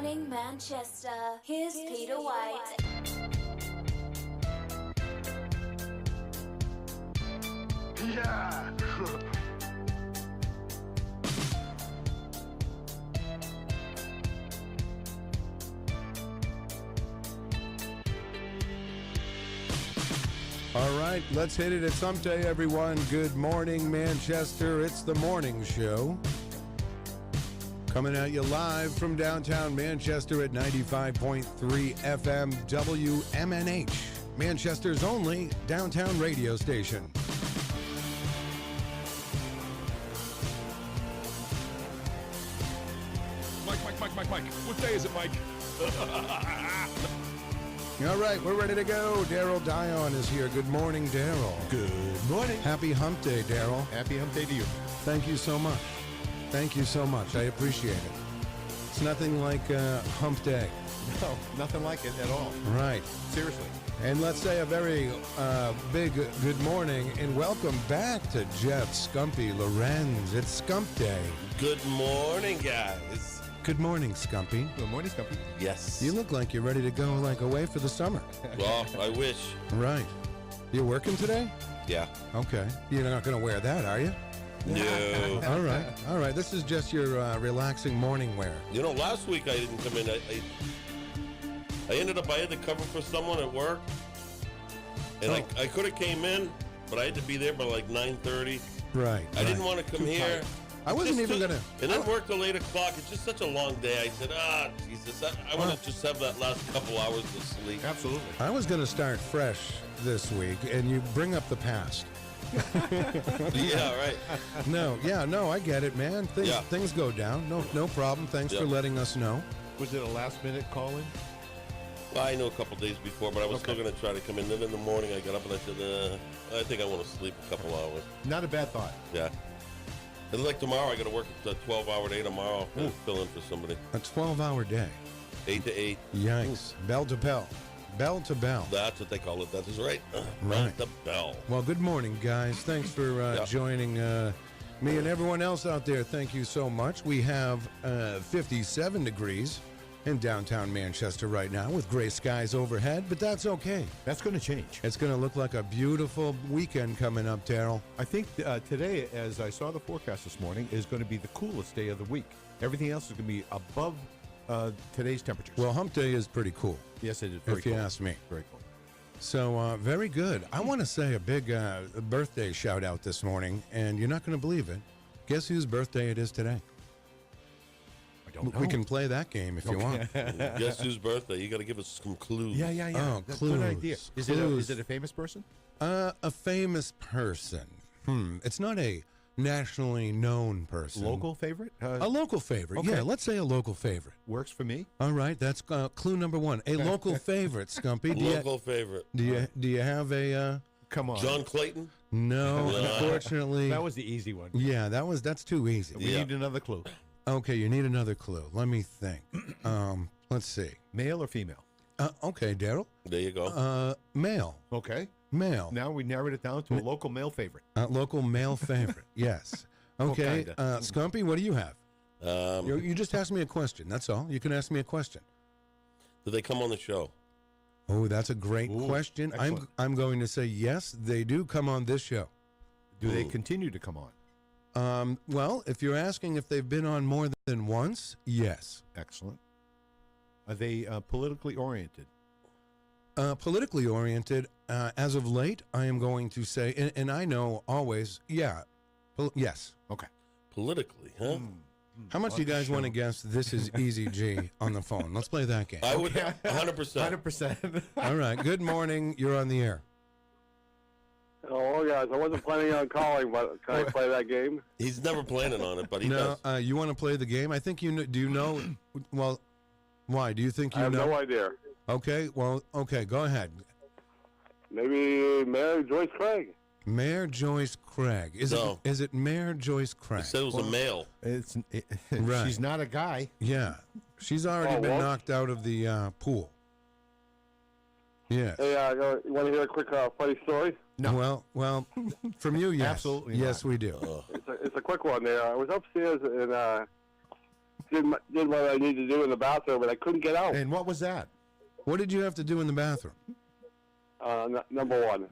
morning, Manchester. Here's Peter White. Yeah. All right, let's hit it. It's hump day, everyone. Good morning, Manchester. It's the morning show. Coming at you live from downtown Manchester at 95.3 FM WMNH, Manchester's only downtown radio station. Mike. What day is it, Mike? All right, we're ready to go. Daryl Dion is here. Good morning, Daryl. Good morning. Happy hump day, Daryl. Happy hump day to you. Thank you so much. Thank you so much. I appreciate it. It's nothing like hump day. No, nothing like it at all. Right. Seriously. And let's say a very big good morning and welcome back to Jeff, Skumpi, Lorenz. It's Scump Day. Good morning, guys. Good morning, Scumpy. Good morning, Scumpy. Yes. You look like you're ready to go away for the summer. Well, I wish. Right. You're working today? Yeah. Okay. You're not going to wear that, are you? No. All right. This is just your relaxing morning wear. You know, last week I didn't come in. I ended up, I had to cover for someone at work. And I could have came in, but I had to be there by like 9:30. Right. I didn't want to come here. I wasn't even going to. And then work till 8 o'clock. It's just such a long day. I said, Jesus, I want to just have that last couple hours of sleep. Absolutely. I was going to start fresh this week, and you bring up the past. Yeah, right. No, I get it, man. Things go down. No problem. Thanks for letting us know. Was it a last-minute call-in? Well, I know a couple days before, but I was still going to try to come in. Then in the morning, I got up and I said, I think I want to sleep a couple hours. Not a bad thought. Yeah. And like tomorrow, I got to work a 12-hour day tomorrow. Fill in for somebody. A 12-hour day. 8 to 8. Yikes. Bell to bell. Bell to bell. That's what they call it. That is right. Right. The bell. Well, good morning, guys. Thanks for joining me and everyone else out there. Thank you so much. We have 57 degrees in downtown Manchester right now with gray skies overhead, but that's okay. That's going to change. It's going to look like a beautiful weekend coming up, Daryl. I think today, as I saw the forecast this morning, is going to be the coolest day of the week. Everything else is going to be above today's temperatures. Well, hump day is pretty cool. Yes, it is. If you ask me. Very cool. So, very good. I want to say a big birthday shout out this morning, and you're not going to believe it. Guess whose birthday it is today? I don't know. We can play that game if you want. Guess whose birthday? You got to give us some clues. Yeah. Oh, That's clues. a good idea. Is it a famous person? A famous person. It's not a nationally known person. Local favorite? A local favorite. Okay. Yeah, let's say a local favorite. Works for me. All right, that's clue number one. A local favorite, Scumpy. Local favorite. Do you have a? Come on. John Clayton? No, unfortunately. That was the easy one. Yeah, that's too easy. We need another clue. Okay, you need another clue. Let me think. Let's see. Male or female? Okay, Daryl. There you go. Male. Okay. Male. Now we narrowed it down to a local male favorite. Local male favorite. Yes. Okay. Scumpy, what do you have? You just asked me a question. That's all. You can ask me a question. Do they come on the show? Oh, that's a great question. Excellent. I'm going to say yes, they do come on this show. Do they continue to come on? Well, if you're asking if they've been on more than once, yes. Excellent. Are they politically oriented? Politically oriented, as of late, I am going to say, and I know always, yes. Okay. Politically, huh? How much do you guys want to guess this is Easy G on the phone? Let's play that game. I would 100%. 100%. All right. Good morning. You're on the air. Oh, guys, I wasn't planning on calling, but can I play that game? He's never planning on it, but he does. You want to play the game? I think you know. Do you know? Well, why? Do you think you know? I have no idea. Okay. Well, okay. Go ahead. Maybe Mayor Joyce Craig. Mayor Joyce Craig. Is it Mayor Joyce Craig? He said it was a male. Right. She's not a guy. Yeah. She's already been knocked out of the pool. Yeah. Hey, you want to hear a quick funny story? No. Well, from you, yes. Absolutely yes, not. we do. It's a quick one there. I was upstairs and did what I needed to do in the bathroom, but I couldn't get out. And what was that? What did you have to do in the bathroom? Number one.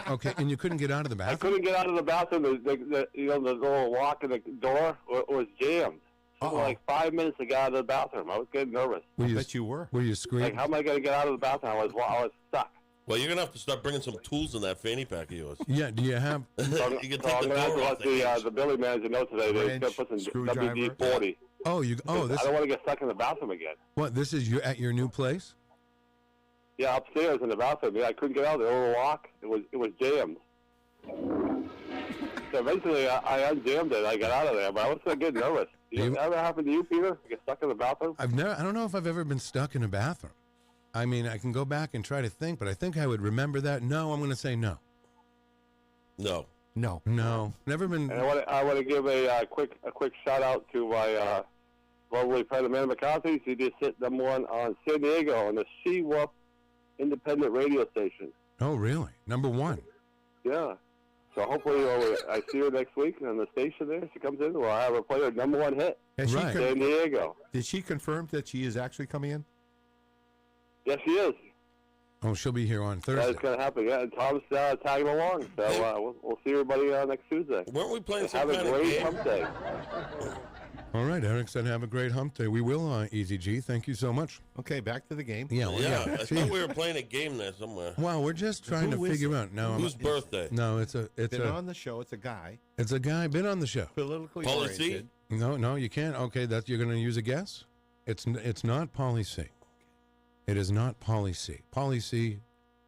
Okay, and you couldn't get out of the I bathroom? couldn't get out of the bathroom. The little lock in the door was jammed. So like 5 minutes to get out of the bathroom. I was getting nervous. I bet you were. Were you screaming? Like, how am I going to get out of the bathroom? I was stuck. Well, you're gonna have to start bringing some tools in that fanny pack of yours. Yeah, do you have... You can So take I'm the going to have door to off let the Billy manager know today. They're going to put some screwdriver. WD-40. Oh, I don't want to get stuck in the bathroom again. What, this is you at your new place? Yeah, upstairs in the bathroom. Yeah, I couldn't get out. The little lock, it was jammed. So eventually, I unjammed it. I got out of there, but I was getting nervous. Ever happened to you, Peter? Get stuck in the bathroom? I don't know if I've ever been stuck in a bathroom. I mean, I can go back and try to think, but I think I would remember that. No, I'm going to say no. No. No, never been. And I want to give a quick shout out to my lovely friend Amanda McCarthy. She just hit #1 on San Diego on the She-Wolf independent radio station. Oh, really? #1. Yeah. So hopefully I see her next week on the station there. She comes in. We'll have her play her #1 hit. Right. San Diego. Did she confirm that she is actually coming in? Yes, she is. Oh, she'll be here on Thursday. That's going to happen. Yeah, and Tom's tagging along. So we'll see everybody next Tuesday. Weren't we playing some Have kind a of great game? hump day. All right, Eric said have a great hump day. We will, Easy G. Thank you so much. Okay, back to the game. Yeah, Yeah, I Gee. thought we were playing a game there somewhere. Wow, we're just trying Who to is figure it? out. No, Whose birthday? no, it's Been on the show. It's a guy. it's a guy been on the show. Politically Pauly C? oriented. No, you can't. Okay, you're going to use a guess. It's not Pauly C. It is not Pauly C. Pauly C.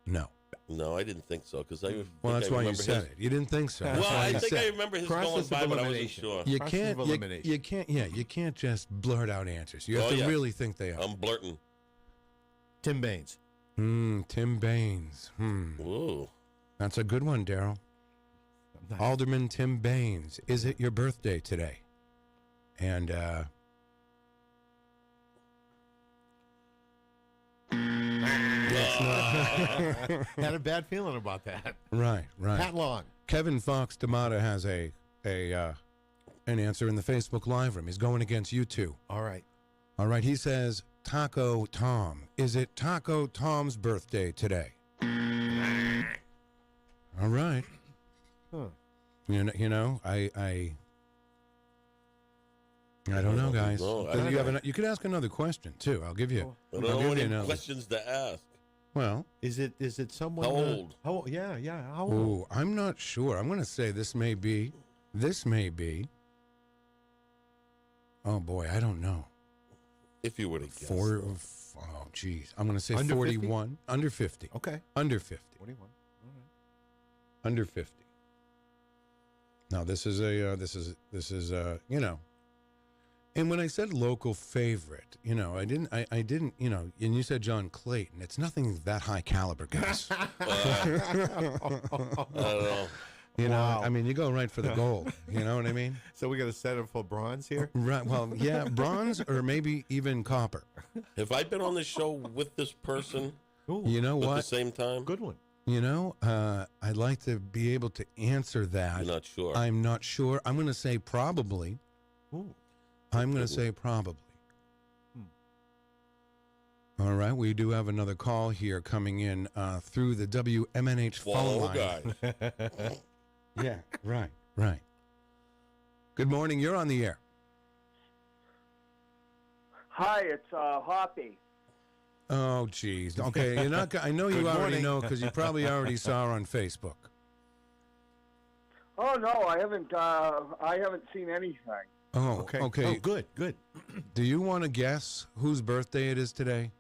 No. No, I didn't think so because I. Well, that's why you remember said his, it. You didn't think so. That's Well, why I you think said I it. remember his Process going of by, but I wasn't elimination. sure. You Process can't. of elimination. You can't. Yeah, you can't just blurt out answers. You have Oh, to yeah. really think they are. I'm blurting. Tim Baines. Tim Baines. Ooh. That's a good one, Daryl. Alderman Tim Baines. Is it your birthday today? And Had a bad feeling about that. right. Pat Long. Kevin Fox D'Amata has an answer in the Facebook Live room. He's going against you two. All right. All right. He says Taco Tom. Is it Taco Tom's birthday today? All right. Huh. You know, I don't know, guys. No, You could ask another question too. I'll give you. I don't I'll know give you any another. questions to ask. Well, Is it someone? How old? How old? Yeah. How old? ooh, I'm not sure. I'm going to say this may be. Oh boy, I don't know. If you were to guess. Oh, geez. I'm going to say Under 41. Under 50. Okay. Under 50. 41. All Under 50. Now this is you know. And when I said local favorite, you know, I didn't, you know, and you said John Clayton. It's nothing that high caliber, guys. I don't know. You know, Wow. I mean, you go right for the gold. You know what I mean? So we got to set up for bronze here. Right. Well, yeah, bronze or maybe even copper. Have I been on this show with this person Ooh, You know at the what? same time? good one. You know, I'd like to be able to answer that. You're not sure. I'm not sure. I'm going to say probably. Ooh. I'm going to say probably. All right. We do have another call here coming in through the WMNH phone Follow line. guy. Yeah. Right. Good morning. You're on the air. Hi, it's Hoppy. Oh, geez. Okay. You're not. I know you Good already morning. know because you probably already saw her on Facebook. Oh no, I haven't seen anything. Oh, Okay. okay. Oh, good. Do you want to guess whose birthday it is today?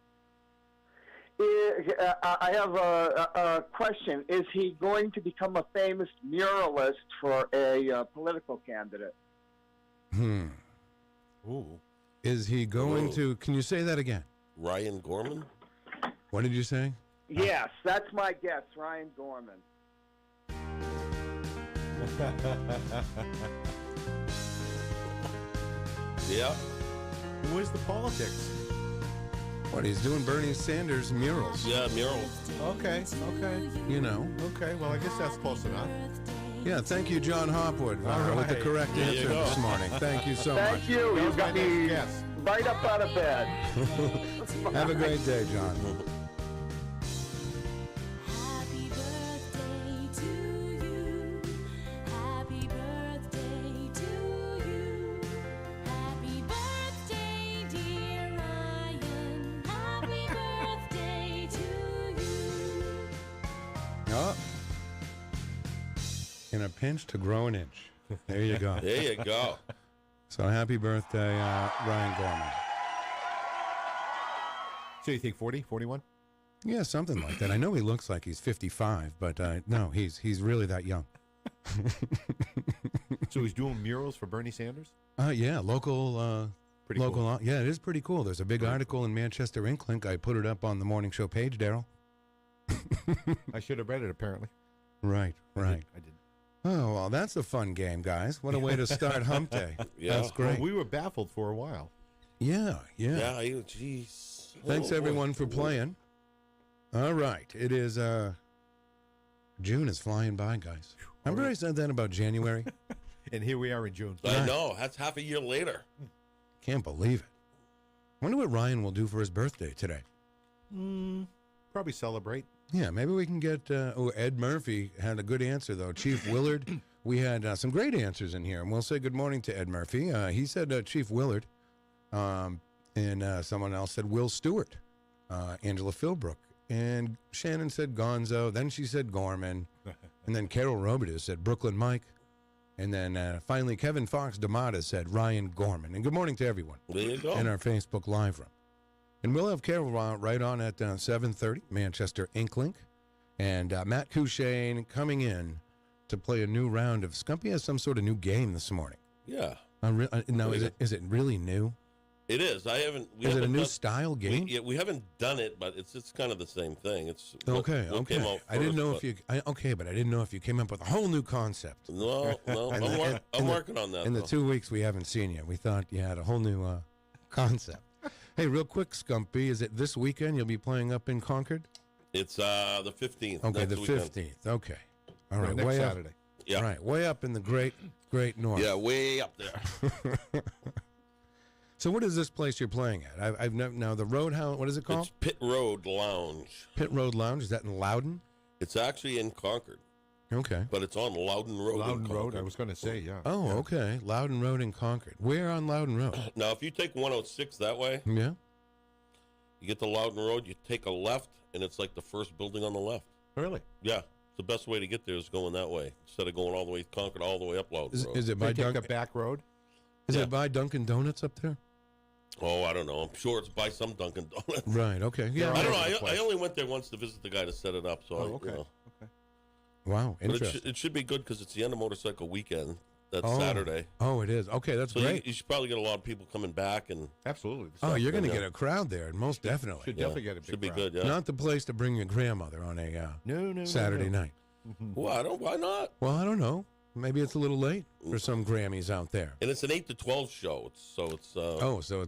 I have a question. Is he going to become a famous muralist for a political candidate? Ooh. Is he going Whoa. to? Can you say that again? Ryan Gorman? What did you say? Yes, that's my guess, Ryan Gorman. Yeah. Who is the politics? What, he's doing Bernie Sanders murals. Yeah, mural. Okay. You know. Okay. Well, I guess that's close enough. Yeah, thank you, John Hopwood, with the correct There you answer go. this morning. Thank you so Thank much. you. You got me Yes. right up out of bed. Have a great day, John. Happy birthday to you. Happy birthday to you. Happy birthday, dear Ryan. Happy birthday to you. Oh. In a pinch to grow an inch. There you go. There you go. So happy birthday, Ryan Gorman. So you think 40, 41? Yeah, something like that. I know he looks like he's 55, but no, he's really that young. So he's doing murals for Bernie Sanders? Yeah, local. Pretty local. cool. Yeah, it is pretty cool. There's a big article in Manchester Inklink. I put it up on the morning show page, Daryl. I should have read it, apparently. Right. I did. Oh, well, that's a fun game, guys. What a way to start Hump Day. Yeah. That's great. Well, we were baffled for a while. Yeah. Yeah, jeez. Thanks, Oh, everyone, boy. for playing. All right. It is, June is flying by, guys. Remember I said that about January? And here we are in June. I know. That's half a year later. Can't believe it. Wonder what Ryan will do for his birthday today. Probably celebrate. Yeah, maybe we can get. Ed Murphy had a good answer though. Chief Willard. We had some great answers in here, and we'll say good morning to Ed Murphy. He said Chief Willard, and someone else said Will Stewart, Angela Philbrook, and Shannon said Gonzo. Then she said Gorman, and then Carol Robidoux said Brooklyn Mike, and then finally Kevin Fox D'Amata said Ryan Gorman. And good morning to everyone There you go. in our Facebook Live room. And we'll have Carol right on at 7:30, Manchester Inklink. And Matt Courchesne coming in to play a new round of Scumpii has some sort of new game this morning. Yeah. Now, is it really new? It is. I haven't. We Is it a haven't new done- style game? We haven't done it, but it's kind of the same thing. It's Okay. what came out I didn't first, know but- if you. But I didn't know if you came up with a whole new concept. No, And I'm working on that. In the though. 2 weeks we haven't seen you, we thought you had a whole new concept. Hey, real quick, Scumpii, is it this weekend you'll be playing up in Concord? It's the 15th. Okay, next the weekend. 15th. Okay. All right, Next way up. Saturday. Yeah. All right, way up in the great north. Yeah, way up there. So what is this place you're playing at? I've never, now the Roadhouse. What is it called? It's Pit Road Lounge. Pit Road Lounge. Is that in Loudon? It's actually in Concord, Okay. but it's on Loudon Road. in Loudon Road, Concord. I was going to say, yeah. Oh, Yeah. okay. Loudon Road in Concord. Where on Loudon Road? Now, if you take 106 that way, Yeah. you get to Loudon Road, you take a left, and it's like the first building on the left. Really? Yeah, the best way to get there is going that way instead of going all the way to Concord, all the way up Loudon Road. Is it They by take a Dunkin'? back road? Is Yeah. it by Dunkin' Donuts up there? Oh, I don't know. I'm sure it's by some Dunkin' Donuts. Right. Okay. Yeah. I don't know. all over the I place. only went there once to visit the guy to set it up. So, Oh, okay. you know. Okay. Wow. But Interesting. it should be good because it's the end of motorcycle weekend. That's Oh. Saturday. Oh, it is. Okay, that's So great. you should probably get a lot of people coming back, and Absolutely. Oh, you're going to Yeah. get a crowd there, most definitely. Should yeah, definitely get a big should be crowd. good. Yeah. Not the place to bring your grandmother on a No. Saturday night. Well, why not? Well, I don't know. Maybe it's a little late for some Grammys out there. And it's an 8 to 12 show. So it's So it was a a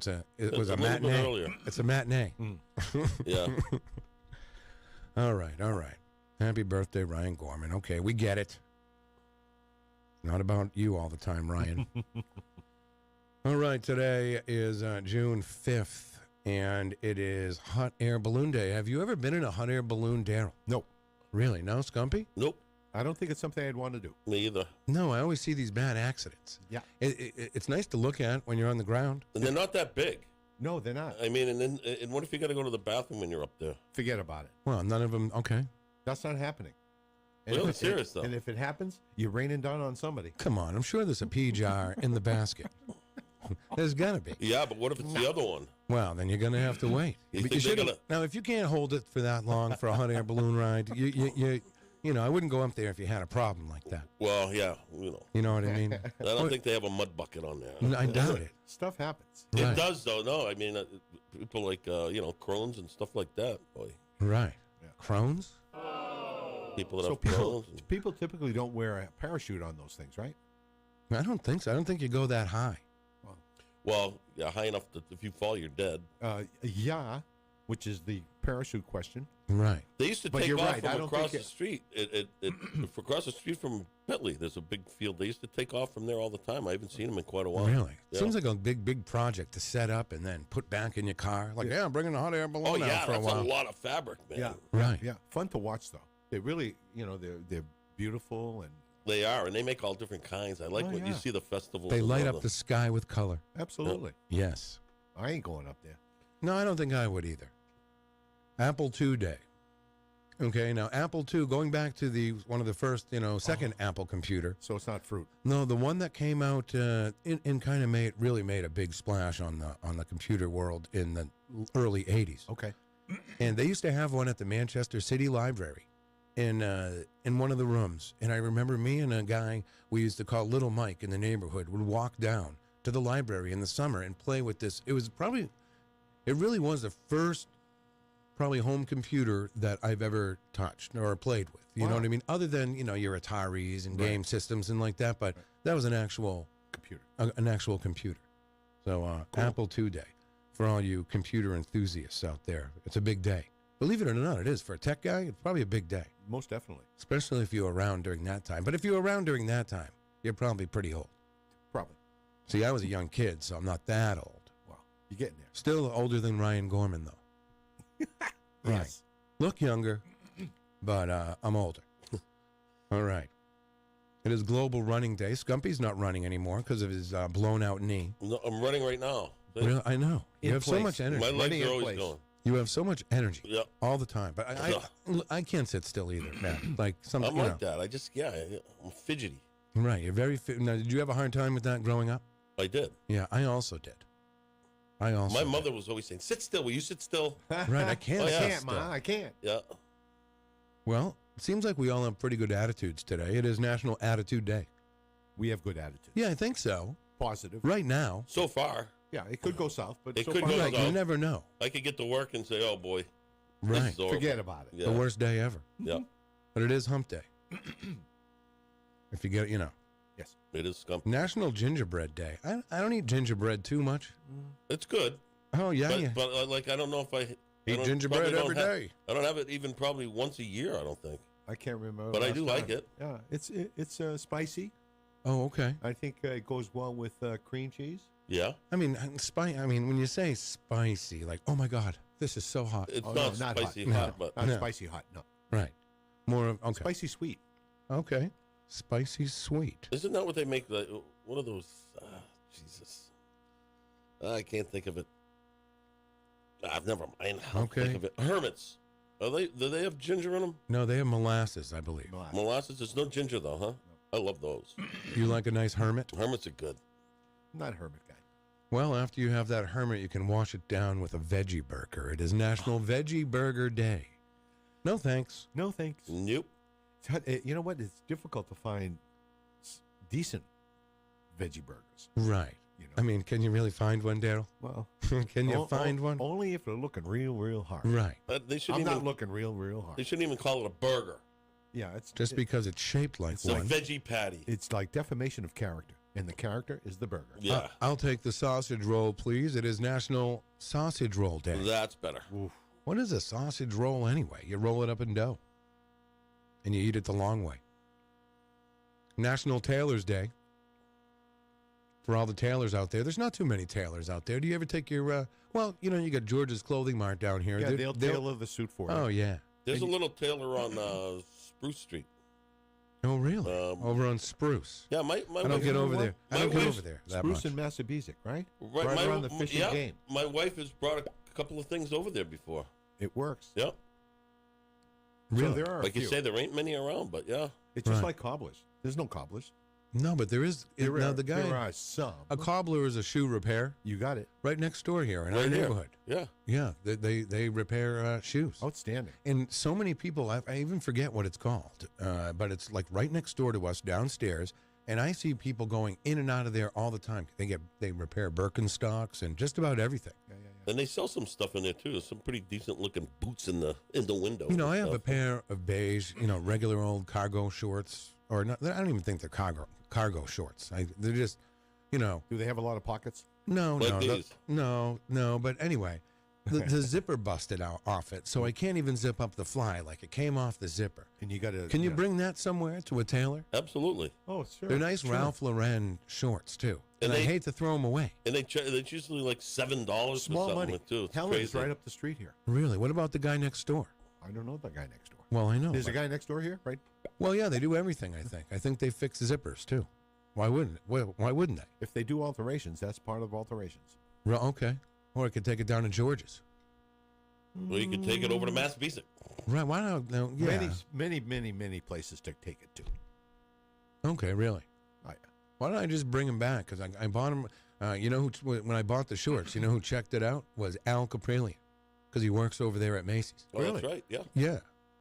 little bit matinee. earlier. It's a matinee. yeah. All right. Happy birthday, Ryan Gorman. Okay, we get it. Not about you all the time, Ryan. All right, today is June 5th, and it is Hot Air Balloon Day. Have you ever been in a hot air balloon, Daryl? No. Really? No, Scumpii? Nope. I don't think it's something I'd want to do. Me either. No, I always see these bad accidents. Yeah. It's nice to look at when you're on the ground. And they're not that big. No, they're not. I mean, and what if you got to go to the bathroom when you're up there? Forget about it. Well, none of them. Okay. That's not happening. Really? if- Serious, though? And if it happens, you're raining down on somebody. Come on. I'm sure there's a pea jar in the basket. There's got to be. Yeah, but what if it's the other one? Well, then you're going to have to wait. You But think they're should've- gonna- Now, if you can't hold it for that long for a hot air balloon ride, you know, I wouldn't go up there if you had a problem like that. Well, yeah, you know. You know what I mean? I don't think they have a mud bucket on there. I doubt it. Stuff happens. It Right. does, though. No, I mean, people like, Crohn's and stuff like that. Boy, Right. Yeah. Crohn's? people that So have people, Crohn's. and- people typically don't wear a parachute on those things, right? I don't think so. I don't think you go that high. Well, yeah, high enough that if you fall, you're dead. Yeah. which is the parachute question. Right. They used to But take you're off right, I from don't across think the street. Across the street from Bentley, there's a big field. They used to take off from there all the time. I haven't seen them in quite a while. Really? Yeah. Seems like a big project to set up and then put back in your car. Like, yeah, I'm bringing a hot air Oh balloon out yeah, for a that's while. a lot of fabric, man. Yeah. Right. Yeah. Fun to watch, though. They really, they're beautiful and They are, and they make all different kinds. I like Oh, when yeah. you see the festivals. They and light all up the sky with color. absolutely. Yes. I ain't going up there. No, I don't think I would either. Apple II Day. Okay, now Apple II, going back to one of the first, second Apple computer. So it's not fruit. No, the one that came out and kind of really made a big splash on the computer world in the early '80s. Okay. And they used to have one at the Manchester City Library in one of the rooms. And I remember me and a guy we used to call Little Mike in the neighborhood would walk down to the library in the summer and play with this. It really was the first probably home computer that I've ever touched or played with. You know Wow. what I mean? Other than, your Ataris and Right. game systems and like that. But that was an actual Computer. an actual computer. So Cool. Apple II Day for all you computer enthusiasts out there. It's a big day. Believe it or not, it is. For a tech guy, it's probably a big day, Most definitely. especially if you're around during that time. But if you're around during that time, you're probably pretty old. Probably. See, I was a young kid, so I'm not that old. Wow. You're getting there. Still older than Ryan Gorman, though. Right. Yes. Look younger, but I'm older. All right. It is Global Running Day. Scumpi's not running anymore because of his blown out knee. No, I'm running right now. Really? I know. You In have so place. much energy. My legs Running in are always place. going. You have so much energy Yep. all the time. But I can't sit still either, man. Like some, I'm like that. I'm fidgety. Right. You're very fit. Now, did you have a hard time with that growing up? I did. Yeah, I also did. My mother was always saying, "Sit still. Will you sit still?" Right. I can't. Oh, yeah. sit I can't, still. Ma. I can't. Yeah. Well, it seems like we all have pretty good attitudes today. It is National Attitude Day. We have good attitude. Yeah, I think so. Positive. Right now. So far, Yeah, it could go south, but It so could far, go Right. south. You never know. I could get to work and say, "Oh boy, this Right. is horrible." forget about it. Yeah. The worst day ever. Yeah, But it is Hump Day. If you get, Yes. it is Scumpii. National Gingerbread Day. I don't eat gingerbread too much. It's good, Oh, yeah. but, yeah. but like I don't know if I Eat don't- gingerbread probably every don't have- day. I don't have it even probably once a year. I don't think. I can't remember. But I last do like time. it. Yeah, it's spicy. Oh, okay. I think it goes well with cream cheese. Yeah, I mean, when you say spicy, like, oh my God, this is so hot. it's Oh, not no, not spicy hot. hot, but Not No. spicy hot. No. Right. More of, okay. Spicy sweet. Okay. Spicy sweet. isn't that what they make? Like one of those? Jesus, I can't think of it. Never mind. I'll Okay. think of it. Hermits. Do they have ginger in them? No, they have molasses, I believe. Molasses. There's no ginger though, huh? I love those. You like a nice hermit? Hermits are good. Not a hermit guy. Well, after you have that hermit, you can wash it down with a veggie burger. It is National Veggie Burger Day. No thanks. No thanks. Nope. You know what? It's difficult to find decent veggie burgers. Right. You know. I mean, can you really find one, Daryl? Well, Can you find one? Only if they're looking real hard. Right. They should I'm even. not looking real hard. They shouldn't even call it a burger. Yeah, it's Just because it's shaped like It's a one. veggie patty. It's like defamation of character, and the character is the burger. Yeah, I'll take the sausage roll, please. It is National Sausage Roll Day. that's better. What is a sausage roll anyway? You roll it up in dough, and you eat it the long way. National Tailor's Day. For all the tailors out there, there's not too many tailors out there. Do you ever take your, you got George's Clothing Mart down here. Yeah, they'll tailor the suit for you. Oh, yeah. There's a little tailor on Spruce Street. Oh, really? Um, Over on Spruce. Yeah, my I don't wife, get over there. I My don't get wife's over there that Spruce much. and Massapequa, right? Right, around the fishing yeah, game. My wife has brought a couple of things over there before. It works. Yep. Really? So there are Like a you few. say, there ain't many around, but yeah. It's just Right. like cobblers. There's no cobblers. No, but there is. There now, are, the guy, there are some. a cobbler is a shoe repair You got it. right next door here in our Right here. neighborhood. Yeah. Yeah, they repair shoes. Outstanding. And so many people, I even forget what it's called, but it's like right next door to us downstairs. And I see people going in and out of there all the time. They repair Birkenstocks and just about everything. And they sell some stuff in there too. There's some pretty decent looking boots in the window. You know, and I have a stuff. pair of beige, regular old cargo shorts, or not, I don't even think they're cargo shorts. They're just, Do they have a lot of pockets? no, Like no, these. no. But anyway, the zipper busted out off it, so I can't even zip up the fly. Like, it came off the zipper. And you got to. Can you bring that somewhere to a tailor? Absolutely. Oh, sure. They're nice sure. Ralph Lauren shorts too, and And I they- hate to throw them away. And it's usually like $7 for Small something money. too. It's Helen is crazy. right up the street here. Really? What about the guy next door? I don't know the guy next door. Well, I know. There's a but- guy next door here, right? Well, yeah, they do everything. I think they fix zippers too. Why wouldn't? Why wouldn't they? If they do alterations, that's part of alterations. Okay. Or I could take it down to George's. Well, you can take it over to Mass Basic. Right? Why not? No, yeah. Many places to take it to. Okay, really. Right. Why don't I just bring him back? Because I bought him. You know, when I bought the shorts, you know who checked it out was Al Capralian, because he works over there at Macy's. Oh, that's right. Yeah. Yeah.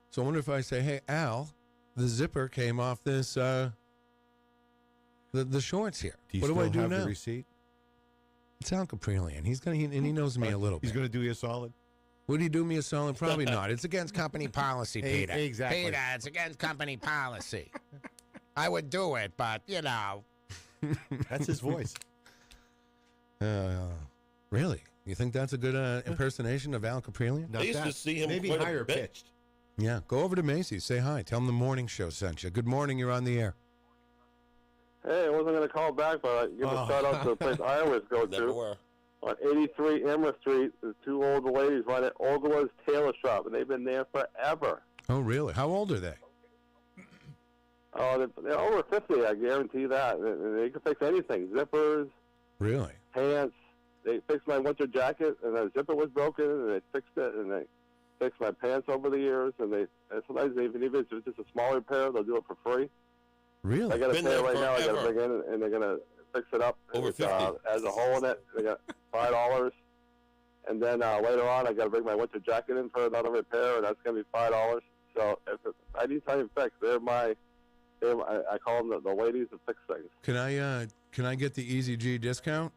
So I wonder if I say, "Hey, Al, the zipper came off this the shorts here. Do you what still do I do have now?" the receipt? It's Al Capralian. And he knows me a little He's bit. going to do you a solid. Would he do me a solid? Probably not. It's against company policy, Peter. Exactly. Peter, it's against company policy. I would do it, but, you know. That's his voice. Really? You think that's a good impersonation of Al Capralian? Not I used to that. see him maybe quite a higher bit. pitched. Yeah. Go over to Macy's. Say hi. Tell them the morning show sent you. Good morning. You're on the air. Hey, I wasn't going to call back, but I give a shout out to the place I always go Never to. were. On 83 Amherst Street, there's two old ladies run it. Olga's Tailor Shop, and they've been there forever. Oh, really? How old are they? Oh, they're over 50, I guarantee that. And they can fix anything. Zippers, Really? pants. They fixed my winter jacket, and the zipper was broken, and they fixed it, and they fixed my pants over the years. And sometimes even if it's just a small repair, they'll do it for free. Really? I got a Been pair there right now. I got to forever. bring in, and they're gonna fix it up. Over It's, 50. has a hole in it. They got $5, and then later on, I got to bring my winter jacket in for another repair, and that's gonna be $5. So if I need something fixed, I call them the ladies that fix things. Can I get the Easy G discount?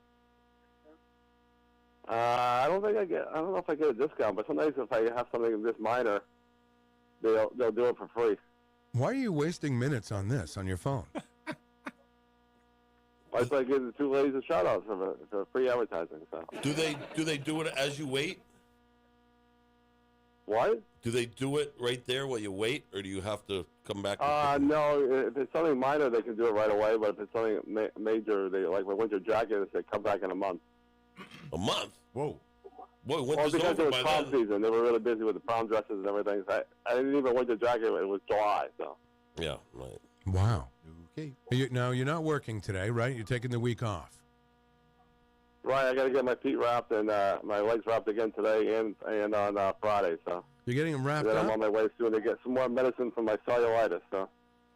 I don't know if I get a discount, but sometimes if I have something this minor, they'll do it for free. Why are you wasting minutes on this on your phone? That's why I give the two ladies a shout out for free advertising. So Do they do it as you wait? what? Do they do it right there while you wait, or do you have to come back? No. If it's something minor, they can do it right away. But if it's something major, they like my winter jacket. They come back in a month. A month? Whoa. Boy, Well, winter's because it over was by prom then. season, they were really busy with the prom dresses and everything. So I didn't even winter jacket. It was July, so. Yeah, right. Wow. Okay. Now, you're not working today, right? You're taking the week off. Right, I got to get my feet wrapped and my legs wrapped again today and on Friday. So You're getting them wrapped then I'm up? on my way soon to get some more medicine for my cellulitis. So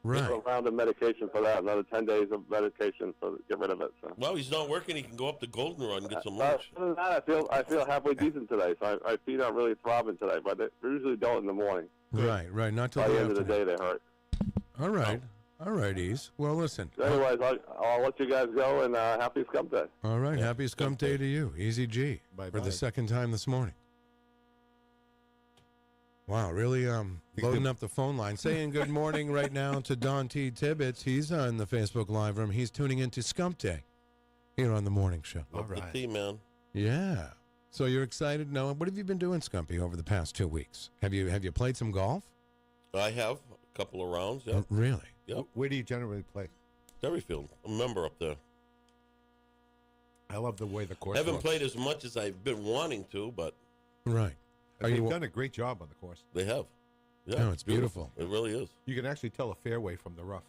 Right. a round of medication for that. Another 10 days of medication to get rid of it. So. Well, he's not working. He can go up to Goldenrod and get some lunch. Other than that, I feel halfway decent today. So my feet aren't really throbbing today, but they usually don't in the morning. Right. Not till By the the end of the afternoon. day, they hurt. All right. All right, Ease. Well, listen. So anyways, I'll let you guys go, and happy Scump Day. All right. Happy Scump Day to you. Easy G. For Bye-bye. the second time this morning. Wow, really loading up the phone line. Saying good morning right now to Don T. Tibbetts. He's on the Facebook Live room. He's tuning into Scump Day here on the morning show. All Up the right. tea, man. Yeah. So you're excited? No. What have you been doing, Scumpy, over the past 2 weeks? Have you played some golf? I have a couple of rounds. Yeah. Really? Yep. Where do you generally play? Derryfield. I'm a member up there. I love the way the course Haven't looks. played as much as I've been wanting to, but Right. Are They've you? done a great job on the course. they have. Yeah, Oh, it's beautiful. It really is. You can actually tell a fairway from the rough,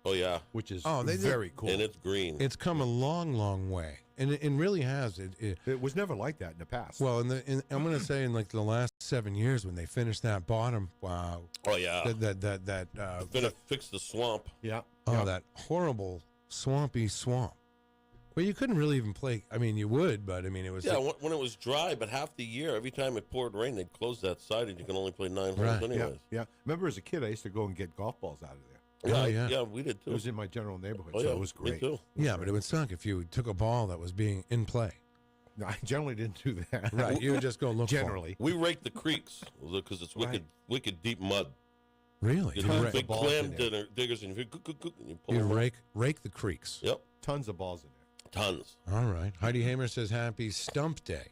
Oh, yeah. which is Oh, they did- very cool. And it's green. It's come a long, long way, and it really has. It was never like that in the past. Well, I'm going to say in like the last 7 years when they finished that bottom. Wow. Oh, yeah. That I'm going to fix the swamp. yeah. oh, yeah. that horrible swampy swamp. Well, you couldn't really even play. I mean, you would, but I mean, it was. Yeah, when it was dry, but half the year, every time it poured rain, they'd close that side, and you can only play 9 holes Right. Yeah, anyways. yeah. Remember as a kid, I used to go and get golf balls out of there. Oh, yeah. Yeah, we did too. It was in my general neighborhood, Oh, so yeah, it was great. Me too. Yeah, but it would suck if you took a ball that was being in play. No, I generally didn't do that. Right. You would just go look Generally. We rake the creeks because it's wicked, Right. wicked deep mud. for it. Really? You You, know, ra- big balls clam in there. diggers, and you pull you them up. rake the creeks. Yep, Tons of balls in there. tons. All right. Heidi Hamer says happy Stump Day.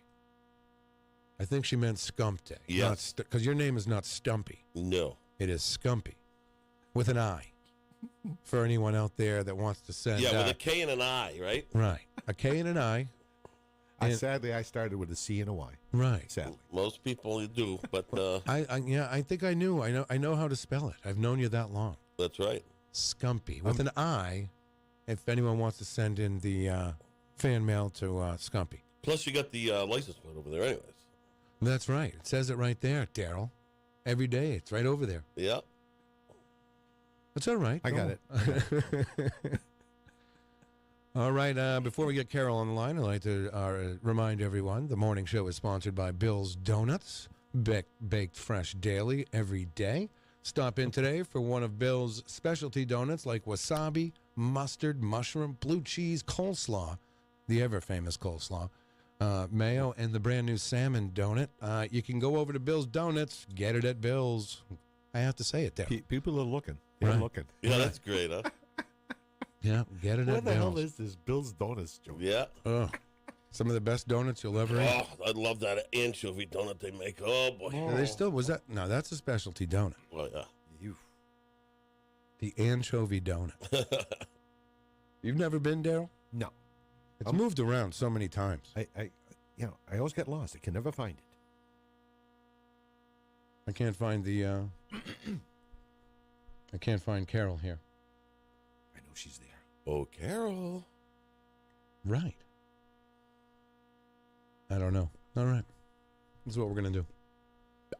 I think she meant Scumpte. Yes. Because your name is not Stumpy. No. It is Scumpy with an I. For anyone out there that wants to send. Yeah, with a K and an I, right? Right. A K and an I. Sadly, I started with a C and a Y. Right. Sadly. Most people do, but I think I knew. I know how to spell it. I've known you that long. that's right. Scumpy with an I. If anyone wants to send in the fan mail to Scumpy. Plus, you got the license plate over there, anyways. That's right. It says it right there, Daryl. Every day, it's right over there. Yeah. It's all right. I got it. All right. Before we get Carol on the line, I'd like to remind everyone the morning show is sponsored by Bill's Donuts, baked fresh daily every day. Stop in today for one of Bill's specialty donuts like wasabi, mustard, mushroom, blue cheese, coleslaw, the ever-famous coleslaw, mayo, and the brand-new salmon donut. You can go over to Bill's Donuts, get it at Bill's. I have to say it there. People are looking. They're Right. looking. Yeah, that's great, huh? Yeah, get it Where at the hell Bill's. is this Bill's Donuts joint? Yeah. Some of the best donuts you'll ever eat. Oh, I love that anchovy donut they make. Oh, boy. Are they still, was that? No, that's a specialty donut. Oh, yeah. The anchovy donut. You've never been, Daryl? No. It's moved around so many times. I always get lost. I can never find it. I can't find the, I can't find Carol here. I know she's there. Oh, Carol. Right. I don't know. All right. This is what we're going to do. I'm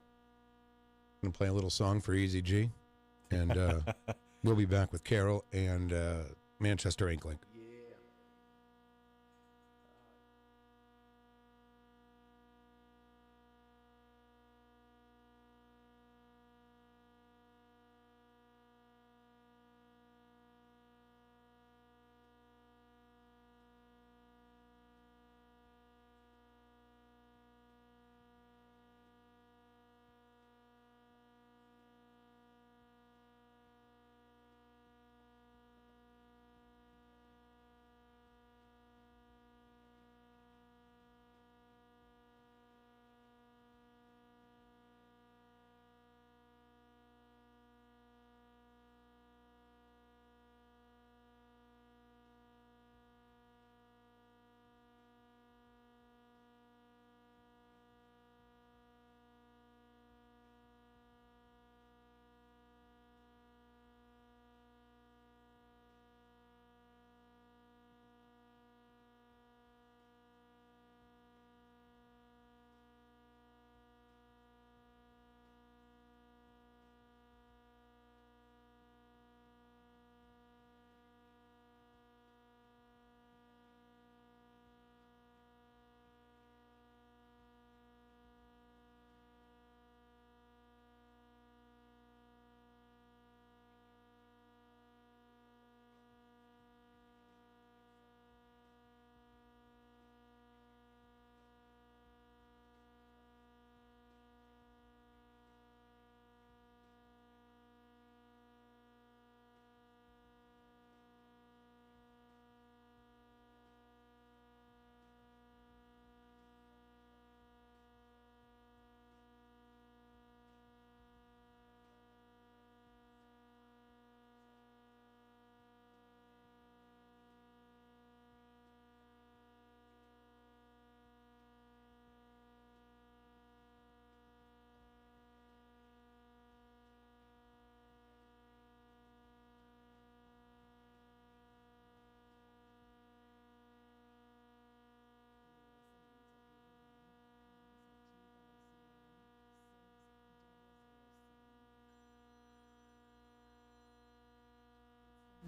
going to play a little song for Easy G. And we'll be back with Carol and Manchester Inkling.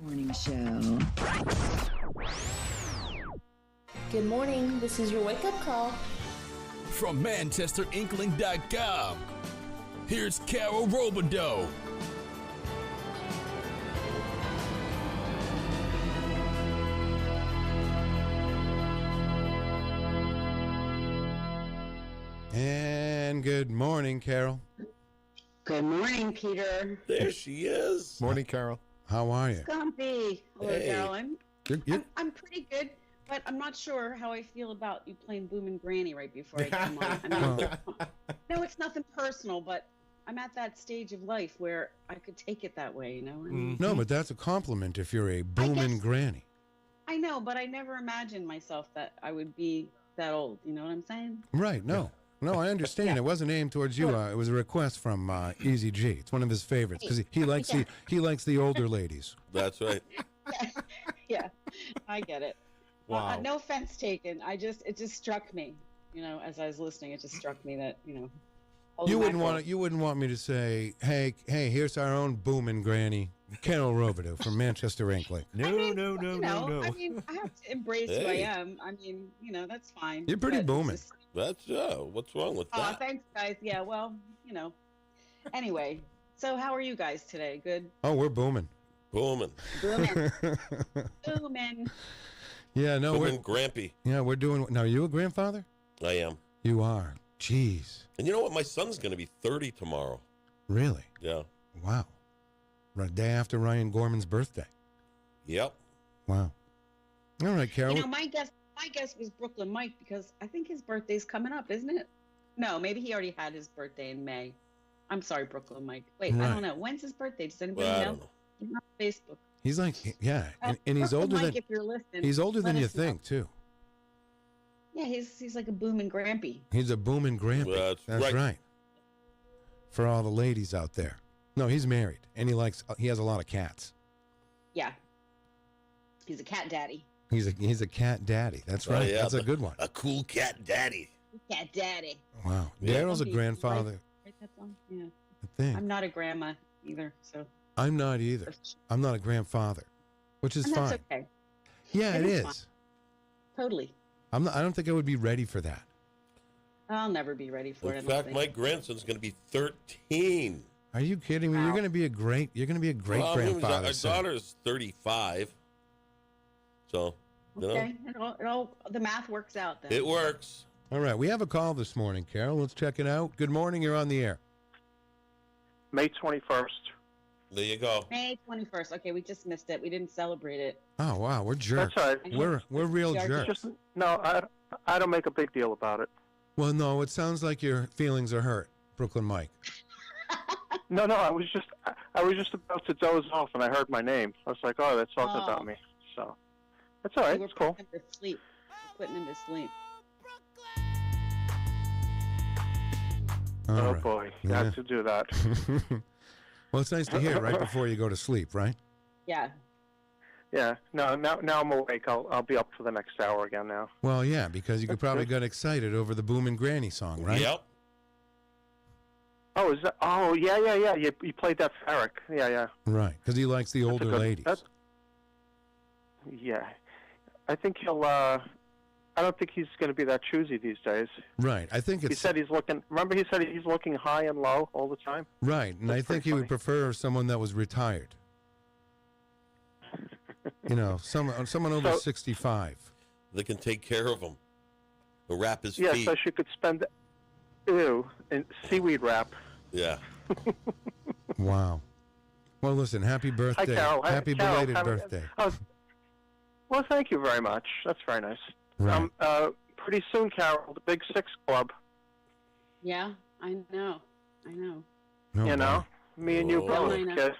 Morning show. Good morning. This is your wake-up call. From ManchesterInkling.com, here's Carol Robideau. And good morning, Carol. Good morning, Peter. There she is. Morning, Carol. How are you? Scumpy. Hello, Hey. Darryl. You're- I'm pretty good. But I'm not sure how I feel about you playing Boomin' Granny right before I come on. I mean, no, it's nothing personal, but I'm at that stage of life where I could take it that way, you know? I mean, No, but that's a compliment if you're a booming granny. I know, but I never imagined myself that I would be that old. You know what I'm saying? Right, no. No, I understand. It wasn't aimed towards you. It was a request from Easy G. It's one of his favorites because he likes he likes the older ladies. That's right. Yeah, I get it. Wow. No offense taken. It just struck me, you know, as I was listening. It just struck me that, you know. You wouldn't want me to say, hey, here's our own booming granny, Carol Robidoux from Manchester Inkling. No. I mean, I have to embrace who I am. I mean, you know, that's fine. You're pretty booming. That's what's wrong with that? Thanks, guys. Yeah, well, you know. Anyway, so how are you guys today? Good. Oh, we're booming. Booming. Booming. Yeah, no, Boomin Grampy. Yeah, we're doing. Now, are you a grandfather? I am. You are. Jeez. And you know what? My son's going to be 30 tomorrow. Really? Yeah. Wow. Right, day after Ryan Gorman's birthday. Yep. Wow. All right, Carol. You know, my guess was Brooklyn Mike because I think his birthday's coming up, isn't it? No, maybe he already had his birthday in May. I'm sorry, Brooklyn Mike. Wait, I don't know. When's his birthday? Does anybody know? I don't know. He's on Facebook. He's like, yeah, and he's Brooklyn older Mike, than if you're listening, he's older than let you us know. think too. Yeah, he's like a Boomin' Grampy. He's a booming Grampy. That's right. For all the ladies out there. No, he's married and he has a lot of cats. Yeah. He's a cat daddy. He's a cat daddy. That's right. Yeah, That's a good one. A cool cat daddy. Cat daddy. Wow. Yeah. Daryl's a grandfather. Write that song? Yeah. I think. I'm not a grandma either, so. I'm not either. I'm not a grandfather, which is And fine. that's okay. Yeah, it It is. is fine. Totally. I don't think I would be ready for that. I'll never be ready for it. I In don't fact, think. my grandson's going to be 13. Are you kidding me? You're going to be a great Well, grandfather. Our soon. daughter's 35. So, you know, Okay, it all the math works out then. it works. All right, we have a call this morning, Carol. Let's check it out. Good morning. You're on the air. May 21st. There you go. May 21st. Okay, we just missed it. We didn't celebrate it. Oh wow, we're jerks. That's all right. We're real It's jerks. Just, no, I don't make a big deal about it. Well, no, it sounds like your feelings are hurt, Brooklyn Mike. No, I was just about to doze off and I heard my name. I was like, oh, that's talking about me. So that's all right. We're It's cool. putting him to sleep. We're putting him to sleep. All Oh right. boy, you Yeah. have to do that. Well, it's nice to hear right before you go to sleep, right? Yeah. Yeah. No, now I'm awake. I'll be up for the next hour again now. Well, yeah, because you could That's probably good. got excited over the Boomin' Granny song, right? Yep. Oh, is that? Oh, yeah. You played that Farrick. Yeah. Right, because he likes the That's a older good- ladies. Yeah. I think he'll. I don't think he's going to be that choosy these days. Right, I think He it's said he's looking. Remember, he said he's looking high and low all the time. right, and I That's think pretty he would prefer someone that was retired. You know, someone over So- 65. They can take care of him. The wrap his Yeah, feet. so she could spend. Ew, and seaweed wrap. Yeah. Wow. Well, listen, happy birthday. Carol. Hi, Happy Carol. belated birthday. Well, thank you very much. That's very nice. Right. Pretty soon, Carol, the Big Six Club. Yeah, I know. Oh, You know, boy. me and you Oh. both, Yeah, I know. kid.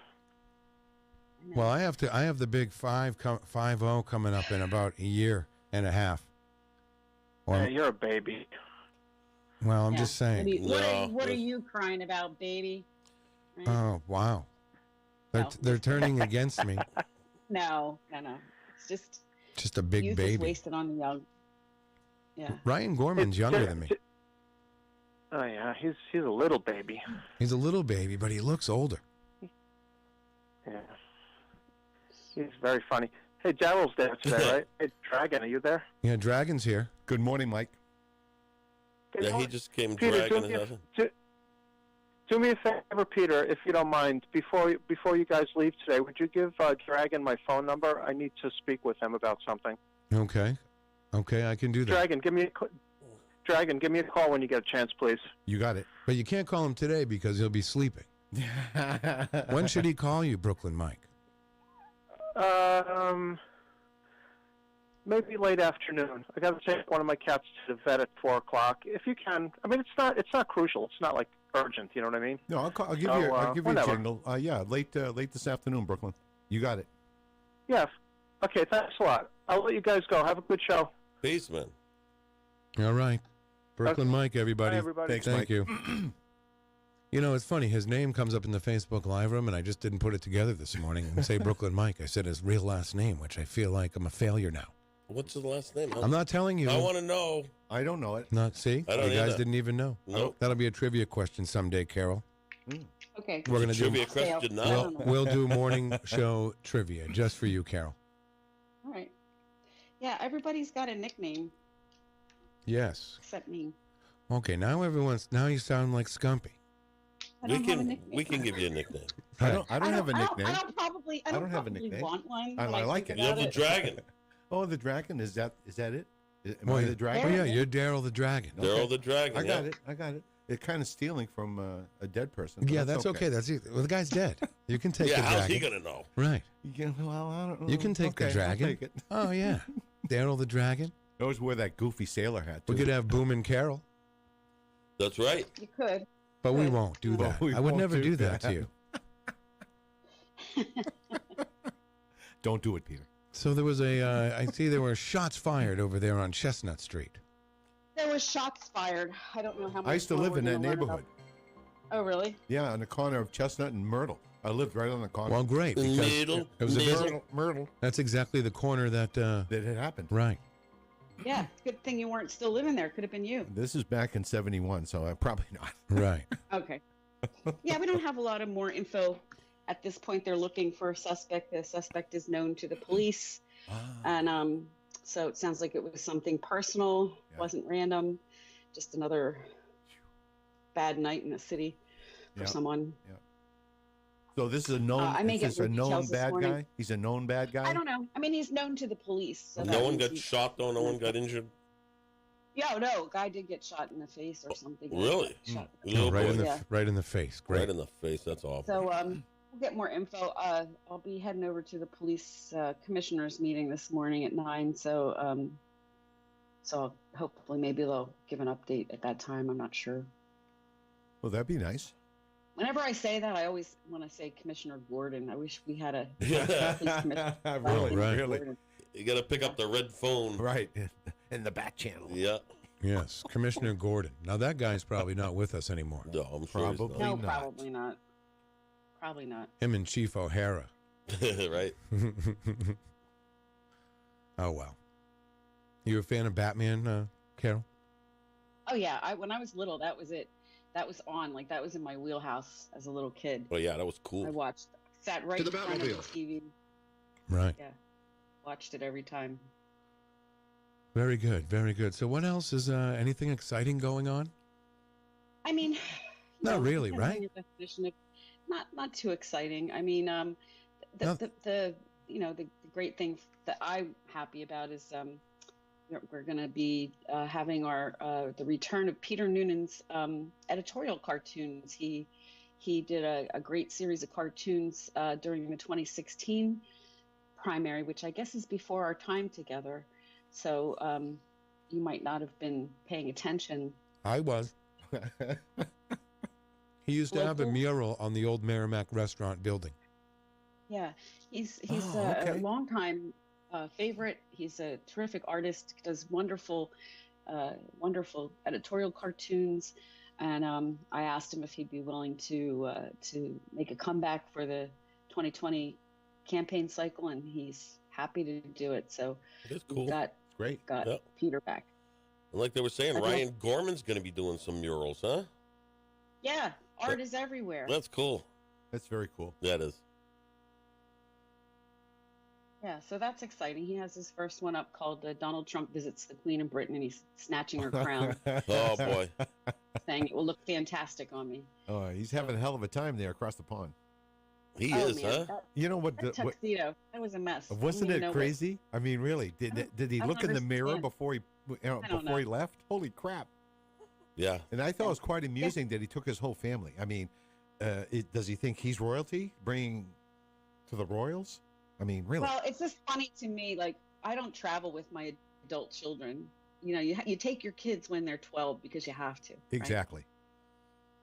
Well, I have the big 5-0 coming up in about a year and a half. Or, Yeah, you're a baby. well, I'm Yeah. just saying. What are you crying about, baby? Right? Oh, wow. They're turning against me. No. It's Just a big youth is baby. wasted on the young. Yeah. Ryan Gorman's younger than me. Oh yeah, he's a little baby. He's a little baby, but he looks older. Yeah, he's very funny. Hey, Daryl's there today, right? Hey, Dragon, are you there? Yeah, Dragon's here. Good morning, Mike. Yeah, he just came Peter, dragging his ass. do me a favor, Peter, if you don't mind. Before you guys leave today, would you give Dragon my phone number? I need to speak with him about something. Okay, I can do that. Dragon, give me a call when you get a chance, please. You got it. But you can't call him today because he'll be sleeping. When should he call you, Brooklyn Mike? maybe late afternoon. I got to take one of my cats to the vet at 4 o'clock. If you can, I mean, it's not crucial. It's not like urgent. You know what I mean? No, I'll give So, you a whenever. jingle. Yeah, late this afternoon, Brooklyn. You got it. Yeah. Okay. Thanks a lot. I'll let you guys go. Have a good show. Peace, man. All right. Brooklyn Mike, everybody. Bye, everybody. Thanks, Thank Mike. you. You know, it's funny. His name comes up in the Facebook Live room, and I just didn't put it together this morning and say Brooklyn Mike. I said his real last name, which I feel like I'm a failure now. What's his last name? I'm not telling you. I want to know. I don't know it. Not see. I don't you guys either. didn't even know. Nope. That'll be a trivia question someday, Carol. Okay. We're gonna do Trivia question now. We'll do morning show trivia just for you, Carol. All right. Yeah, everybody's got a nickname Yes. except me. Okay. Now you sound like Scumpy. I We don't have a can nickname. give you a nickname. I don't have a I nickname. don't probably I don't have a probably nickname. want one. I but like think it. You have about the dragon. Oh, the dragon. Is that it? Am Oh, I yeah. the dragon? Oh yeah, you're Daryl the Dragon. Daryl the Dragon. I yeah. got it. I got it. It's kind of stealing from a dead person. but Yeah, that's okay. That's well, the guy's dead. You can take Yeah, the how's dragon. he gonna know? Right. Well, I don't know. You can take the Okay, I'll dragon. take it. Oh yeah, Daryl the Dragon. I always wear that goofy sailor hat. We too. could have Boomin Carol, That's right. You could. but we Good. won't do Well, that. we I would won't never do do that that. to you. Don't do it, Peter. So there was I see there were shots fired over there on Chestnut Street. There was shots fired. I don't know how much. I used to more live we're in that gonna learn neighborhood. about- Oh, really? Yeah, on the corner of Chestnut and Myrtle. I lived right on the corner. Well, great. Because Middle, it was a middle. Myrtle. That's exactly the corner that. That had happened. Right. Yeah. Good thing you weren't still living there. Could have been you. This is back in '71, so I'm probably not. Right. Okay. Yeah, we don't have a lot of more info at this point. They're looking for a suspect. The suspect is known to the police, and so it sounds like it was something personal. Yeah. Wasn't random. Just another bad night in the city for Yeah. someone. So this is a known. I may is get this a more known details this bad morning. guy? He's a known bad guy. I don't know. I mean, he's known to the police. So that No one means got he's- shot though. No one got injured. Yeah, no, guy did get shot in the face or something. Really? Shot. Little right boy. in the Yeah. right in the face. Great. Right in the face. That's awful. So we'll get more info. I'll be heading over to the police commissioners meeting this morning at 9. So so hopefully maybe they'll give an update at that time. I'm not sure. Well, that'd be nice. Whenever I say that, I always want to say Commissioner Gordon. I wish we had a Yeah. police commissioner. Really, right. really. Gordon. You got to pick up the red phone. Right. In the back channel. Yeah. Yes, Commissioner Gordon. Now that guy's probably not with us anymore. No, I'm sure he's Probably. No, not. probably not. Probably not. Him and Chief O'Hara. not. Right. Oh well. You a fan of Batman, Carol? Oh yeah, when I was little, that was it. That was on. Like that was in my wheelhouse as a little kid. Well, yeah, that was cool. I watched, sat right To in the front of the Batmobile. TV. Right. Yeah, watched it every time. Very good. Very good. So what else is anything exciting going on? I mean, you Not really, depends on right? your definition of- not too exciting. I mean, the great thing that I'm happy about is we're going to be having our the return of Peter Noonan's editorial cartoons. He did a great series of cartoons during the 2016 primary, which I guess is before our time together. So you might not have been paying attention. I was. He used to have a Local? mural on the old Merrimack restaurant building. Yeah, he's Oh, a okay. longtime favorite. He's a terrific artist. Does wonderful editorial cartoons, and I asked him if he'd be willing to make a comeback for the 2020 campaign cycle, and he's happy to do it. So That's we cool. got Great. Yep. Peter back. And like they were saying, I know. Ryan Gorman's going to be doing some murals, huh? Yeah, art is everywhere. That's cool. That's very cool. That is. Yeah, so that's exciting. He has his first one up called Donald Trump Visits the Queen of Britain, and he's snatching her crown, Oh, boy. saying it will look fantastic on me. Oh, he's having a hell of a time there across the pond. He Oh, is, man, huh? that- You know what? That tuxedo, that was a mess. I Wasn't don't even it know crazy? I mean, really? Did he I look in don't the mirror understand. before he I don't before he know. left? Holy crap! Yeah. And I thought it was quite amusing that he took his whole family. I mean, does he think he's royalty, bringing to the royals? I mean, really? Well, it's just funny to me. Like, I don't travel with my adult children. You know, you take your kids when they're 12 because you have to. Right? Exactly.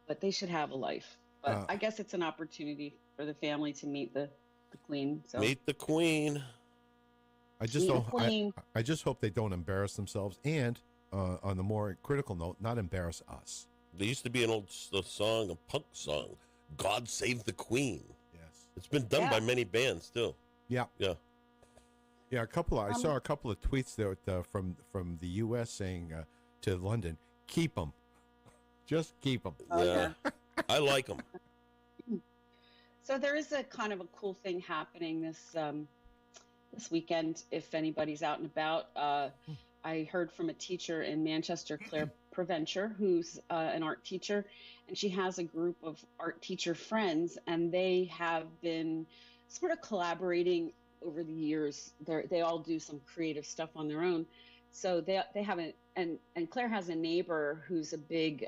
But they should have a life. But I guess it's an opportunity for the family to meet the queen. So. Meet the queen. I just hope they don't embarrass themselves, and on the more critical note, not embarrass us. There used to be an old song, a punk song, "God Save the Queen." Yes, it's been done by many bands too. Yeah, yeah. I saw a couple of tweets there from the U.S. saying to London, "Keep them, just keep them." Yeah, I like them. So there is a kind of a cool thing happening this weekend. If anybody's out and about, I heard from a teacher in Manchester, Claire Preventure, who's an art teacher, and she has a group of art teacher friends, and they have been sort of collaborating over the years. They all do some creative stuff on their own. So they haven't, and Claire has a neighbor who's a big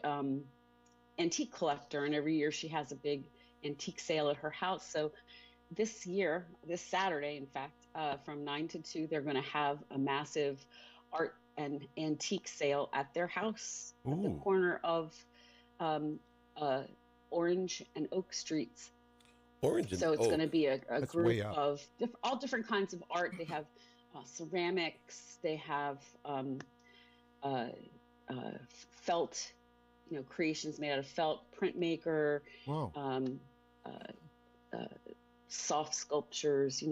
antique collector, and every year she has a big antique sale at her house. So this Saturday, in fact, from 9 to 2, they're going to have a massive art and antique sale at their house at the corner of Orange and Oak Streets. So it's going to be a group of all different kinds of art. They have ceramics. They have felt, creations made out of felt, printmaker. Wow. Soft sculptures,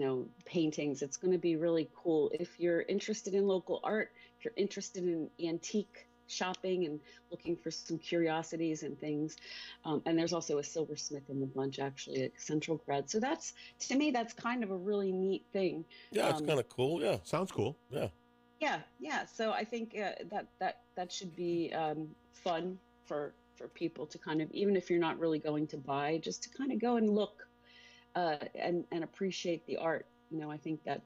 paintings. It's going to be really cool. If you're interested in local art, if you're interested in antique shopping and looking for some curiosities and things, and there's also a silversmith in the bunch, actually, at Central Grad. So to me, that's kind of a really neat thing. Yeah, it's kind of cool. Yeah, sounds cool. Yeah. Yeah. So I think that should be fun for people to kind of, even if you're not really going to buy, just to kind of go and look. And appreciate the art. I think that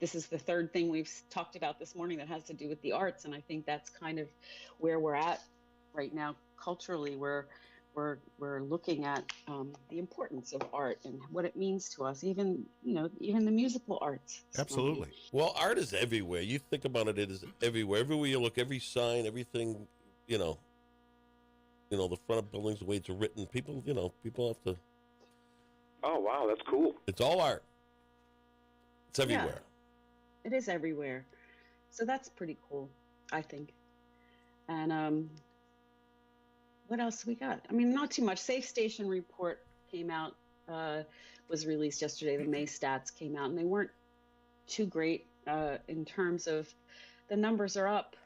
this is the third thing we've talked about this morning that has to do with the arts, and I think that's kind of where we're at right now culturally. We're looking at the importance of art and what it means to us, even the musical arts. Absolutely. Well, art is everywhere. You think about it, it is everywhere. Everywhere you look, every sign, everything, the front of buildings, the way it's written, people have to. Oh, wow, that's cool. It's all art. It's everywhere. Yeah, it is everywhere. So that's pretty cool, I think. And what else we got? I mean, not too much. Safe Station report came out, was released yesterday. The May stats came out, and they weren't too great in terms of the numbers are up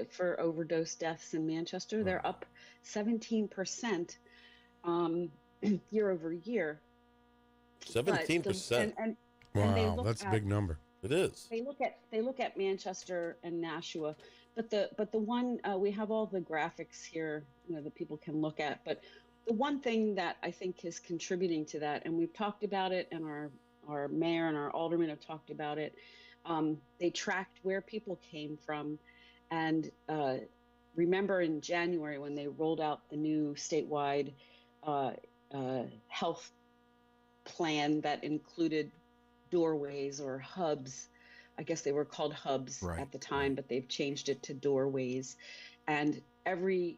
for overdose deaths in Manchester. They're up 17%. Year over year. 17%. Wow, that's a big number. It is. They look at Manchester and Nashua, but the one we have all the graphics here, that people can look at. But the one thing that I think is contributing to that, and we've talked about it, and our mayor and our aldermen have talked about it. They tracked where people came from, and remember in January when they rolled out the new statewide health plan that included doorways or hubs. I guess they were called hubs at the time, but they've changed it to doorways. And every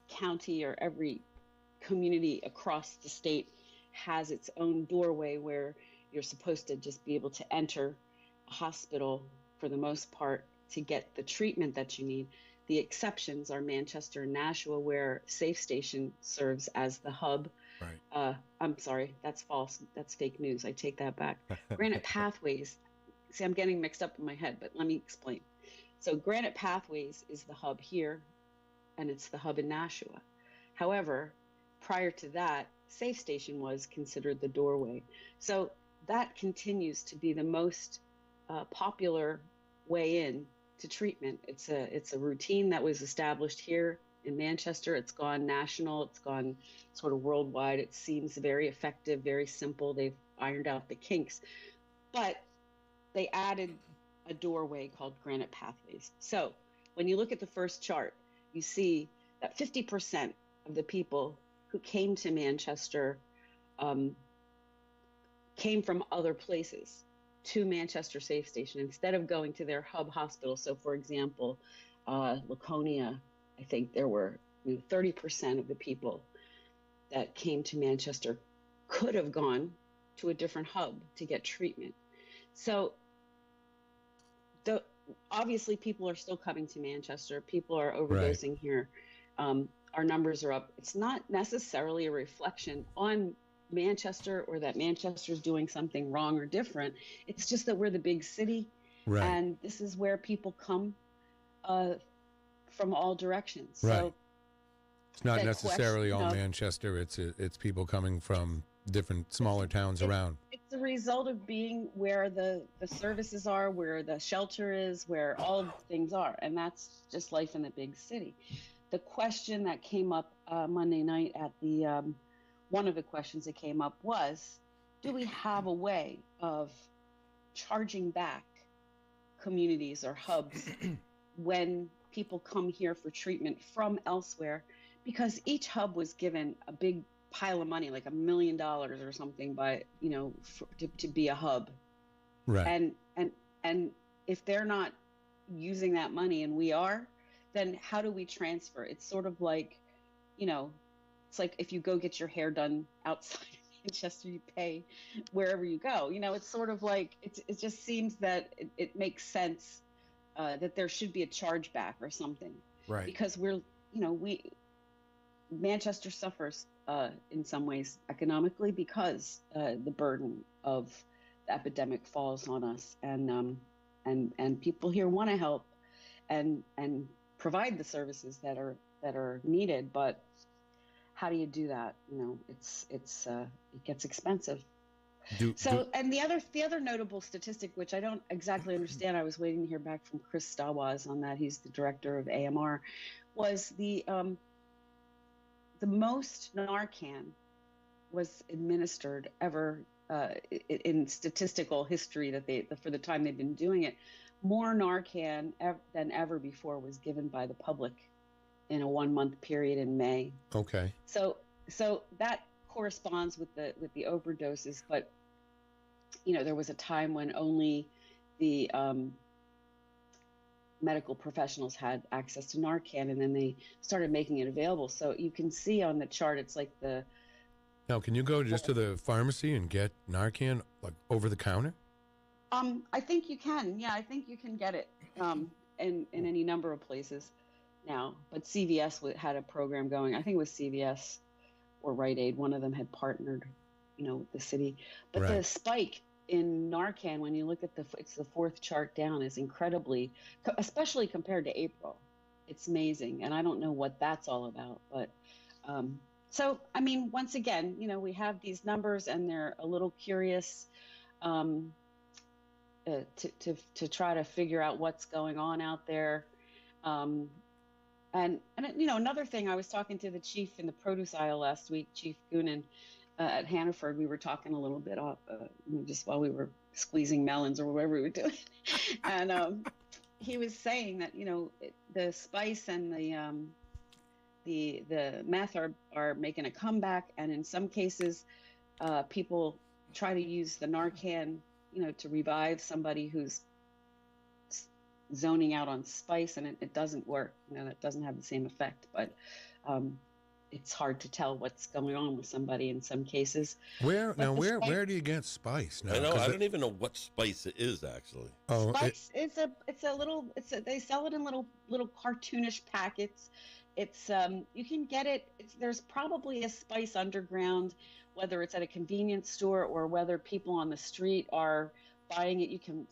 county or every community across the state has its own doorway where you're supposed to just be able to enter a hospital for the most part to get the treatment that you need. The exceptions are Manchester and Nashua, where Safe Station serves as the hub. Right. I'm sorry, that's false. That's fake news. I take that back. Granite Pathways. See, I'm getting mixed up in my head, but let me explain. So Granite Pathways is the hub here, and it's the hub in Nashua. However, prior to that, Safe Station was considered the doorway. So that continues to be the most popular way in to treatment. It's a routine that was established here in Manchester. It's gone national. It's gone sort of worldwide. It seems very effective, very simple. They've ironed out the kinks, but they added a doorway called Granite Pathways. So when you look at the first chart, you see that 50% of the people who came to Manchester came from other places to Manchester Safe Station instead of going to their hub hospital. So, for example, Laconia, I think there were 30% of the people that came to Manchester could have gone to a different hub to get treatment. So obviously people are still coming to Manchester. People are overdosing here. Our numbers are up. It's not necessarily a reflection on Manchester or that Manchester's doing something wrong or different. It's just that we're the big city, and this is where people come from all directions. So it's not necessarily all Manchester. It's people coming from different smaller towns around. It's the result of being where the services are, where the shelter is, where all of the things are, and that's just life in the big city. The question that came up Monday night at the one of the questions that came up was, do we have a way of charging back communities or hubs when people come here for treatment from elsewhere? Because each hub was given a big pile of money, like $1 million or something, by to be a hub, and if they're not using that money and we are, then how do we transfer? It's sort of like, it's like if you go get your hair done outside of Manchester, you pay wherever you go. It's sort of like it just seems that it makes sense that there should be a chargeback or something, right? Because Manchester suffers in some ways economically because the burden of the epidemic falls on us, and people here want to help and provide the services that are needed, but how do you do that? It gets expensive. And the other notable statistic, which I don't exactly understand, I was waiting to hear back from Chris Stawaz on that. He's the director of AMR. Was the most Narcan was administered ever in statistical history that for the time they've been doing it. More Narcan than ever before was given by the public in a 1-month period in May. Okay. So that corresponds with the overdoses, but there was a time when only the medical professionals had access to Narcan, and then they started making it available. So you can see on the chart, it's like Now, can you go just to the pharmacy and get Narcan, like over the counter? I think you can. Yeah, I think you can get it in any number of places now. But CVS had a program going. I think it was CVS or Rite Aid. One of them had partnered, with the city. But the spike in Narcan, when you look at it's the fourth chart down, is incredibly, especially compared to April. It's amazing, and I don't know what that's all about. But so, I mean, once again, we have these numbers, and they're a little curious to try to figure out what's going on out there. And another thing, I was talking to the chief in the produce aisle last week, Chief Goonan, at Hannaford. We were talking a little bit off, just while we were squeezing melons or whatever we were doing. And he was saying that, the spice and the meth are making a comeback. And in some cases, people try to use the Narcan, to revive somebody who's zoning out on spice, and it doesn't work. That doesn't have the same effect. But it's hard to tell what's going on with somebody in some cases. Where do you get spice now? I know. I don't even know what spice it is actually. Oh, spice they sell it in little cartoonish packets. It's you can get it. There's probably a spice underground, whether it's at a convenience store or whether people on the street are buying it. You can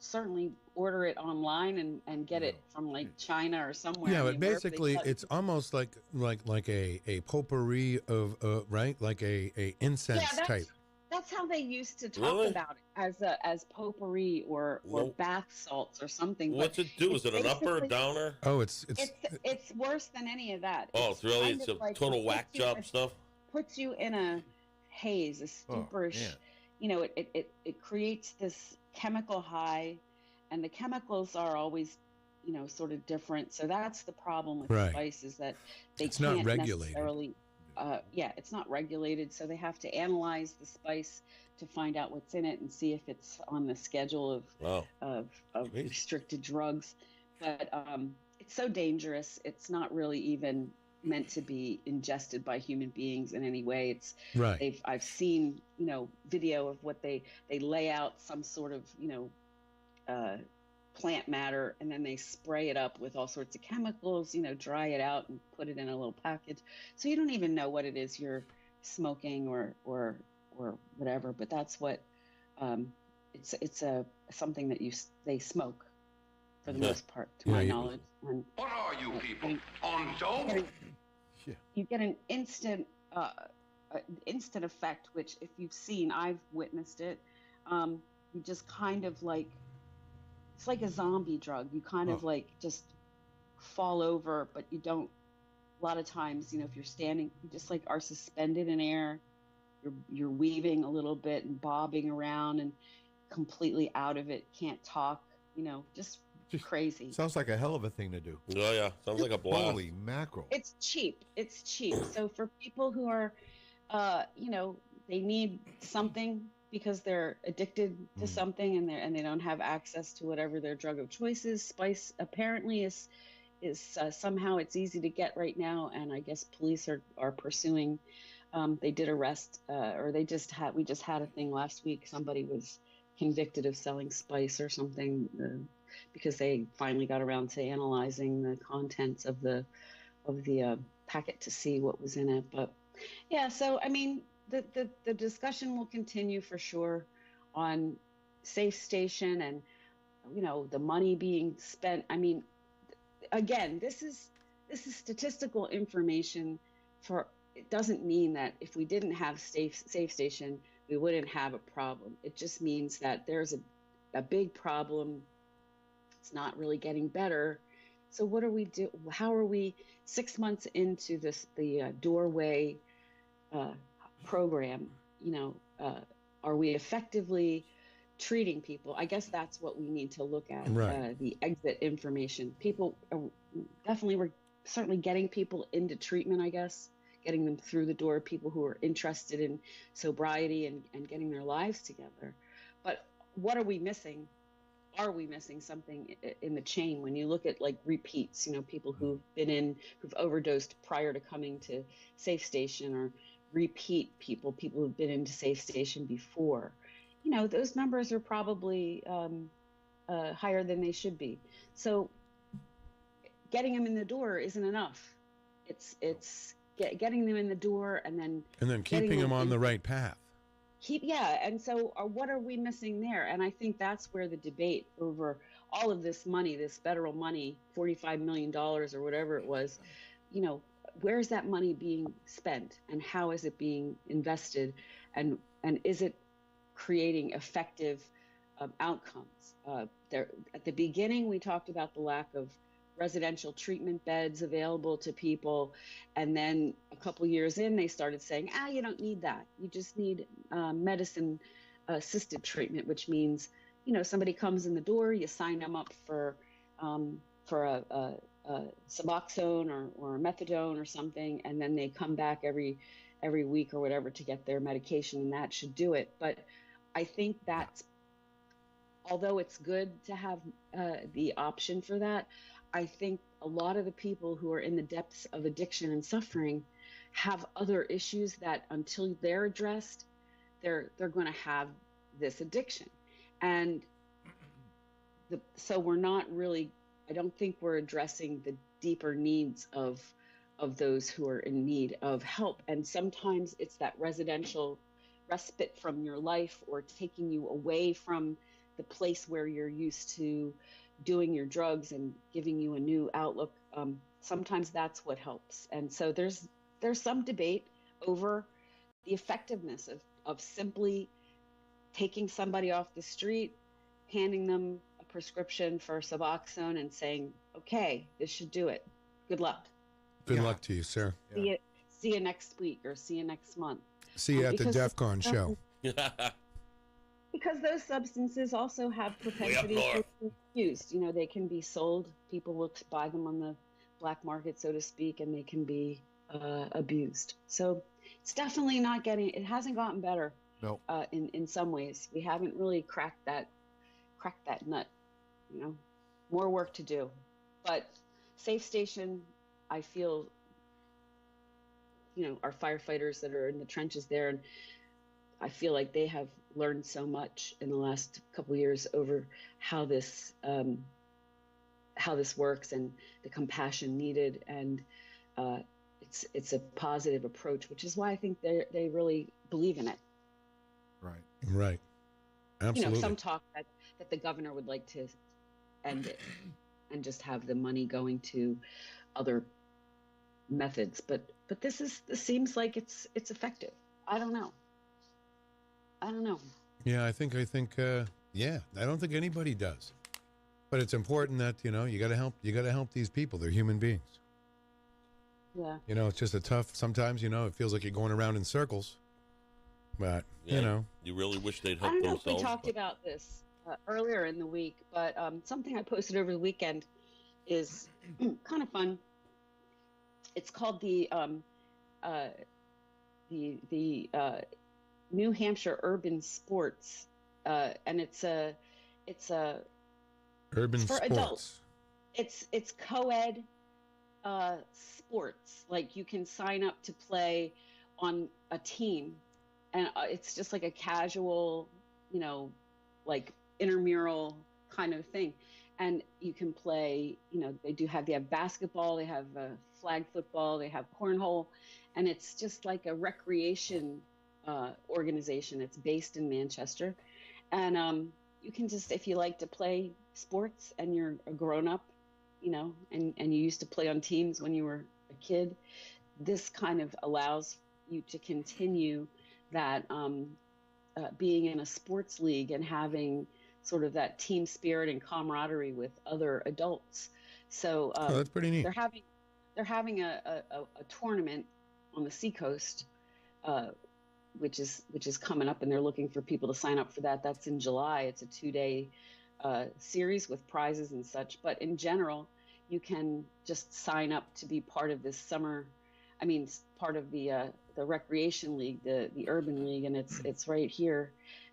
certainly order it online and get it from like China or somewhere. Yeah, but basically it's almost like a potpourri of right, like a incense type. That's how they used to talk about it, as potpourri or bath salts or something. What's it do? Is it an upper, downer? Oh, it's worse than any of that. Oh, it's really it's a like total whack job stuff. Puts you in a haze, a stuporish. It creates this chemical high, and the chemicals are always, sort of different. So that's the problem with spice, is that they can't necessarily it's not regulated, so they have to analyze the spice to find out what's in it and see if it's on the schedule of restricted drugs. But it's so dangerous. It's not really even meant to be ingested by human beings in any way. It's right. I've seen, video of what they lay out some sort of, plant matter, and then they spray it up with all sorts of chemicals, dry it out and put it in a little package. So you don't even know what it is you're smoking or whatever, but that's what it's something that they smoke for the most part, to my knowledge. And what are you people on dope? You get an instant effect, which if you've seen, I've witnessed it. You just kind of it's like a zombie drug. You kind of just fall over, but you don't. A lot of times, if you're standing, you just are suspended in air. You're weaving a little bit and bobbing around and completely out of it. Can't talk. Just crazy. Sounds like a hell of a thing to do. Oh yeah, sounds like a blast. Holy mackerel! It's cheap. So for people who are, they need something because they're addicted to something and they don't have access to whatever their drug of choice is. Spice apparently is somehow it's easy to get right now, and I guess police are pursuing. They did arrest, or we just had a thing last week. Somebody was convicted of selling spice or something because they finally got around to analyzing the contents of the packet to see what was in it. But yeah, so I mean, the discussion will continue for sure on Safe Station and the money being spent. I mean, again, this is statistical information. It doesn't mean that if we didn't have Safe Station, we wouldn't have a problem. It just means that there's a big problem. It's not really getting better. So what do we do? How are we 6 months into the doorway program? Are we effectively treating people? I guess that's what we need to look at. Right. The exit information. People we're certainly getting people into treatment, I guess, getting them through the door, people who are interested in sobriety and getting their lives together. But what are we missing? Are we missing something in the chain? When you look at repeats, people who've overdosed prior to coming to Safe Station, or repeat people who've been into Safe Station before, those numbers are probably higher than they should be. So getting them in the door isn't enough. It's getting them in the door and then keeping them on the right path. And so what are we missing there? And I think that's where the debate over all of this money, this federal money, $45 million or whatever it was, where's that money being spent and how is it being invested, and is it creating effective outcomes? At the beginning, we talked about the lack of residential treatment beds available to people, and then a couple years in, they started saying, you don't need that. You just need medicine assisted treatment, which means somebody comes in the door, you sign them up for a Suboxone or methadone or something, and then they come back every week or whatever to get their medication, and that should do it. But I think that's, although it's good to have the option for that, I think a lot of the people who are in the depths of addiction and suffering have other issues that until they're addressed, they're going to have this addiction. And so we're not really, I don't think we're addressing the deeper needs of those who are in need of help. And sometimes it's that residential respite from your life, or taking you away from the place where you're used to doing your drugs and giving you a new outlook. Sometimes that's what helps. And so there's some debate over the effectiveness of simply taking somebody off the street, handing them a prescription for Suboxone and saying, okay, this should do it. Good luck. Good luck to you, sir. See you next week, or see you next month. See you at the DEF CON show. Because those substances also have propensity to be used. They can be sold. People will buy them on the black market, so to speak, and they can be abused. So it's definitely not getting. It hasn't gotten better. No. In some ways, we haven't really cracked that nut. You know, more work to do. But Safe Station, I feel, you know, our firefighters that are in the trenches there, and I feel like they have learned so much in the last couple of years over how this works and the compassion needed, and it's a positive approach, which is why I think they really believe in it. Right. Absolutely. You know, some talk that the governor would like to end it and just have the money going to other methods, but this seems like it's effective. I don't know. Yeah, I think yeah, I don't think anybody does. But it's important that, you know, you got to help these people. They're human beings. Yeah. You know, it's just a tough, sometimes, you know, it feels like you're going around in circles. But, Yeah, you know, you really wish they'd I help don't know if themselves. we talked about this earlier in the week, but something I posted over the weekend is kind of fun. It's called the New Hampshire Urban Sports, and it's urban for sports. adults. It's co-ed sports. Like, you can sign up to play on a team, and it's just like a casual, you know, like intramural kind of thing. And you can play, you know, they have basketball, they have flag football, they have cornhole, and it's just like a recreation organization. It's based in Manchester, and you can just, if you like to play sports and you're a grown-up, you know, and you used to play on teams when you were a kid, this kind of allows you to continue that being in a sports league and having sort of that team spirit and camaraderie with other adults. So that's pretty neat. They're having a tournament on the seacoast, which is coming up, and they're looking for people to sign up for that. That's in July. It's a 2-day series with prizes and such. But in general, you can just sign up to be part of this summer. I mean, part of the recreation league, the urban league, and it's right here.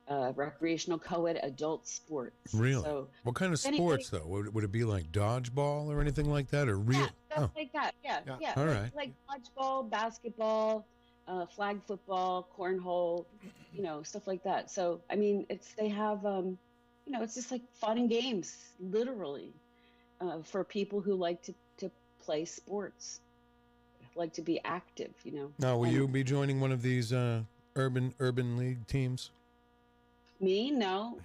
Recreational co-ed adult sports. Really? So what kind of sports, though? Would it be like dodgeball or anything like that, or real? Yeah, stuff like that. Yeah. All right. Like dodgeball, basketball, flag football, cornhole, you know, stuff like that. So, I mean, they have, you know, it's just like fun and games, literally, for people who like to play sports, like to be active, you know. Now, will you be joining one of these urban league teams? Me? No.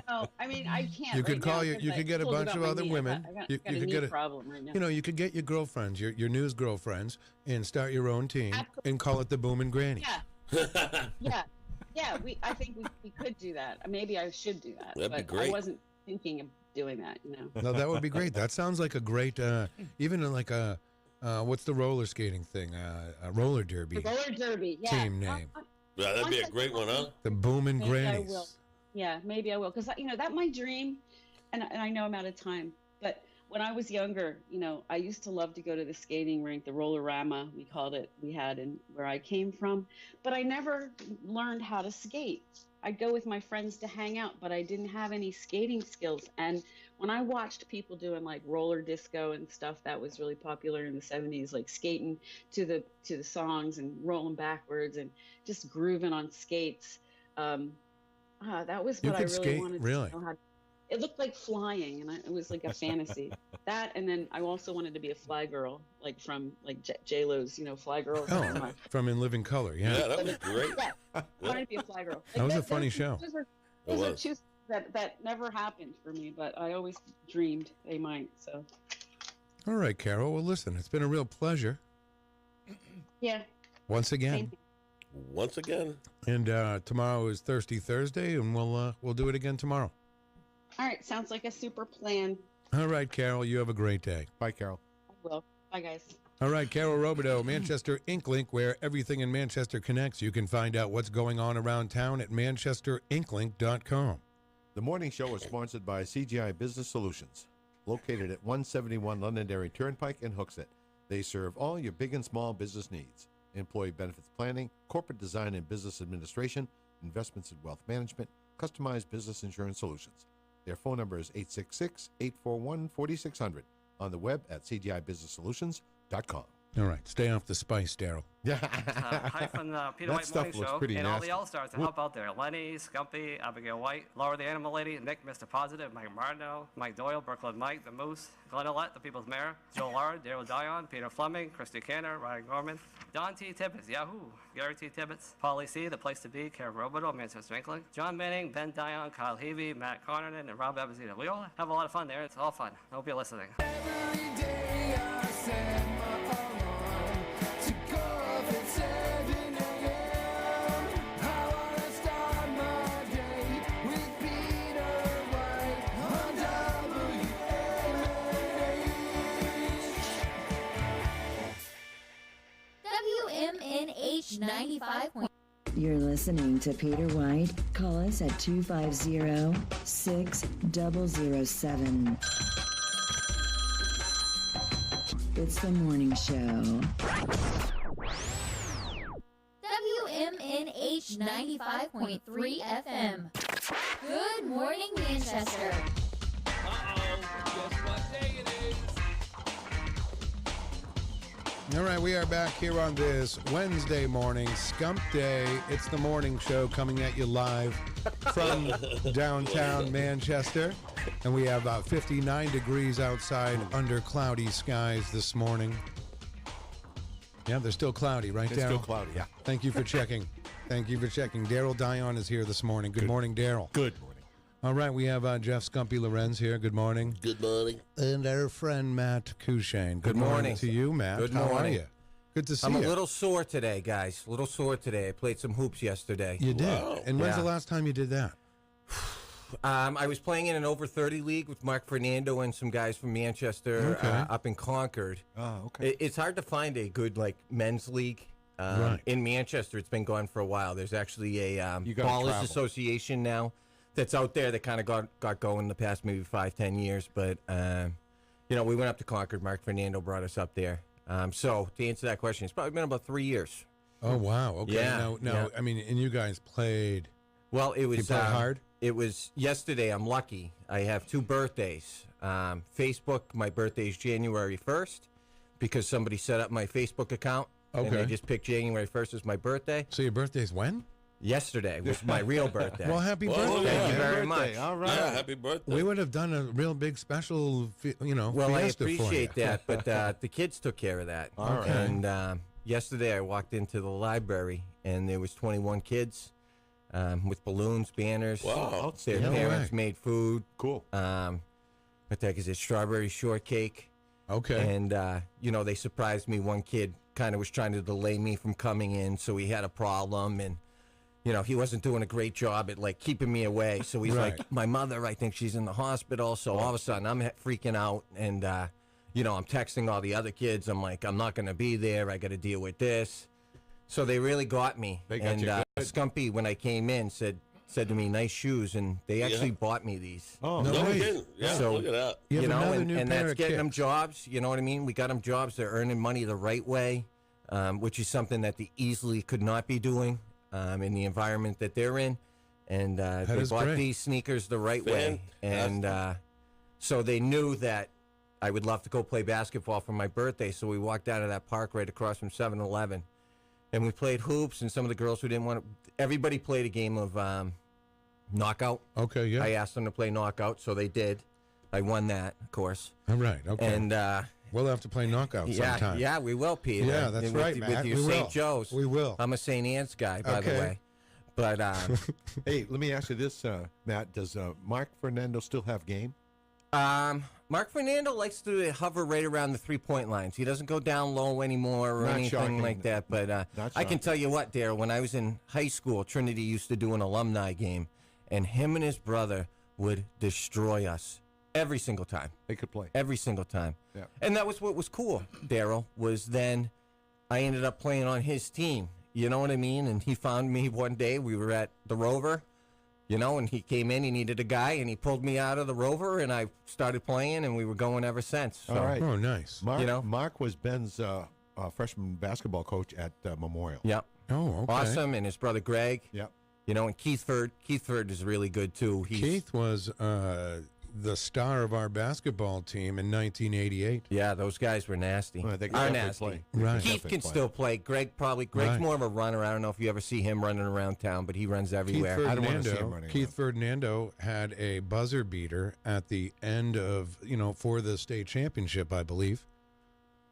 No, I mean, I can't. You could right now you 'cause you I could get a told you bunch about of my other knee. women. I got You a could knee get problem right now. You know, you could get your girlfriends, your news girlfriends, and start your own team and call it the Boomin Granny. Yeah. I think we could do that. Maybe I should do that. That'd be but great. I wasn't thinking of doing that, you know. No, that would be great. That sounds like a great, even like a, what's the roller skating thing? A roller derby. The roller derby, yeah. Team name. Yeah, that'd be a great one, huh? The Boomin Maybe Grannies. I will. Yeah, maybe I will, because you know that's my dream, and I know I'm out of time. But when I was younger, you know, I used to love to go to the skating rink, the Roller-rama, we called it. We had in where I came from, but I never learned how to skate. I'd go with my friends to hang out, but I didn't have any skating skills. And when I watched people doing like roller disco and stuff that was really popular in the 70s, like skating to the songs and rolling backwards and just grooving on skates. That was You what I could really skate? wanted Really? to know how to. It looked like flying, and it was like a fantasy. That, and then I also wanted to be a fly girl, like from like J-Lo's, you know, Fly Girl. Oh, from In Living Color, yeah. Yeah, that was great. Yeah, I wanted to be a fly girl. That was a funny show. Those are two that never happened for me, but I always dreamed they might. So. All right, Carol. Well, listen, it's been a real pleasure. Yeah. Once again. Once again. And tomorrow is Thirsty Thursday, and we'll do it again tomorrow. All right, sounds like a super plan. All right, Carol. You have a great day. Bye, Carol. I will. Bye, guys. All right, Carol Robideau, Manchester Ink Link, where everything in Manchester connects. You can find out what's going on around town at manchesterinklink.com. The morning show is sponsored by CGI Business Solutions, located at 171 Londonderry Turnpike in Hooksett. They serve all your big and small business needs. Employee benefits planning, corporate design and business administration, investments and wealth management, customized business insurance solutions. Their phone number is 866-841-4600. On the web at cgibusinesssolutions.com. All right, stay off the spice, Daryl. Yeah. Hi from the Peter White Morning Show and all the All-Stars to help out there. Lenny, Scumpy, Abigail White, Laura the Animal Lady, Nick, Mr. Positive, Mike Martineau, Mike Doyle, Brooklyn Mike, The Moose, Glenn Ollett, The People's Mayor, Joe Lara, Daryl Dion, Peter Fleming, Christy Canner, Ryan Gorman, Don T. Tibbetts, Yahoo, Gary T. Tibbetts, Paulie C., The Place to Be, Kara Roboto, Manchester Swinkling, John Manning, Ben Dion, Kyle Heavey, Matt Connerton, and Rob Abazino. We all have a lot of fun there. It's all fun. I hope you're listening. Every day I set my alarm to go up at 7 a.m. I wanna start my day with Peter White on WMNH 95. You're listening to Peter White. Call us at 250-6007. It's the morning show. WMNH 95.3 FM. Good morning, Manchester. All right, we are back here on this Wednesday morning, Scump Day. It's the morning show coming at you live from downtown Manchester. And we have about 59 degrees outside under cloudy skies this morning. Yeah, they're still cloudy, right, Daryl? It's still cloudy, yeah. Thank you for checking. Thank you for checking. Daryl Dion is here this morning. Good morning, Daryl. Good morning. All right, we have Jeff Skumpi Lorenz here. Good morning. Good morning. And our friend Matt Courchesne. Good morning to you, Matt. Good How morning. are you? Good to see I'm you. a little sore today, guys. A little sore today. I played some hoops yesterday. You did? Wow. And when's Yeah. the last time you did that? I was playing in an over 30 league with Mark Fernando and some guys from Manchester Okay. up in Concord. Oh, okay. It's hard to find a good men's league Right. in Manchester. It's been gone for a while. There's actually a You gotta Ballers travel. Association now that's out there that kind of got going in the past maybe 5-10 years. But we went up to Concord. Mark Fernando brought us up there. So to answer that question, it's probably been about 3 years. Oh, wow. Okay. Yeah, No, yeah. I mean, and you guys played. Well, it was You played hard? It was yesterday. I'm lucky. I have 2 birthdays. Facebook, my birthday is January 1st because somebody set up my Facebook account. And Okay. they just picked January 1st as my birthday. So your birthday's when? Yesterday was my real birthday. Well, happy Well, birthday. yeah. Thank you very birthday. much. All right. Yeah, happy birthday. We would have done a real big special, Well, I fiesta for you. appreciate that, but the kids took care of that. All right. And yesterday I walked into the library, and there was 21 kids with balloons, banners. Wow. Their No parents way. made food. Cool. What the heck is it? Strawberry shortcake. Okay. And, they surprised me. One kid kind of was trying to delay me from coming in, so he had a problem. And, he wasn't doing a great job at, keeping me away. So he's Right. like, my mother, I think she's in the hospital. So all of a sudden, I'm freaking out. And, I'm texting all the other kids. I'm like, I'm not going to be there. I got to deal with this. So they really got me. They got and you good. Scumpy, when I came in, said to me, nice shoes. And they actually bought me these. Oh, No No way. kidding. Yeah, So- look at that. You have another and, new and pair that's of getting them kicks. jobs. You know what I mean? We got them jobs. They're earning money the right way, which is something that they easily could not be doing in the environment that they're in. And they is bought great. these sneakers the right way. And so they knew that I would love to go play basketball for my birthday. So we walked out of that park right across from 7-Eleven. And we played hoops, and some of the girls who didn't want to, everybody played a game of knockout. Okay, yeah. I asked them to play knockout, so they did. I won that, of course. All right, okay. And we'll have to play knockout sometime. yeah, we will, Peter. Yeah, that's with, right, with Matt. your We St. will. Joe's. We will. I'm a St. Anne's guy, by the Okay. way. But Hey, let me ask you this, Matt. Does Mark Fernando still have game? Mark Fernando likes to hover right around the 3-point lines. He doesn't go down low anymore or Not anything shocking. like that. But Not I can shocking. tell you what, Daryl, when I was in high school, Trinity used to do an alumni game, and him and his brother would destroy us every single time. They could play. Every single time. Yeah. And that was what was cool, Daryl, was then I ended up playing on his team. You know what I mean? And he found me one day. We were at the Rover, You know, and he came in, he needed a guy, and he pulled me out of the Rover, and I started playing, and we were going ever since. So, All right. Oh, nice. Mark, You know? Mark was Ben's freshman basketball coach at Memorial. Yep. Oh, okay. Awesome, and his brother Greg. Yep. You know, and Keithford is really good, too. Keith was the star of our basketball team in 1988. Yeah, those guys were nasty. Well, they Are definitely nasty. play. Right. Keith Definitely can play. still play. Greg's Right. more of a runner. I don't know if you ever see him running around town, but he runs everywhere. I don't wanna see him running Keith Ferdinando had a buzzer beater at the end of, for the state championship, I believe.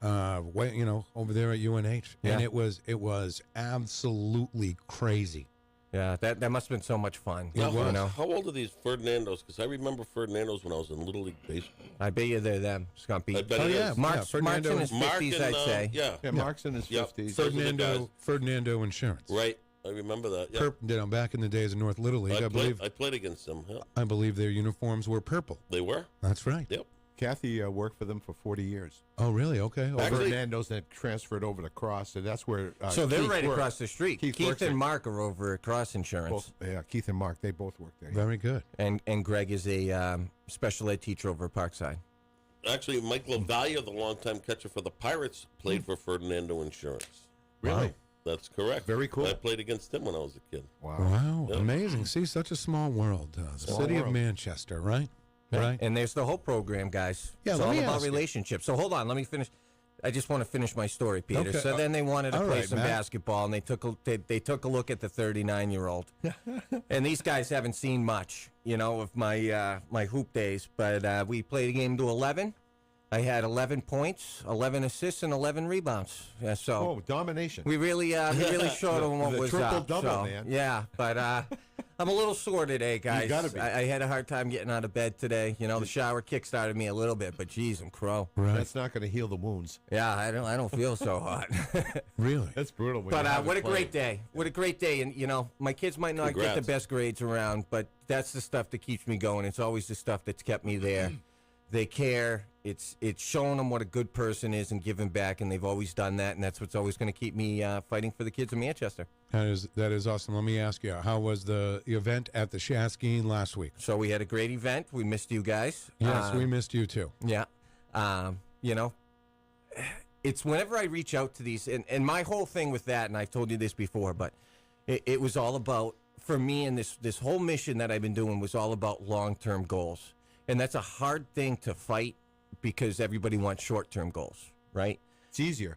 Over there at UNH. Yeah. And it was absolutely crazy. Yeah, that must have been so much fun. It was. How old are these Ferdinandos? Because I remember Ferdinandos when I was in Little League Baseball. I bet you they're them, Scumpy. I bet it is. Mark's in his 50s, I'd say. Yeah. Mark's in his 50s. Ferdinando Insurance. Right. I remember that. Yeah. Back in the days of North Little League, I played against them. Yeah. I believe their uniforms were purple. They were? That's right. Yep. Kathy worked for them for 40 years. Oh, really? Okay. Fernando's then transferred over to Cross, and that's where. So they're Keith right worked. across the street. Keith works and there. Mark are over at Cross Insurance. Keith and Mark, they both work there. Very good. And Greg is a special ed teacher over at Parkside. Actually, Mike LaValia, the longtime catcher for the Pirates, played for Ferdinando Insurance. Really? Wow. That's correct. Very cool. I played against him when I was a kid. Wow. Yeah. Amazing. See, such a small world. The city of Manchester, right? Right. And there's the Hope program, guys. Yeah, it's let all me about ask you. relationships. So hold on, let me finish. I just want to finish my story, Peter. Okay. So then they wanted to All play right, some Matt. basketball, and they took a look at the 39-year-old. And these guys haven't seen much, of my my hoop days. But we played a game to 11. I had 11 points, 11 assists, and 11 rebounds. Yeah, so domination. we really showed them what The was triple-double, up. So, man. yeah, but I'm a little sore today, guys. You gotta be. I had a hard time getting out of bed today. The shower kick-started me a little bit, but geez, I'm crow. Right. That's not going to heal the wounds. Yeah, I don't feel so hot. Really? That's brutal. When But you have what it a great playing. day. What a great day. And, my kids might not get the Congrats. best grades around, but that's the stuff that keeps me going. It's always the stuff that's kept me there. They care. It's showing them what a good person is and giving back, and they've always done that, and that's what's always going to keep me fighting for the kids of Manchester. That is awesome. Let me ask you, how was the event at the Shaskeen last week? So we had a great event. We missed you guys. Yes, we missed you too. Yeah. It's whenever I reach out to these, and my whole thing with that, and I've told you this before, but it was all about, for me, and this whole mission that I've been doing was all about long-term goals. And that's a hard thing to fight because everybody wants short-term goals, right? It's easier.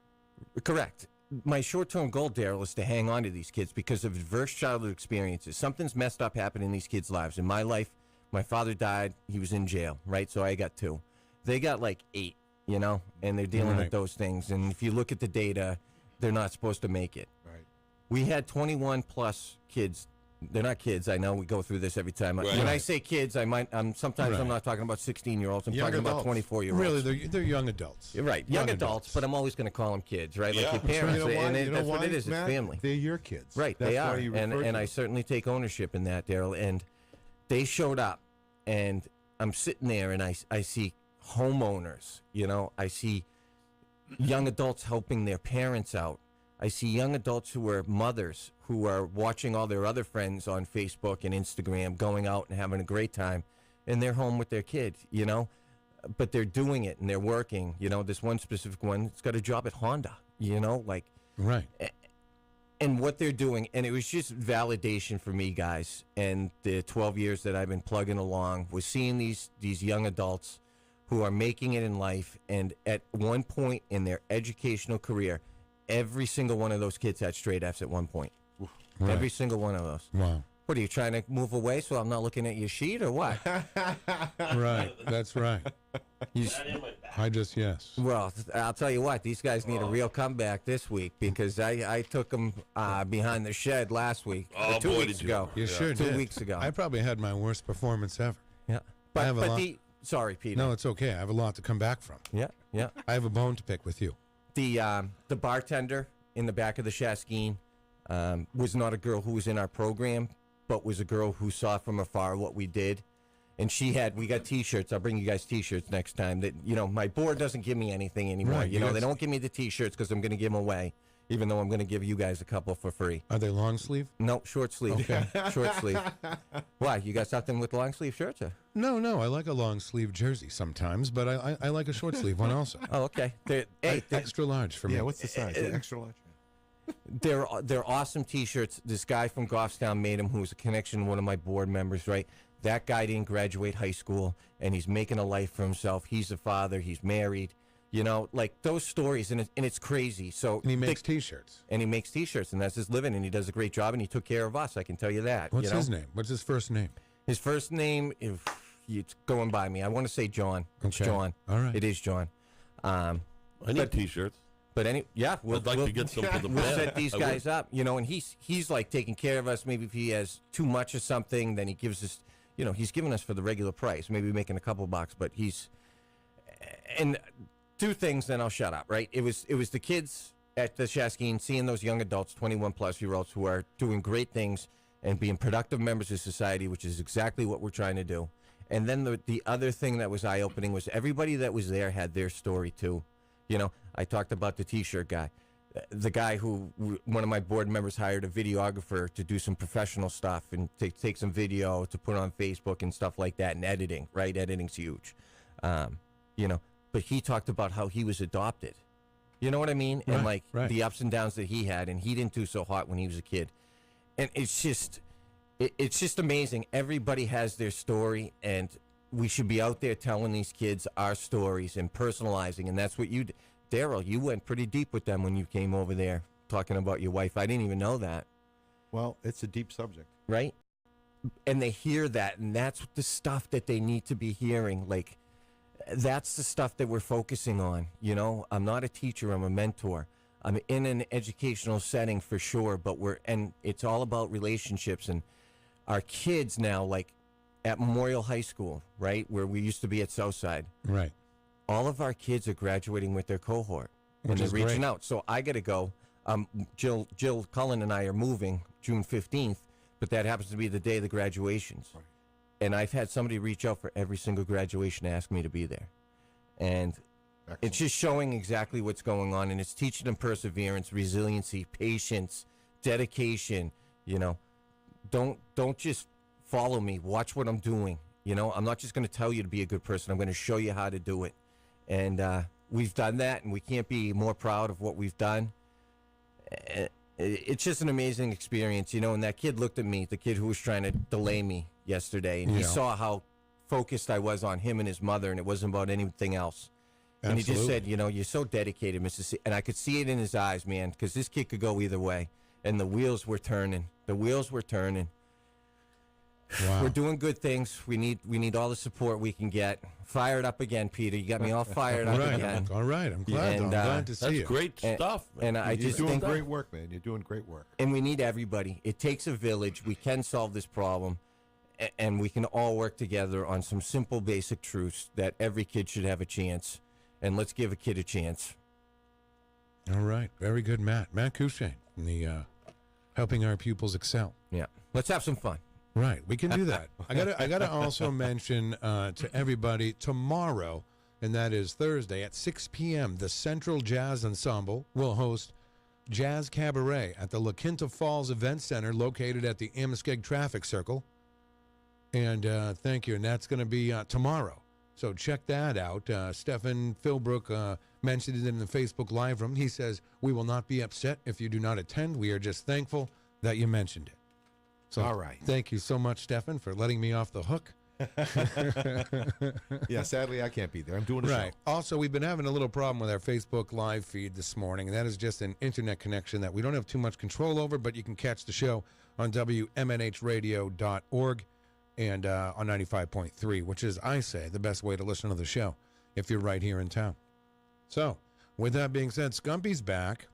Correct. My short-term goal, Daryl, is to hang on to these kids because of adverse childhood experiences. Something's messed up happened in these kids' lives. In my life, my father died. He was in jail, right? So I got 2. They got like 8, and they're dealing with those things. And if you look at the data, they're not supposed to make it. Right. We had 21-plus kids. They're not kids. I know we go through this every time. Right. When I say kids, sometimes I'm not talking about 16-year-olds. I'm Young talking about adults. 24-year-olds. Really, they're young adults. You're right, young adults, but I'm always going to call them kids, right? Yeah. Like your parents, and that's why, what it is. Matt? It's family, They're your kids. right? That's they why are, you refer and to I them. certainly take ownership in that, Daryl. And they showed up, and I'm sitting there, and I see homeowners. I see young adults helping their parents out. I see young adults who are mothers who are watching all their other friends on Facebook and Instagram going out and having a great time, and they're home with their kid, but they're doing it and they're working. This one specific one, it's got a job at Honda, Right. and what they're doing. And it was just validation for me, guys. And the 12 years that I've been plugging along was seeing these young adults who are making it in life. And at one point in their educational career, every single one of those kids had straight Fs at one point. Right. Every single one of those. Wow. What, are you trying to move away so I'm not looking at your sheet or what? Right. That's right. Yes. Well, I'll tell you what, these guys need a real comeback this week because I took them behind the shed last week. Oh, 2 boy, weeks did you. ago. You sure did. 2 weeks ago. I probably had my worst performance ever. Yeah. I have a lot. Sorry, Peter. No, it's okay. I have a lot to come back from. Yeah, yeah. I have a bone to pick with you. The bartender in the back of the Shaskeen was not a girl who was in our program, but was a girl who saw from afar what we did. And we got T-shirts. I'll bring you guys T-shirts next time. That my board doesn't give me anything anymore. Right, They don't give me the T-shirts because I'm going to give them away. even though I'm going to give you guys a couple for free. Are they long sleeve? No, short sleeve. Okay. Short sleeve. Why? You got something with long sleeve shirts? Or? No. I like a long sleeve jersey sometimes, but I like a short sleeve one also. Oh, okay. Extra large for me. Yeah, what's the size? Extra large. They're awesome T-shirts. This guy from Goffstown made them, who was a connection to one of my board members, right? That guy didn't graduate high school, and he's making a life for himself. He's a father. He's married. You know, like those stories, and it's crazy. So and he makes T-shirts. And he makes T-shirts, and that's his living, and he does a great job, and he took care of us. I can tell you that. What's his name? What's his first name? His first name, if it's going by me, I want to say John. It's Okay. John. All right. It is John. I need T-shirts. But I'd like to get some for the we'll band. set these guys up, you know, and he's like taking care of us. Maybe if he has too much of something, then he gives us, you know, he's giving us for the regular price. Maybe making a couple bucks, but and two things, then I'll shut up. Right? It was the kids at the Chasquine seeing those young adults, 21-plus-year-olds, who are doing great things and being productive members of society, which is exactly what we're trying to do. And then the other thing that was eye-opening was everybody that was there had their story too. You know, I talked about the T-shirt guy. The guy who one of my board members hired a videographer to do some professional stuff and take some video to put on Facebook and stuff like that, and editing, right? Editing's huge. You know, but he talked about how he was adopted. You know what I mean? And like the ups and downs that he had, and he didn't do so hot when he was a kid. And it's just amazing. Everybody has their story, and we should be out there telling these kids our stories and personalizing, and that's what you did. Daryl, you went pretty deep with them when you came over there talking about your wife. I didn't even know that. Well, it's a deep subject. Right? And they hear that, and that's the stuff that they need to be hearing. Like, that's the stuff that we're focusing on, you know? I'm not a teacher, I'm a mentor. I'm in an educational setting for sure, but it's all about relationships. And our kids now, like at Memorial High School, right, where we used to be at Southside. Right. All of our kids are graduating with their cohort, and they're reaching out. So I got to go. Jill Cullen and I are moving June 15th, but that happens to be the day of the graduations. Right. And I've had somebody reach out for every single graduation to ask me to be there. And it's just showing exactly what's going on, and it's teaching them perseverance, resiliency, patience, dedication. You know, don't just follow me. Watch what I'm doing. You know, I'm not just going to tell you to be a good person. I'm going to show you how to do it. And we've done that, and we can't be more proud of what we've done. It's just an amazing experience, you know. And that kid looked at me, the kid who was trying to delay me yesterday, and he saw how focused I was on him and his mother, and it wasn't about anything else. And he just said, you know, you're so dedicated, Mrs. C. And I could see it in his eyes, man, because this kid could go either way. And the wheels were turning. Wow. We're doing good things. We need all the support we can get. Fired up again, Peter. You got me all fired up again. All right. I'm glad. I'm glad to see you. That's great stuff. And You're doing great work, man. You're doing great work. And we need everybody. It takes a village. We can solve this problem, and we can all work together on some simple, basic truths that every kid should have a chance. And let's give a kid a chance. All right. Very good, Matt. Matt Courchesne, the Helping Our Pupils Excel. Yeah. Let's have some fun. Right, we can do that. I gotta also mention to everybody tomorrow, and that is Thursday at 6 p.m. the Central Jazz Ensemble will host Jazz Cabaret at the La Quinta Falls Event Center, located at the Amoskeag Traffic Circle. And thank you, and that's going to be tomorrow. So check that out. Stefan Philbrook mentioned it in the Facebook Live room. He says, "We will not be upset if you do not attend. We are just thankful that you mentioned it." So, all right. Thank you so much, Stefan, for letting me off the hook. Yeah, sadly, I can't be there. I'm doing a show. show. Also, we've been having a little problem with our Facebook Live feed this morning, and that is just an internet connection that we don't have too much control over, but you can catch the show on WMNHradio.org and on 95.3, which is, I say, the best way to listen to the show if you're right here in town. So, with that being said, Scumpi's back,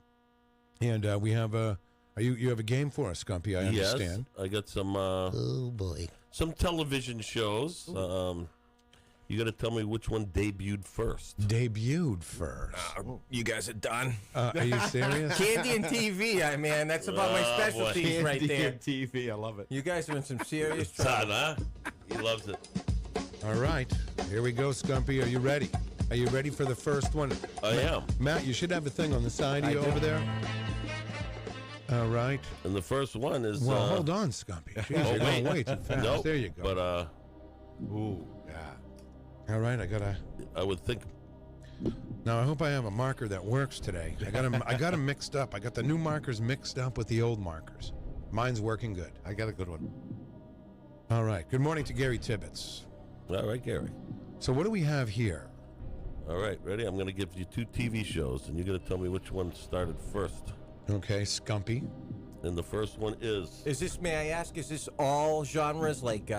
and we have a... You have a game for us, Scumpii, I understand. Yes, I got some... oh, boy. Some television shows. You got to tell me which one debuted first. Debuted first? You guys are done. Are you serious? Candy and TV, man. That's about my specialties right there. Candy and TV, I love it. You guys are in some serious trouble. trouble. Huh? He loves it. All right. Here we go, Scumpii. Are you ready? Are you ready for the first one? I am. Matt, you should have a thing on the side of you over there. All right. And the first one is. Well, hold on, Scumpy. Jeez, you're going way too fast. Nope. There you go. But ooh, yeah. All right, I would think. Now I hope I have a marker that works today. I got them mixed up. I got the new markers mixed up with the old markers. Mine's working good. I got a good one. All right. Good morning to Gary Tibbetts. All right, Gary. So what do we have here? All right, ready? I'm going to give you 2 TV shows, and you're going to tell me which one started first. Okay, Scumpy. And the first one is. Is this? May I ask? Is this all genres like?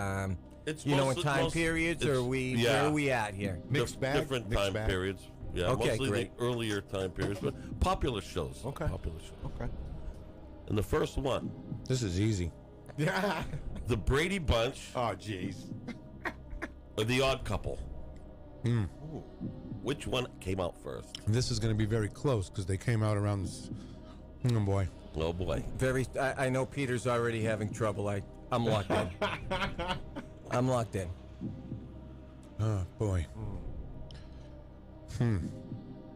It's in time periods, or where are we at here? Mixed bag. Different Mixed time bag. periods. Yeah, Okay, mostly great. the earlier time periods, but popular shows. Okay. Popular shows. Okay. And the first one. This is easy. Yeah. The Brady Bunch. Oh, jeez. Or The Odd Couple. Hmm. Which one came out first? This is going to be very close because they came out around this. Oh, boy. Oh, boy. I know Peter's already having trouble. I'm locked in. I'm locked in. Oh, boy.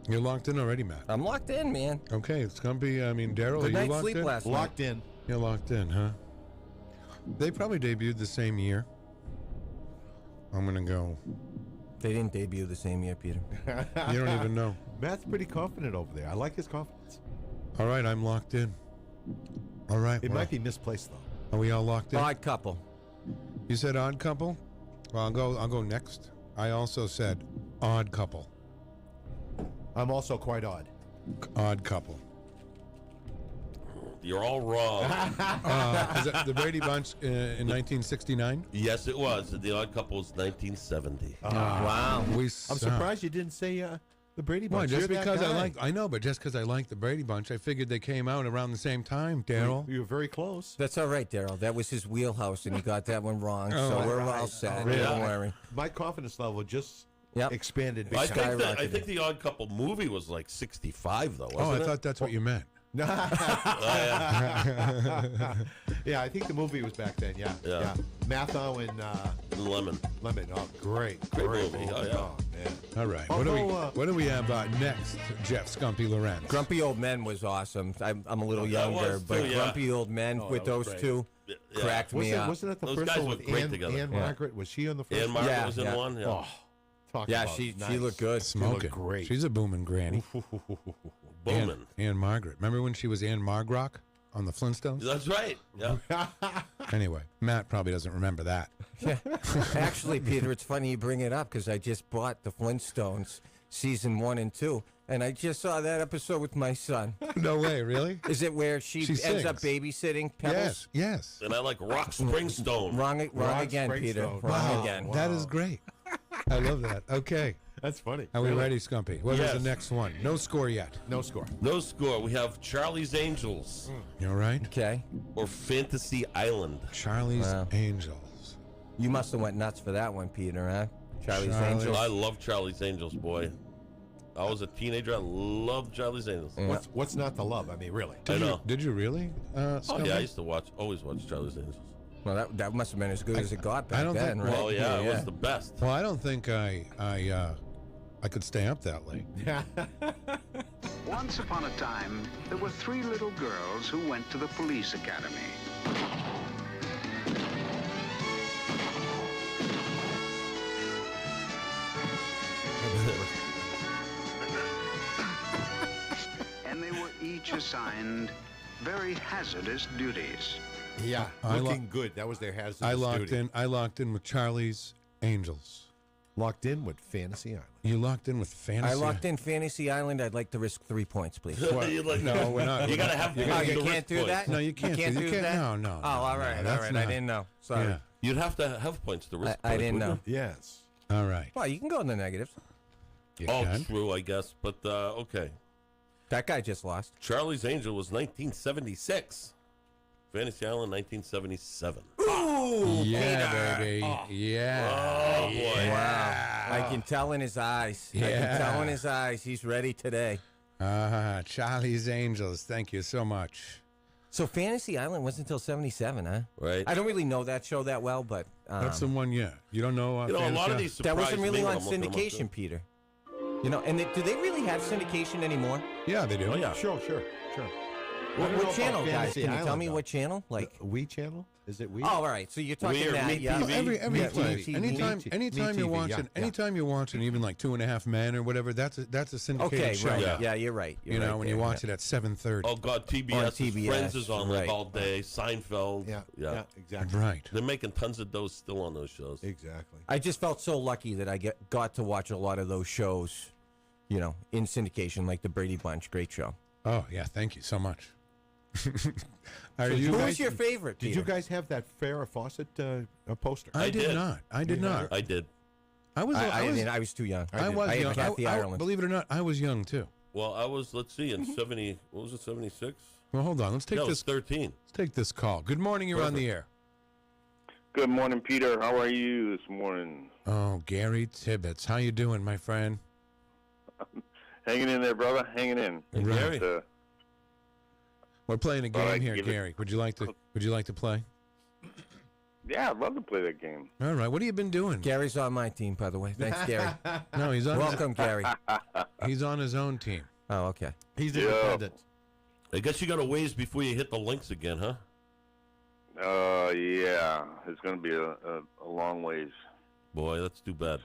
You're locked in already, Matt. I'm locked in, man. Okay, Scumpy. I mean, Daryl, are Good you night's locked sleep in? last night. Locked in. You're locked in, huh? They probably debuted the same year. I'm going to go. They didn't debut the same year, Peter. You don't even know. Matt's pretty confident over there. I like his confidence. All right, I'm locked in. All right. It might be misplaced, though. Are we all locked in? Odd Couple. You said Odd Couple? Well, I'll go next. I also said Odd Couple. I'm also quite odd. Odd Couple. You're all wrong. Is it the Brady Bunch in 1969? Yes, it was. The Odd Couple was 1970. Wow. I'm surprised you didn't say the Brady Well, Bunch. just You're that because guy. I know, but just because I like the Brady Bunch, I figured they came out around the same time, Daryl. You were very close. That's all right, Daryl. That was his wheelhouse, and he got that one wrong. Oh, so we're right. all set. Really? Don't worry. My confidence level just Yep. expanded. Big I time. think the Odd Couple movie was like 65, though, wasn't Oh, I it? thought that's what you meant. Yeah, I think the movie was back then. Yeah. Yeah. Matho and Lemon. Oh, great Great movie. Oh, yeah. man. All right. Although, What do we have next, Jeff Scumpy Lorenz? Grumpy Old Men was awesome. I'm a little That younger, was but too, yeah. Grumpy Old Men with that was those great. two Yeah. cracked me up. Wasn't that the Those first guys one were with great Anne, together. Anne Yeah. Margaret? Was she on the first Anne one? Margaret was in yeah. one. Yeah. Oh, talk Yeah, about she nice. looked good. Smoking. great. She's a booming granny. Bowman. Anne Margaret. Remember when she was Anne Margrock on the Flintstones? That's right. Yeah. Anyway, Matt probably doesn't remember that. Actually, Peter, it's funny you bring it up because I just bought the Flintstones season 1 and 2, and I just saw that episode with my son. No way, really? Is it where she ends up sings. babysitting Pebbles? Yes. And I like Rock Springstone. Wrong Rod again, Peter. Springstone. Wrong again. That is great. I love that. Okay. That's funny. Are we ready, Scumpy? What is Yes. the next one? No score yet. No score. No score. We have Charlie's Angels You all right? Okay. or Fantasy Island. Charlie's Wow. Angels. You must have went nuts for that one, Peter, huh? Charlie's Charlie- Angels. I love Charlie's Angels, boy. I was a teenager. I loved Charlie's Angels. Yeah. What's not to love? I mean, really. I know. Did you really? Oh, Scumpy? yeah, I used to always watch Charlie's Angels. Well, that must have been as good as it got I back don't then, think- right? Oh, yeah, it was the best. Well, I don't think I could stay up that late. Once upon a time, there were 3 little girls who went to the police academy. And they were each assigned very hazardous duties. Yeah, I looking good. That was their hazardous I locked duty. in. I locked in with Charlie's Angels. Locked in with Fantasy Island. You locked in with Fantasy. I locked in Fantasy Island. I'd like to risk 3 points, please. You're like, No, we're not. You gotta have. Oh, you the can't risk do points. that? No, you can't. You can't do do that? No, no. Oh, all right, all that's right. not- I didn't know. Sorry. Yeah. You'd have to have points to risk. I didn't know. Yes. All right. Well, you can go in the negatives. You Oh, can. true, I guess. But okay. That guy just lost. Charlie's Angel was 1976. Fantasy Island, 1977. Ooh, Yeah, baby. Yeah. Oh boy. Wow. I can tell in his eyes. I Yeah. can tell in his eyes. He's ready today. Charlie's Angels. Thank you so much. So Fantasy Island wasn't until 77, huh? Right. I don't really know that show that well, but That's the one. Yeah. You don't know. You know, a lot Fantasy- of these that surprised wasn't really me when on I'm looking them up, syndication, too. Peter. You know, and do they really have syndication anymore? Yeah, they do. Oh, yeah. Sure. What channel, guys? Can you tell me what channel? Like We channel? Is it We? Oh, all right. So you're talking or that? Me Yeah. TV? Anytime you're watching, anytime you're watching, even like 2.5 Men or whatever, that's a syndicated Okay, show. right. Yeah, you're right. You know, when you watch it at 7:30. Oh God, TBS, TBS, Friends is on like right. all day. Seinfeld. Yeah, exactly. Right. They're making tons of dough still on those shows. Exactly. I just felt so lucky that I got to watch a lot of those shows, you know, in syndication, like the Brady Bunch. Great show. Oh yeah, thank you so much. Who was your favorite? Did Peter? you guys have that Farrah Fawcett poster? I did not. I did not. I did. I was too young. I was young. Kathy Ireland. Believe it or not, I was young too. Well, I was. Let's see, in 70. What was it? 76. Well, hold on. Let's take No, this. it's 13. Let's take this call. Good morning. You're on the air. Good morning, Peter. How are you this morning? Oh, Gary Tibbetts. How you doing, my friend? Hanging in there, brother. Hanging in. Right. Just, We're playing a game right, here, give it- Gary. Would you like to play? yeah, I'd love to play that game. All right. What have you been doing? Gary's on my team, by the way. Thanks, Gary. No, he's on. Welcome, Gary. He's on his own team. Oh, okay. He's independent. I guess you got a ways before you hit the links again, huh? Yeah. It's going to be a long ways. Boy, that's too bad.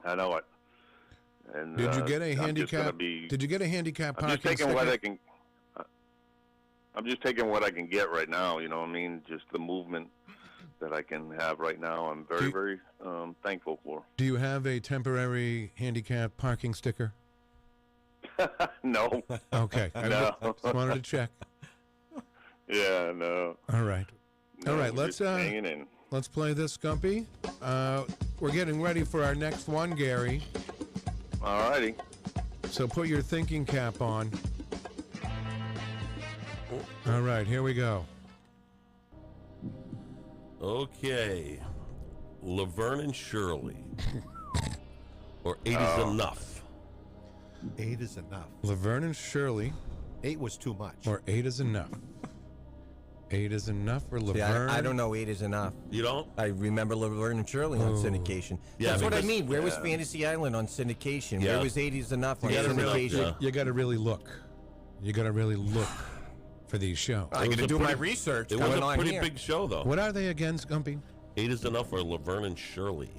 I know it. And, Did you get a I'm just handicap? gonna be- Did you get a handicap I'm just parking taking what sticker? I can. I'm just taking what I can get right now. You know what I mean? Just the movement that I can have right now. I'm very thankful for. Do you have a temporary handicap parking sticker? No. Okay. No. Just wanted to check. Yeah, no. All right. No, All right. Let's just hanging in. let's play this, Scumpy. We're getting ready for our next one, Gary. All righty. So put your thinking cap on. All right, here we go. Okay. Laverne and Shirley. Or 8 is enough. 8 is enough. Laverne and Shirley. 8 was too much. Or 8 is enough. 8 is enough for See, Laverne. I don't know 8 is enough. You don't? I remember Laverne and Shirley on syndication. Yeah, That's what I because- mean. Where was Fantasy Island on syndication? Where was 8 is enough on Yeah, syndication? You got to really look. You got to really look for these shows. I got to do my research. It was going a on pretty here. big show, though. What are they again, Scumpy? 8 is enough for Laverne and Shirley.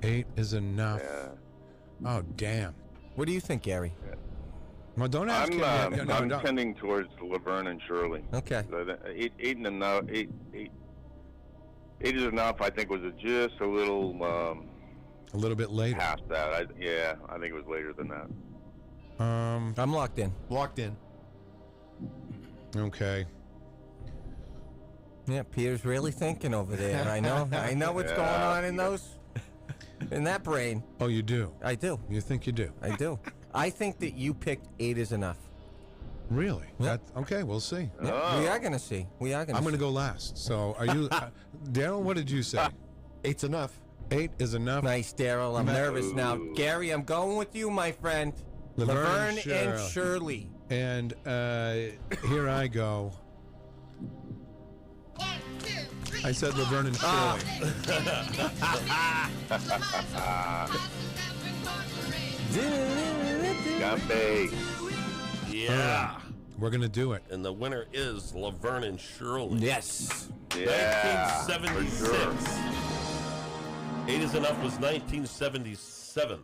8 is enough. Oh, damn. What do you think, Gary? Well, don't ask him yet. No, I'm no. tending towards Laverne and Shirley. Okay. 8 and enough. 8 is enough. I think was just a little bit later. Past that. I think it was later than that. I'm locked in. Locked in. Okay. Yeah, Peter's really thinking over there. I know what's going on in that brain. Oh, you do? I do. You think you do? I do. I think that you picked 8 is enough. Really? Okay, we'll see. Yeah, we are going to see. I'm going to go last. So are you... Daryl, what did you say? 8's enough. 8 is enough. Nice, Daryl. I'm nervous now. Gary, I'm going with you, my friend. Laverne and Shirley. And here I go. I said Laverne and Shirley. Scumpii. Yeah. We're going to do it. And the winner is Laverne and Shirley. Yes. Yeah. 1976. 8 is enough was 1977.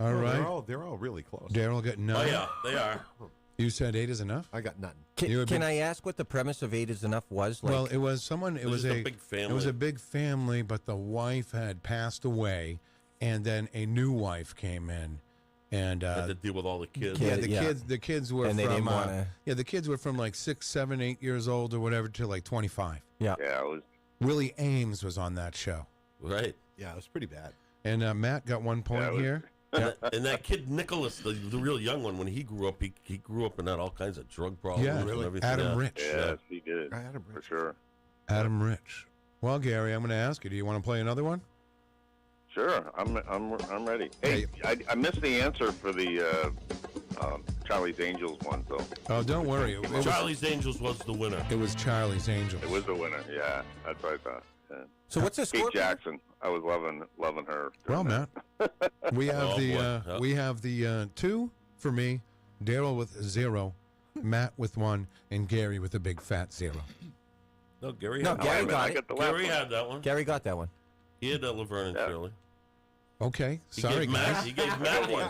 All right. They're all really close. Daryl got 9. Oh, yeah, they are. You said 8 is enough? I got nothing. Can I ask what the premise of 8 is enough was? Well, it was someone. It was a big family. It was a big family, but the wife had passed away, and then a new wife came in, and had to deal with all the kids. Yeah, the kids were And they from. didn't wanna- the kids were from like 6, 7, 8 years old or whatever to like 25. Yeah. Yeah, it was. Willie Ames was on that show, Right. Yeah, it was pretty bad. and Matt got 1 point Yeah, it was- here. And that kid Nicholas, the real young one, when he grew up, he grew up and had all kinds of drug problems Yeah, and really? everything. Adam yeah. Rich. Yes, he did. Adam For Rich. sure. Adam Rich. Well, Gary, I'm going to ask you. Do you want to play another one? Sure, I'm ready. Hey, I missed the answer for the Charlie's Angels one, though. Oh, don't worry. It was, Charlie's Angels was the winner. it was Charlie's Angels. It was the winner. Yeah, that's what I thought. Yeah. So what's the score? Kate Jackson. I was loving her. Well, Matt, we have Oh, the boy. Yep. we have the 2 for me, Daryl with 0, Matt with 1, and Gary with a big fat 0. No, Gary. No, Gary got it. Gary had that one. Gary got that one. He had Laverne and Shirley. Okay, sorry, guys. He gave Matt one.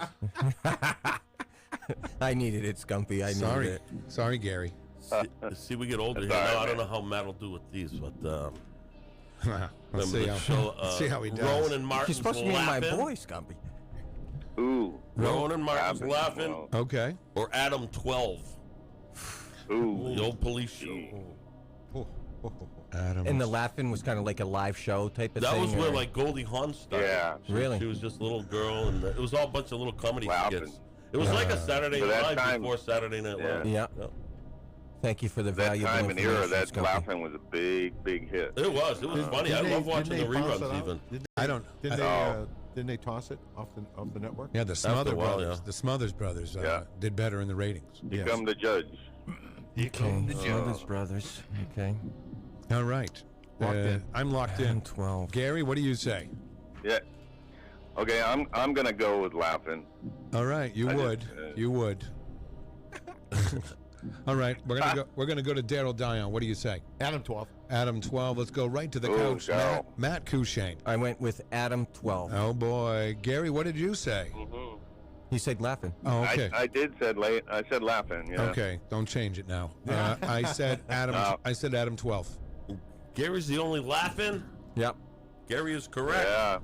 I needed it, Scumpy. I needed it. Sorry, Gary. See, we get older here. Right, now, I don't know how Matt will do with these, but Let's see how he does. Rowan and Martin's You're supposed to be my laughing. boy, Scumpy. Ooh. Rowan and Martin's laughing. Okay. Or Adam 12. Ooh. The old police show. Adam. And the laughing was kind of like a live show type of That thing. was where like Goldie Hawn started. Yeah. Really? She was just a little girl, and it was all a bunch of little comedy Laughing. skits. It was like a Saturday So Night that Live time- before Saturday Night Live. Yeah. Thank you for the That valuable time and information, era, that Scumpy. laughing was a big hit. It was funny. I love watching the reruns even. I don't. Didn't they toss it off the network? Yeah, the After Smothers a while, Brothers. yeah. The Smothers Brothers Yeah. did better in the ratings. Become the judge. Okay, Smothers Brothers. Okay. All right. Locked in. I'm locked in. 12. Gary, what do you say? Yeah. Okay, I'm gonna go with laughing. All right, you would. You would. All right, we're gonna go to Daryl Dion. What do you say? Adam 12. Adam 12. Let's go right to the Ooh, couch. Daryl. Matt Courchesne. I went with Adam 12. Oh boy, Gary, what did you say? He said laughing. Oh, okay. I said laughing. Yeah. Okay, don't change it now. I said Adam. No. I said Adam 12. Gary's the only laughing. Yep. Gary is correct. Yeah.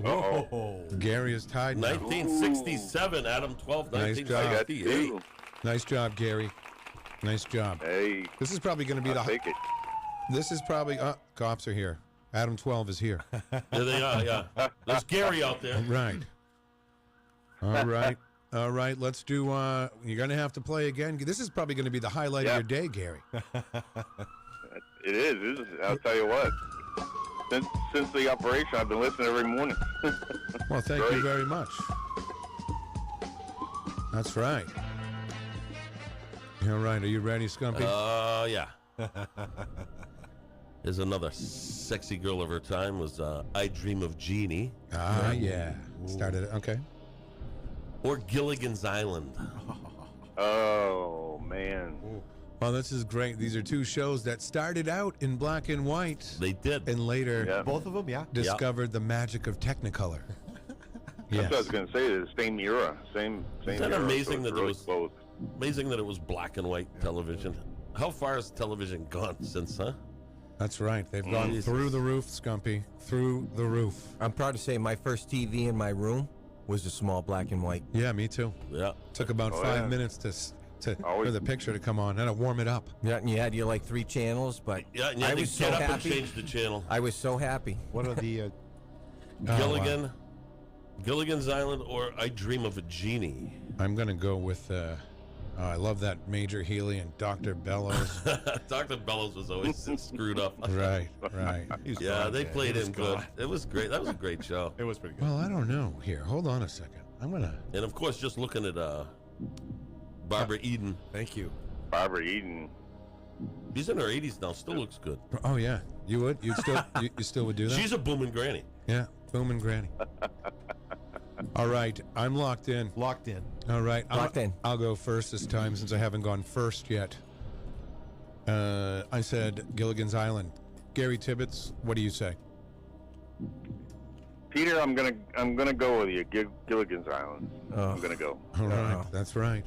Oh. Gary is tied now. 1967, Adam 12, Nice job. I got 1968. 2. Nice job, Gary. Nice job. Hey. This is probably going to be I'll take it. This is probably. Cops are here. Adam 12 is here. There they are, yeah. There's Gary out there. Right. All right. All right. Let's do. You're going to have to play again. This is probably going to be the highlight of your day, Gary. It is. I'll tell you what. Since the operation, I've been listening every morning. Well, thank you very much. That's right. All right. Are you ready, Scumpy? Yeah. There's another sexy girl of her time was I Dream of Jeannie. Ah, yeah. Started it. Okay. Or Gilligan's Island. Oh, man. Well, this is great. These are two shows that started out in black and white. They did. And later, Both of them, yeah. discovered the magic of Technicolor. That's what I was going to say. The same era. Same Isn't that era, amazing so that it's there really was close. amazing that it was black and white television? How far has television gone since, huh? That's right. They've gone through the roof, Scumpy. Through the roof. I'm proud to say my first TV in my room was a small black and white. Yeah, me too. Yeah. Took about 5 minutes for the picture to come on. Had to warm it up. Yeah, and you had your like 3 channels, but Yeah, and you I had to was so get up and happy. change the channel. I was so happy. What are the Gilligan, Gilligan's Island, or I Dream of a Genie? I'm going to go with, I love that Major Healy and Dr. Bellows. Dr. Bellows was always screwed up. Right. Yeah, they played him good. It was great. That was a great show. It was pretty good. Well, I don't know. Here, hold on a second. I'm going to... And, of course, just looking at Barbara Eden. Thank you. Barbara Eden. She's in her 80s now. Still looks good. Oh, yeah. You would? You still would do that? She's a booming granny. Yeah, Boomin Granny. All right, I'm locked in. Locked in. All right. Locked in. I'll go first this time since I haven't gone first yet. I said Gilligan's Island. Gary Tibbetts, what do you say? Peter, I'm gonna go with you. Gilligan's Island. I'm gonna go. All right, that's right.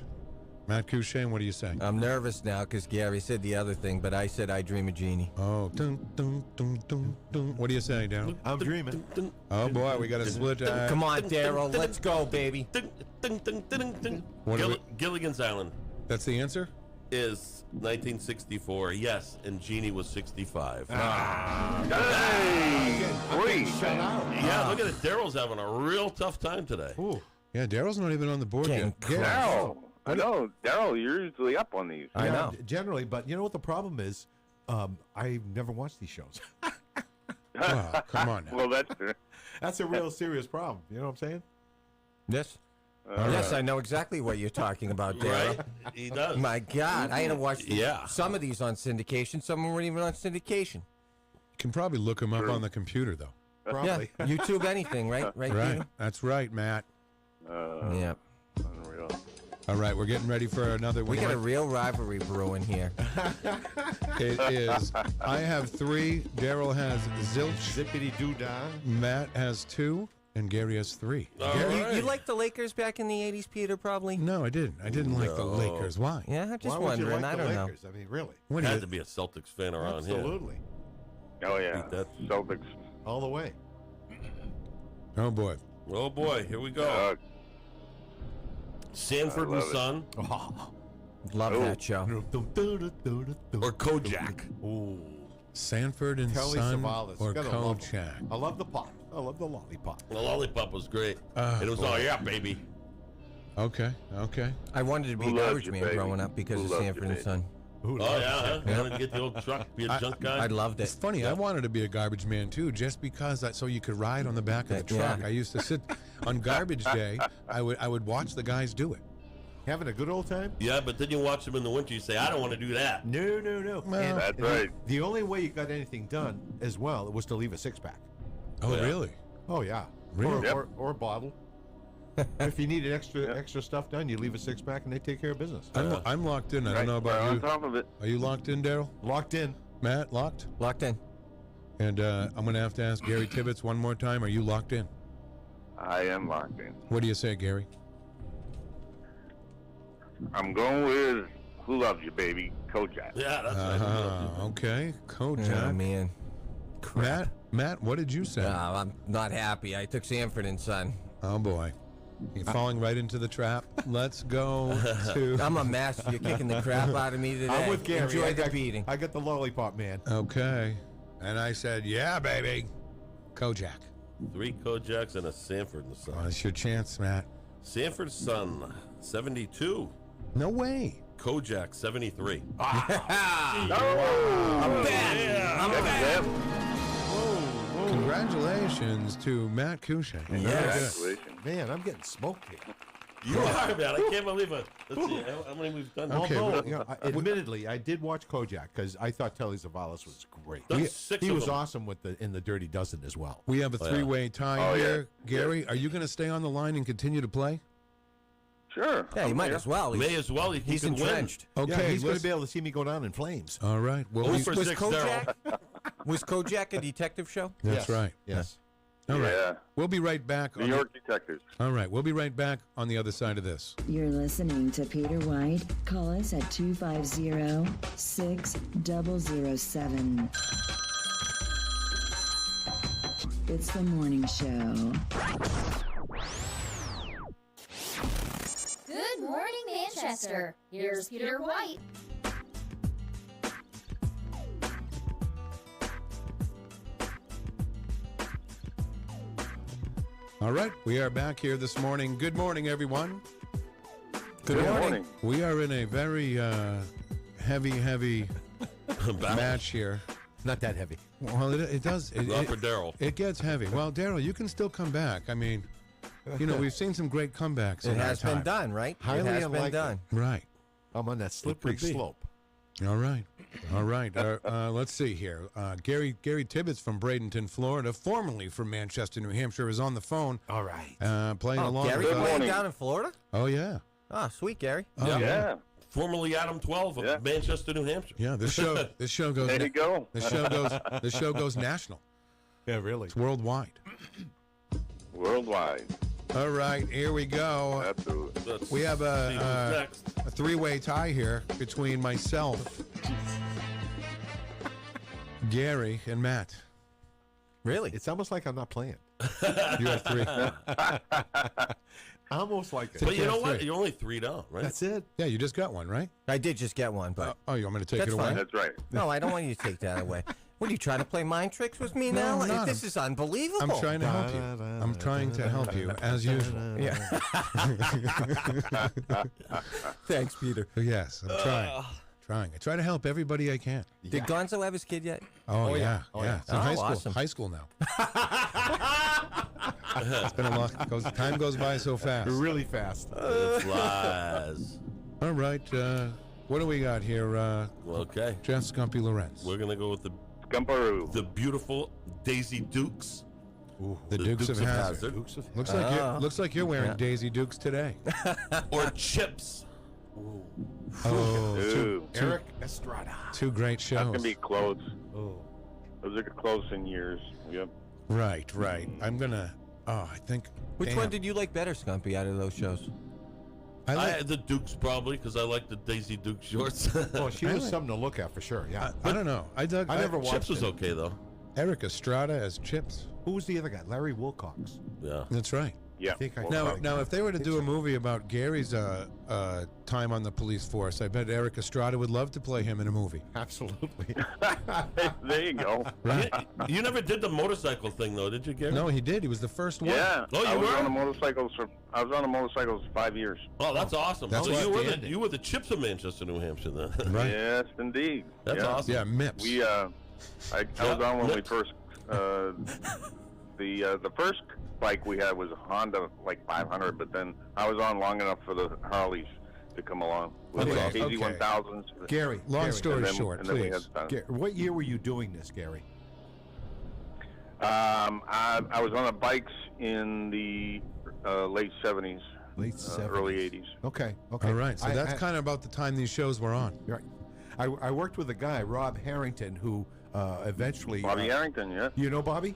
Matt Courchesne, what do you say? I'm nervous now because Gary said the other thing, but I said I Dream of Jeannie. Oh, dun, dun, dun, dun, dun. What do you say, Darryl? I'm dreaming. Oh boy, we got a split. Come on, Darryl, let's go, baby. Gilligan's Island That's the answer? is 1964. Yes, and Jeannie was 65. Hey, great. Yeah, look at it. Daryl's having a real tough time today. Ooh. Yeah, Daryl's not even on the board yet. Daryl. I know, Daryl. You're usually up on these. I know. Generally, but you know what the problem is? I've never watched these shows. Oh, come on now. Well, That's a real serious problem. You know what I'm saying? Yes. Yes, I know exactly what you're talking about, Darryl. Right? He does. My God, I had to watch Yeah. some of these on syndication. Some weren't even on syndication. You can probably look him up on the computer, though. Probably. Yeah, YouTube anything, right? Right. Right. Peter? That's right, Matt. Yeah. Unreal. All right, we're getting ready for another one. We got a real rivalry brewing here. It is. I have 3. Daryl has zilch. Zippity doo dah. Matt has 2. And Gary has 3. You liked the Lakers back in the 80s, Peter, probably? No, I didn't. I didn't like the Lakers. Why? Yeah, I'm just Why would you wondering. like I the don't know. Lakers? I mean, really? What Had to be a Celtics fan around here. Absolutely. Oh, yeah. Celtics. All the way. Oh, boy. Oh, boy. Here we go. Sanford and love it. Son. Love that show. Or Kojak. Ooh. Sanford and Telly Son Savalas. or Gotta love 'em. Kojak. I love the pop. I love the lollipop. The lollipop was great. It was all, yeah, baby. Okay. I wanted to be a garbage man growing up because of Sanford and Son. Oh, yeah, huh? You wanted to get the old truck, be a junk guy? I loved it. It's funny. I wanted to be a garbage man too, just because so you could ride on the back of the truck. Yeah. I used to sit on garbage day. I would watch the guys do it. Having a good old time? Yeah, but then you watch them in the winter, you say, I don't want to do that. No. Well, That's right. The only way you got anything done as well was to leave a 6-pack. Oh, Yeah. really? Oh, yeah. Really? Or a bottle. If you needed extra stuff done, you leave a 6-pack and they take care of business. I'm locked in. I don't know about on you. top of it. Are you locked in, Daryl? Locked in. Matt, locked? Locked in. And I'm going to have to ask Gary Tibbetts one more time. Are you locked in? I am locked in. What do you say, Gary? I'm going with Who Loves You, Baby, Kojak. Yeah, that's right. Okay, Kojak. Oh, man. Matt, what did you say? I'm not happy. I took Sanford and Son. Oh, boy. You're falling right into the trap. Let's go to... I'm a mess. You're kicking the crap out of me today. I'm with Gary. Enjoy I the got- beating. I got the lollipop, man. Okay. And I said, yeah, baby. Kojak. 3 Kojaks and a Sanford and Son. Oh, it's your chance, Matt. Sanford Son, 72. No way. Kojak, 73. I'm back. I'm back. Congratulations to Matt Kojak. Yes. Man, I'm getting smoked here. You are, man. I can't believe it. Let's see how many we've done. Okay. Although, admittedly, I did watch Kojak because I thought Telly Savalas was great. That's 6 He of was them. awesome in the Dirty Dozen as well. We have a three-way tie Oh, yeah. here. Gary, are you going to stay on the line and continue to play? Sure. Yeah, you might as well. May as well. He He's can win. entrenched. Okay. Yeah, he's going to listen- be able to see me go down in flames. All right. Well, Oh, we- for Was 6, Kojak? Daryl. Was Kojak a detective show? that's Yes. right. Yes. All right. Yeah. We'll be right back. New York Detectives. All right. We'll be right back on the other side of this. You're listening to Peter White. Call us at 250-6007. It's the morning show. Good morning, Manchester. Here's Peter White. All right. We are back here this morning. Good morning, everyone. Good morning. We are in a very heavy match here. Not that heavy. Well, it does. Not for Daryl. It gets heavy. Well, Daryl, you can still come back. I mean, we've seen some great comebacks. It in our has been time. done, right? Highly it has been unlikely. done. Right. I'm on that slippery could be. slope. All right. Let's see here. Gary Tibbetts from Bradenton, Florida, formerly from Manchester, New Hampshire, is on the phone. All right. Playing along. Gary with playing morning. down in Florida? Oh, yeah. Oh, sweet, Gary. Oh, Yeah. Formerly Adam 12 of Manchester, New Hampshire. Yeah, this show goes. There you go. This show goes national. Yeah, really. It's worldwide. Worldwide. All right, here we go. Absolutely. Let's We have see who's a next. three-way tie here between myself, Gary, and Matt. Really? It's almost like I'm not playing. You have 3. Almost like it. But you know what? 3. You're only 3 down, right? That's it. Yeah, you just got one, right? I did just get one, but You want me to take That's it away? fine. That's right. no, I don't want you to take that away. What are you trying to play mind tricks with me No, now? I'm not. This is unbelievable. I'm trying to help you. I'm trying to help you, as usual. Yeah. Thanks, Peter. Yes, I'm trying. I try to help everybody I can. Did Gonzo have his kid yet? Oh, yeah. Oh, yeah. yeah. It's in high school. Awesome. High school now. It's been a long. Time goes by so fast. Really fast. Flies. All right. What do we got here? Okay. Jeff Scumpy Lorenz. We're going to go with Scumparoo. the beautiful Daisy Dukes. The Dukes of Hazzard. Looks like you're wearing Daisy Dukes today. Or Chips. Oh, Eric Estrada. Two great shows. That's gonna be close. Those are close in years. Yep. Right. I'm gonna. I think. Which one did you like better, Scumpy, out of those shows? I had the Dukes probably because I like the Daisy Duke shorts. Well, she was something to look at for sure. Yeah. I don't know. I never watched Chips was it. okay though. Eric Estrada as Chips. Who was the other guy? Larry Wilcox. Yeah. That's right. Yeah. Now, if they were to do a movie about Gary's time on the police force, I bet Eric Estrada would love to play him in a movie. Absolutely. There you go. Right. You never did the motorcycle thing though, did you, Gary? No, he did. He was the first one. Yeah. Oh, I you was were? on the motorcycles I was on the motorcycles 5 years. Oh, that's awesome. That's so outstanding. you were the Chips of Manchester, New Hampshire then. Right. Yes, indeed. That's awesome. Yeah, MIPS. We I was on when we first the first bike we had was a Honda like 500, but then I was on long enough for the Harleys to come along with Okay, the KZ1000s. Gary. Long story short, and then we please. had What year were you doing this, Gary? I was on the bikes in the late 70s, Late 70s. early 80s. Okay. All right. So that's kind of about the time these shows were on. Right. I worked with a guy, Rob Harrington, who eventually. Bobby Harrington, yeah. You know Bobby?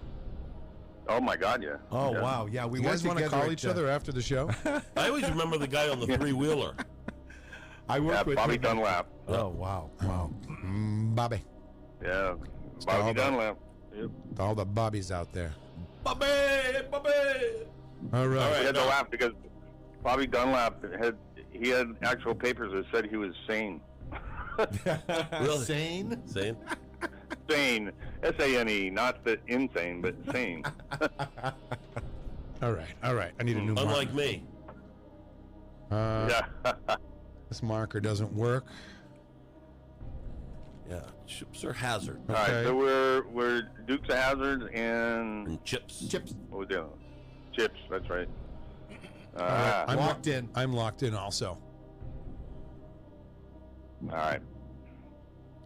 Oh my God, yeah. Oh yeah. wow, yeah. We You guys went want to together call at, each other after the show? I always remember the guy on the three-wheeler. I worked with Bobby him. Dunlap. Oh wow. Bobby. Yeah, all Bobby the- Dunlap. Yep. All the Bobbies out there. Bobby. All We right. had to laugh because Bobby Dunlap had actual papers that said he was sane. Really? Sane? Sane? Sane, S-A-N-E, not the insane, but sane. All right. I need a new Unlike marker. me. Yeah. This marker doesn't work. Yeah. Chips or Hazard. All right, so we're Dukes of Hazzard and Chips. What was the other one? Chips. That's right. All right, I'm locked in. I'm locked in also. All right.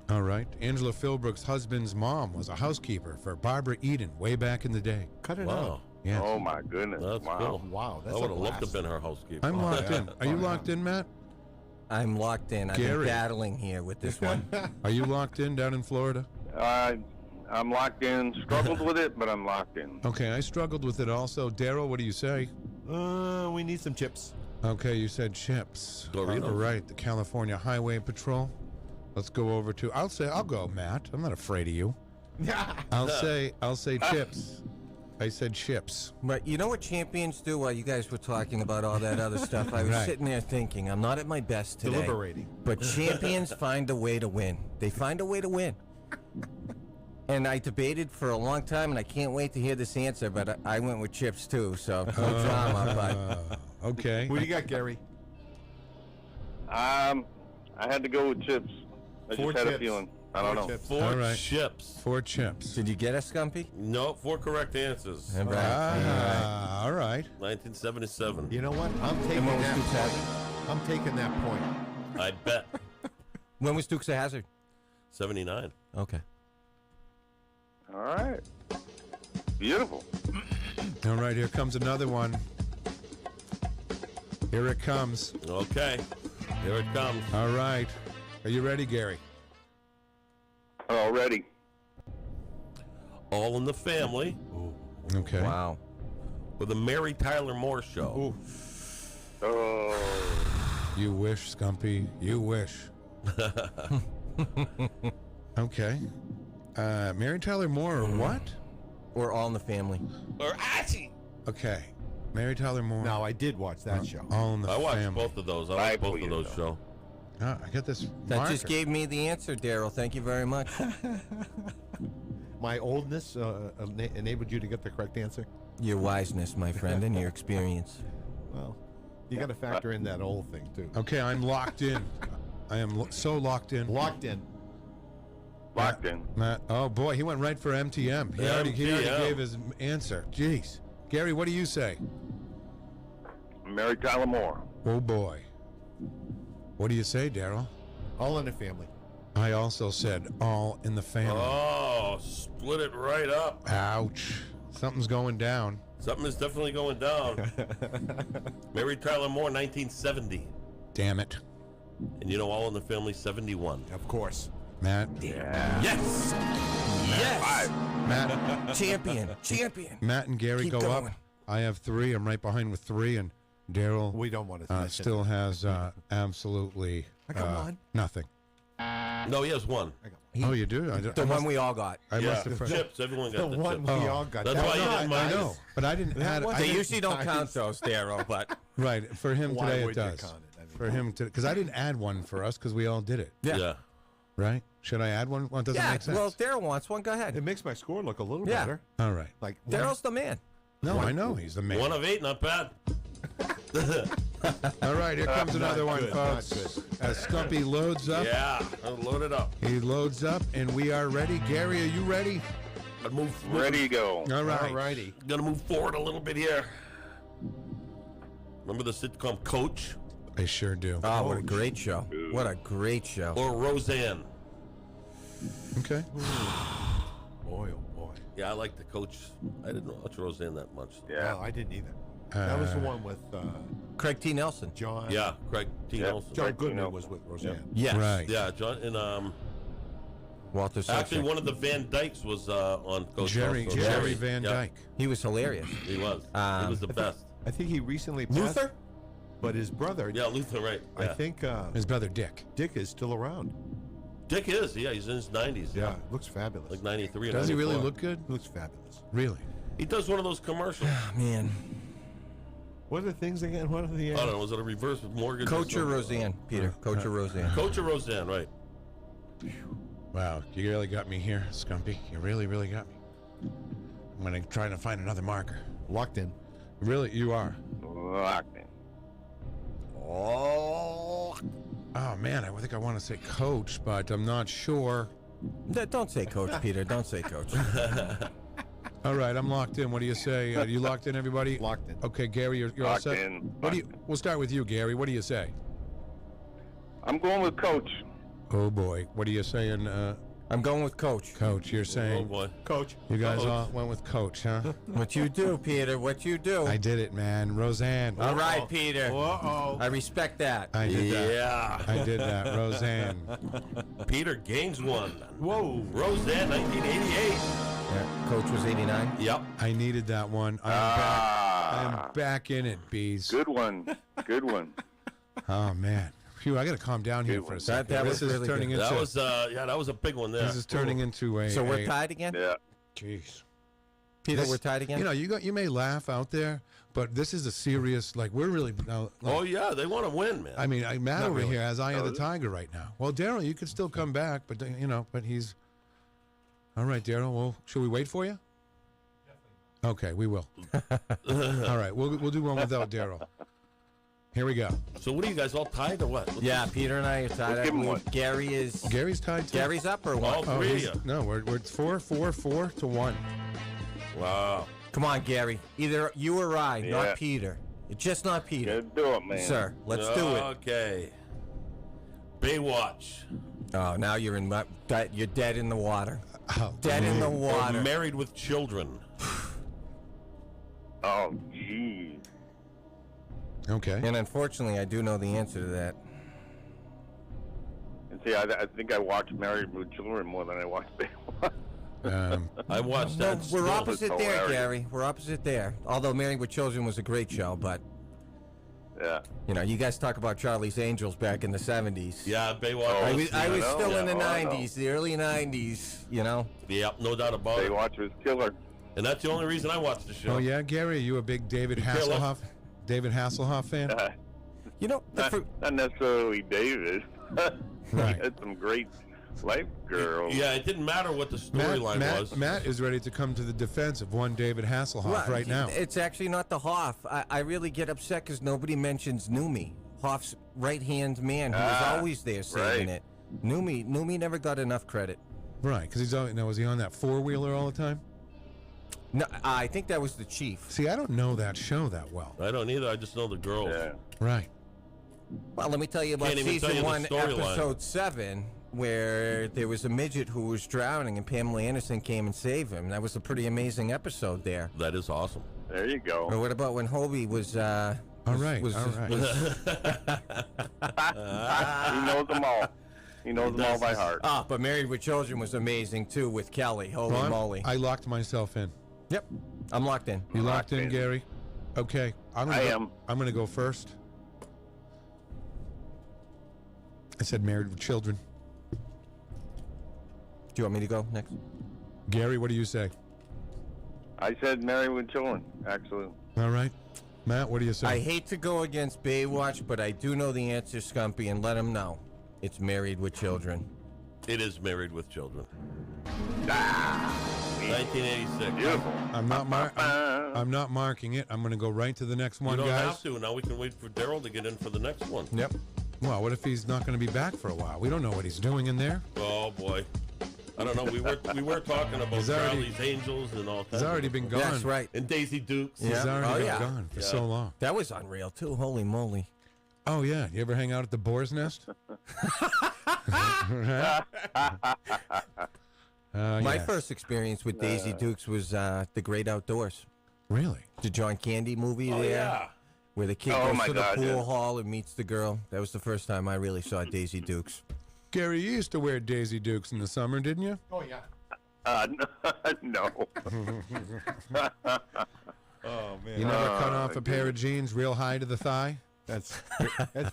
All right. Angela Philbrook's husband's mom was a housekeeper for Barbara Eden way back in the day. Cut it Wow. out. Yeah. Oh my goodness! That's wow. cool. Wow, that's I a would have loved to blast. have been her housekeeper. I'm locked in. Are you locked in, Matt? I'm locked in. I've been Gary. battling here with this one. Are you locked in down in Florida? I'm locked in. Struggled with it, but I'm locked in. Okay, I struggled with it also. Daryl, what do you say? We need some chips. Okay, you said chips. Doritos. All right, the California Highway Patrol. Let's go over to. I'll go, Matt. I'm not afraid of you. I'll say chips. I said chips. But you know what champions do while you guys were talking about all that other stuff? I was Right. sitting there thinking, I'm not at my best today. Deliberating. But champions find a way to win. They find a way to win. And I debated for a long time, and I can't wait to hear this answer, but I went with chips too, so no drama. But Okay. What do you got, Gary? I had to go with chips. I Four just had a chips. feeling. I don't know. Chips. Four All right. chips. 4 chips. did you get a Scumpy? No, 4 correct answers. All right. All right. 1977. You know what? I'm taking And when was that. Dukes of Hazzard? I'm taking that point. I bet. When was Dukes of Hazzard? 79. Okay. All right. Beautiful. All right, here comes another one. Here it comes. Okay. Here it comes. All right. Are you ready, Gary? Already. All in the Family Okay. Wow. with the Mary Tyler Moore Show. Oh. You wish, Scumpy. You wish. Okay. Mary Tyler Moore or what? Or All in the Family. Or Archie. Okay. Mary Tyler Moore. Now, I did watch that show. All in the I watched Family. both of those. I like both of those shows. Ah, I got this. That just marker. gave me the answer, Daryl. Thank you very much. My oldness enabled you to get the correct answer? Your wiseness, my friend, and your experience. Well, you got to factor in that old thing, too. Okay, I'm locked in. I am so locked in. Locked in. Locked in. Matt, oh boy, he went right for MTM. He already MTM. gave his answer. Jeez. Gary, what do you say? Mary Tyler Moore. Oh boy. What do you say, Daryl? All in the Family. I also said All in the Family. Oh, split it right up. Ouch. Something's going down. Something is definitely going down. Mary Tyler Moore, 1970. Damn it. And you know, All in the Family, 71. Of course. Matt. Yeah. Yes. Yes. Matt. Champion. Matt and Gary Keep go going. up. I have 3. I'm right behind with 3, and Daryl. We don't want to. Still has absolutely nothing. No, he has 1. Oh, you do? The one we all got. I must have chips. Everyone got the one chips. we all got. That's why you didn't mind. I know, but I didn't add. They usually don't count those, Daryl, but right for him Why today it would you does. count it? I mean, For him to, because I didn't add one for us because we all did it. Yeah. Right? Should I add one? Well, it doesn't make sense. well, Daryl wants one. Go ahead. It makes my score look a little Yeah. better. All right. Like Daryl's the man. No, I know he's the man. 1 of 8, not bad. All right, here comes another one, good, folks. As Scumpy loads up. Yeah, load it up. He loads up, and we are ready. Gary, are you ready? Gotta move. Ready to go. All right. All righty. Gonna move forward a little bit here. Remember the sitcom Coach I sure do. Oh, what a great show. What a great show. or Roseanne? Okay. Boy, oh boy. Yeah, I like the Coach. I didn't watch Roseanne that much. Yeah. No, I didn't either. That was the one with Craig T. Nelson. John. Yeah, Craig T. Nelson. John Craig T. Goodman Nelson. was with Roseanne. Yes. Right. Yeah, John and Walter actually Sobchak. one of the Van Dykes was on Coach. Jerry also. Van Yeah, Dyke. He was hilarious. He was. He was the best. I think he recently passed. Luther? But his brother, Yeah, Luther, right? I Yeah. think His brother Dick. Dick is still around. Dick is. Yeah, he's in his 90s. Yeah, looks fabulous. Like 93. Does he really 94. look good? Looks fabulous. Really? He does one of those commercials. Man. What are the things again? What are the? I don't know. Was it a reverse with Morgan? Coach or Roseanne, Peter? Coach or Roseanne? Coach or Roseanne, right? Wow, you really got me here, Scumpy. You really, really got me. I'm going to try to find another marker. Locked in. Really, you are. Locked in. Oh man, I think I want to say Coach, but I'm not sure. Don't say Coach, Peter. Don't say Coach. All right, I'm locked in. What do you say? Are you locked in, everybody? Locked in. Okay, Gary, you're all Locked set. in. What do you? We'll start with you, Gary. What do you say? I'm going with Coach. Oh boy, what are you saying? I'm going with Coach. Coach, you're saying. Oh boy, Coach. You guys all went with Coach, huh? What you do, Peter? What you do? I did it, man. Roseanne. All right, Peter. Uh-oh. I respect that. I did that. Yeah. I did that. Roseanne. Peter gains one. Whoa. Roseanne, 1988. Yeah, Coach was 89. Yep. I needed that one. I'm back in it, bees. Good one. Good one. Oh man. Phew, I got to calm down here for a second. That This was is really turning good. into. That was that was a big one there. This is turning into a. So we're tied again? Yeah. Jeez. Peter, This- we're tied again? You know, you may laugh out there, but this is a serious. Like we're really. Oh yeah, they want to win, man. I mean, Matt Not over really. here has Eye of the Tiger right now. Well, Daryl, you could still come back, but but he's. All right, Daryl. Well, should we wait for you? Okay, we will. All right, we'll do one without Daryl. Here we go. So what are you guys all tied or what? Yeah, Peter and I are tied. Let's I give him believe one. Gary's tied. Too? Gary's up or what? All three of he's- you. No, we're 4 to 1. Wow. Come on, Gary. Either you or I, Yeah. not Peter. It's just not Peter. Gotta do it, man. Sir, let's do it. Okay. Baywatch. Oh, now you're you're dead in the water. Oh, Dead in the Or water. Married with Children. Oh, geez. Okay. And unfortunately, I do know the answer to that. And see, I think I watched Married with Children more than I watched Baywatch. I watched that. We're still. opposite there, hilarious. Gary. We're opposite there. Although Married with Children was a great show, but Yeah. you guys talk about Charlie's Angels back in the 70s. Yeah, Baywatch. Oh, I was I know. still in the Yeah, I know. 90s, the early 90s, Yeah, no doubt about it. Baywatch was killer. And that's the only reason I watched the show. Oh yeah, Gary, are you a big David Killer. Hasselhoff fan? Not necessarily David. Right. He had some great life girls. Yeah, it didn't matter what the storyline was. Matt is ready to come to the defense of one David Hasselhoff right now. It's actually not the Hoff. I really get upset because nobody mentions Numi, Hoff's right-hand man who was always there saving it. Numi never got enough credit. Right, because he's always, was he on that four-wheeler all the time? No, I think that was the Chief. See, I don't know that show that well. I don't either. I just know the girls. Yeah. Right. Well, let me tell you about Can't even tell season you the 1, storyline. episode 7. where there was a midget who was drowning, and Pamela Anderson came and saved him. That was a pretty amazing episode there. That is awesome. There you go. Or what about when Hobie was? All right. He knows them all. He knows them all by heart. Ah, but Married with Children was amazing too with Kelly. Holy moly! I locked myself in. Yep, I'm locked in. You locked in, Gary? Okay. I'm going to go first. I said Married with Children. Do you want me to go next? Gary, what do you say? I said Married with Children, actually. All right. Matt, what do you say? I hate to go against Baywatch, but I do know the answer, Scumpy, and let him know. It's Married with Children. It is Married with Children. 1986. Beautiful. I'm not marking it. I'm going to go right to the next one, You don't guys. have to. Now we can wait for Daryl to get in for the next one. Yep. Well, what if he's not going to be back for a while? We don't know what he's doing in there. Oh boy, I don't know. We were talking about Charlie's Angels and all that. He's already been gone. That's right. And Daisy Dukes. He's already been gone for so long. That was unreal too. Holy moly! Oh yeah. You ever hang out at the Boar's Nest? My first experience with Daisy Dukes was The Great Outdoors. Really? The John Candy movie there. Yeah. Where the kid goes to the pool hall and meets the girl. That was the first time I really saw Daisy Dukes. Gary, you used to wear Daisy Dukes in the summer, didn't you? Oh, yeah. No. Oh, man. You never cut off a pair of jeans real high to the thigh? That's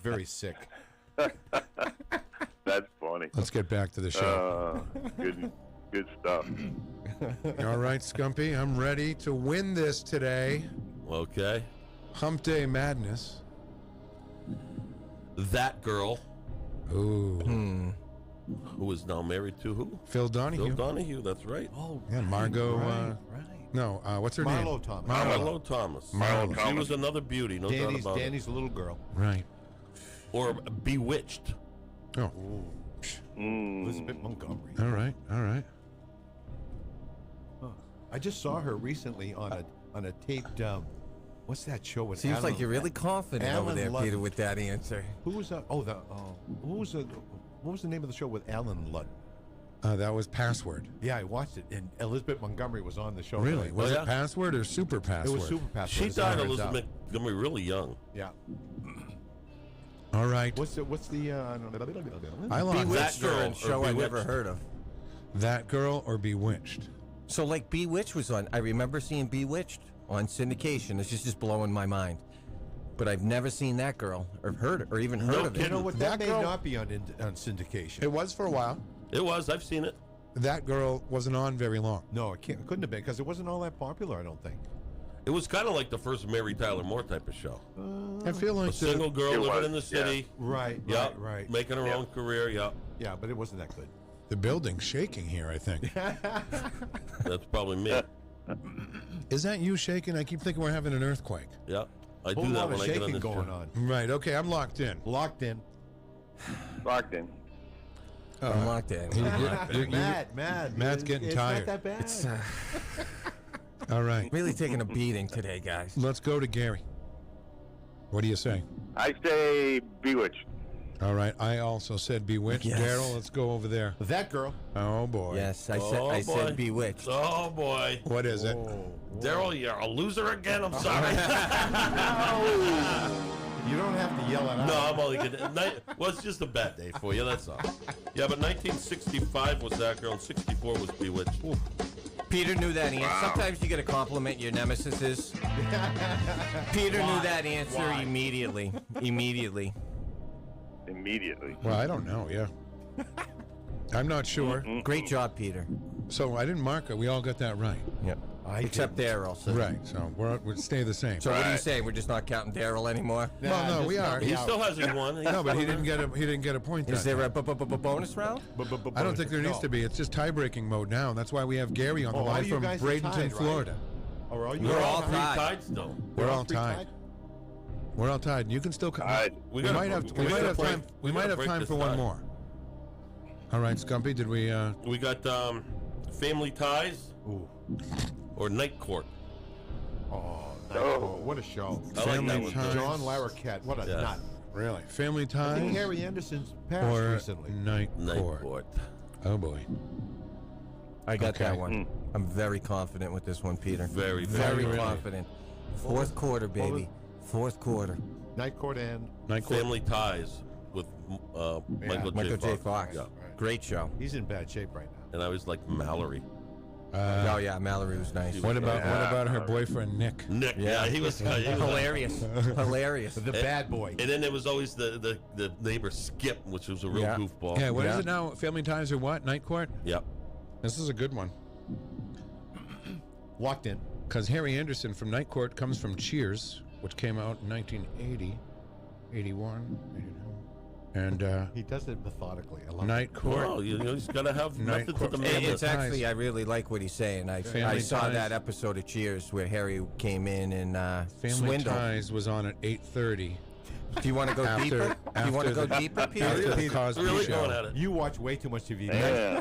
very sick. That's funny. Let's get back to the show. Good stuff. All right, Scumpy, I'm ready to win this today. Okay. Hump Day Madness. That girl. Ooh. Who is now married to who? Phil Donahue. Phil Donahue, that's right. Oh, yeah, Margot. Right. No, what's her name? Marlo Thomas. Marlo Thomas. She was another beauty, no doubt about Danny's a little girl. Right. Or Bewitched. Oh. Elizabeth Montgomery. All right. I just saw her recently on a taped. What's that show with? Seems Alan, like you're really confident Alan over there, Ludden. Peter, with that answer. Who was that? Oh, what was the name of the show with Alan Ludden? That was Password. Yeah, I watched it, and Elizabeth Montgomery was on the show. Really? Was it Password or Super Password? It was Super Password. She died, Elizabeth Montgomery, really young. Yeah. All right. What's the? I lost Bewitched That Girl or a show or I never Bewitched? heard of. That Girl or Bewitched? So, like, Bewitched was on. I remember seeing Bewitched on syndication. It's just blowing my mind. But I've never seen That Girl or heard or even heard of it. You know what? That may girl- not be on syndication. It was for a while. It was. I've seen it. That Girl wasn't on very long. No, it couldn't have been because it wasn't all that popular. I don't think. It was kind of like the first Mary Tyler Moore type of show. I feel like A single girl living in the city. Right. Yep. Right. Making her own career. Yep. Yeah, but it wasn't that good. the building's shaking here, I think. That's probably me. Is that you shaking? I keep thinking we're having an earthquake. Yeah. I Whole do that lot when of I get on shaking this going show. on. Right, okay, I'm locked in. Locked in. Locked in. I'm locked in. Matt's getting tired. Not that bad. It's All right. really taking a beating today, guys. Let's go to Gary. What do you say? I say Bewitched. All right, I also said Bewitched. Yes. Daryl, let's go over there. That girl. Oh, boy. Yes, I said Bewitched. Oh, boy. What is it? Daryl, you're a loser again. I'm sorry. You don't have to yell it out. No, I'm only kidding. Well, it's just a bad day for you, that's all. Yeah, but 1965 was That Girl, and 64 was Bewitched. Ooh. Peter knew that answer. Sometimes you got to compliment your nemesis. Peter knew that answer immediately. Immediately. Well, I don't know, yeah. I'm not sure. Great job, Peter. So I didn't mark it. We all got that right. Yep. Except Darryl. So. Right, so we'll stay the same. So what are you saying? We're just not counting Darryl anymore? Well, no, we are. He still hasn't won. No, but he didn't get a point. Is there a bonus round? I don't think there needs to be. It's just tie-breaking mode now. And that's why we have Gary on the line from Bradenton, Florida. We're all tied still. We're all tied. We're all tied. You can still come. We might have time. We might have time for one more. All right, Scumpy. Did we? We got Family Ties. Ooh. Or Night Court. Oh, Night Court. What a show. I like that one. John Larroquette. What a nut. Really? Family Ties? I think Harry Anderson's passed or recently. Night Court? Court. Oh, boy. I got that one. I'm very confident with this one, Peter. Very confident. Fourth quarter, baby. Fourth quarter. Night Court and Family Ties with Michael J. Fox. Yeah. Great show. He's in bad shape right now. And I was like Mallory. Oh yeah, Mallory was nice. What about her boyfriend Nick? Nick, yeah, he was hilarious. Hilarious. The bad boy. And then there was always the neighbor Skip, which was a real goofball. Yeah, what is it now? Family Ties or what? Night Court? Yep. This is a good one. Locked in. Because Harry Anderson from Night Court comes from Cheers, which came out in 1980, 81, 82. And he does it methodically. I love Night it. Court. Well, he's got to have method to the madness. It's actually, I really like what he's saying. I saw Ties. that episode of Cheers where Harry came in and Family swindled. Ties was on at 8:30. Do you want to go deeper? Do you want to go deeper, Peter? After the Cosby really Show. going at it. You watch way too much TV.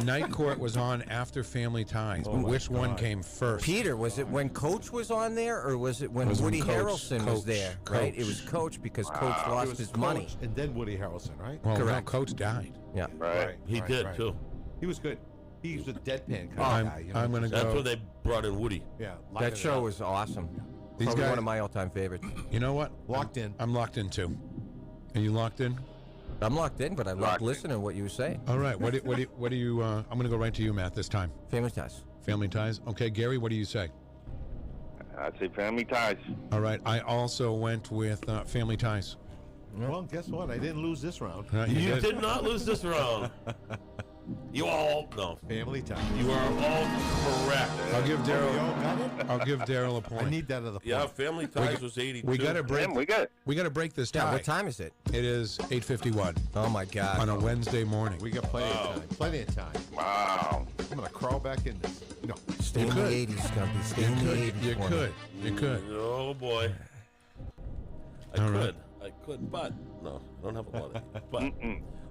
Night Court was on after Family Ties. Oh, Which my one God. came first? Peter, was it when Coach was on there, or was it when It was when Woody Coach- Harrelson was Coach- there? Coach. Right, it was Coach because Coach It lost was his Coach money. and then Woody Harrelson, right? Well, no, Correct. Coach died. Yeah, Right. He did too. He was good. He was a deadpan kind I'm- of guy. You know? I'm gonna That's go. when they brought in Woody. Yeah. that liven it show up. was awesome. These Probably guys- one of my all-time favorites. You know what? Locked in. I'm locked in too. Are you locked in? I'm locked in, but I loved listening to what you were saying. All right. What do you? I'm going to go right to you, Matt, this time. Family Ties. Family Ties. Okay, Gary. What do you say? I'd say Family Ties. All right. I also went with Family Ties. Well, guess what? I didn't lose this round. You did not lose this round. You all no. Family Ties. You are all correct. I'll give We all Daryl. got it? I'll give Daryl a point. I need that other point. Yeah, Family Ties was 82. We got to break. Damn, we got it. We got to break this Yeah, tie. what time is it? It is 8:51 Oh my God! on a Wednesday morning. We got plenty of time. Plenty of time. Wow. I'm going to crawl back in this. No. Stay You in could. the '80s, Scumpy. Stay in the '80s. You for me. could. You could. Oh boy. I All could. right. I could, but no, I don't have a lot of but.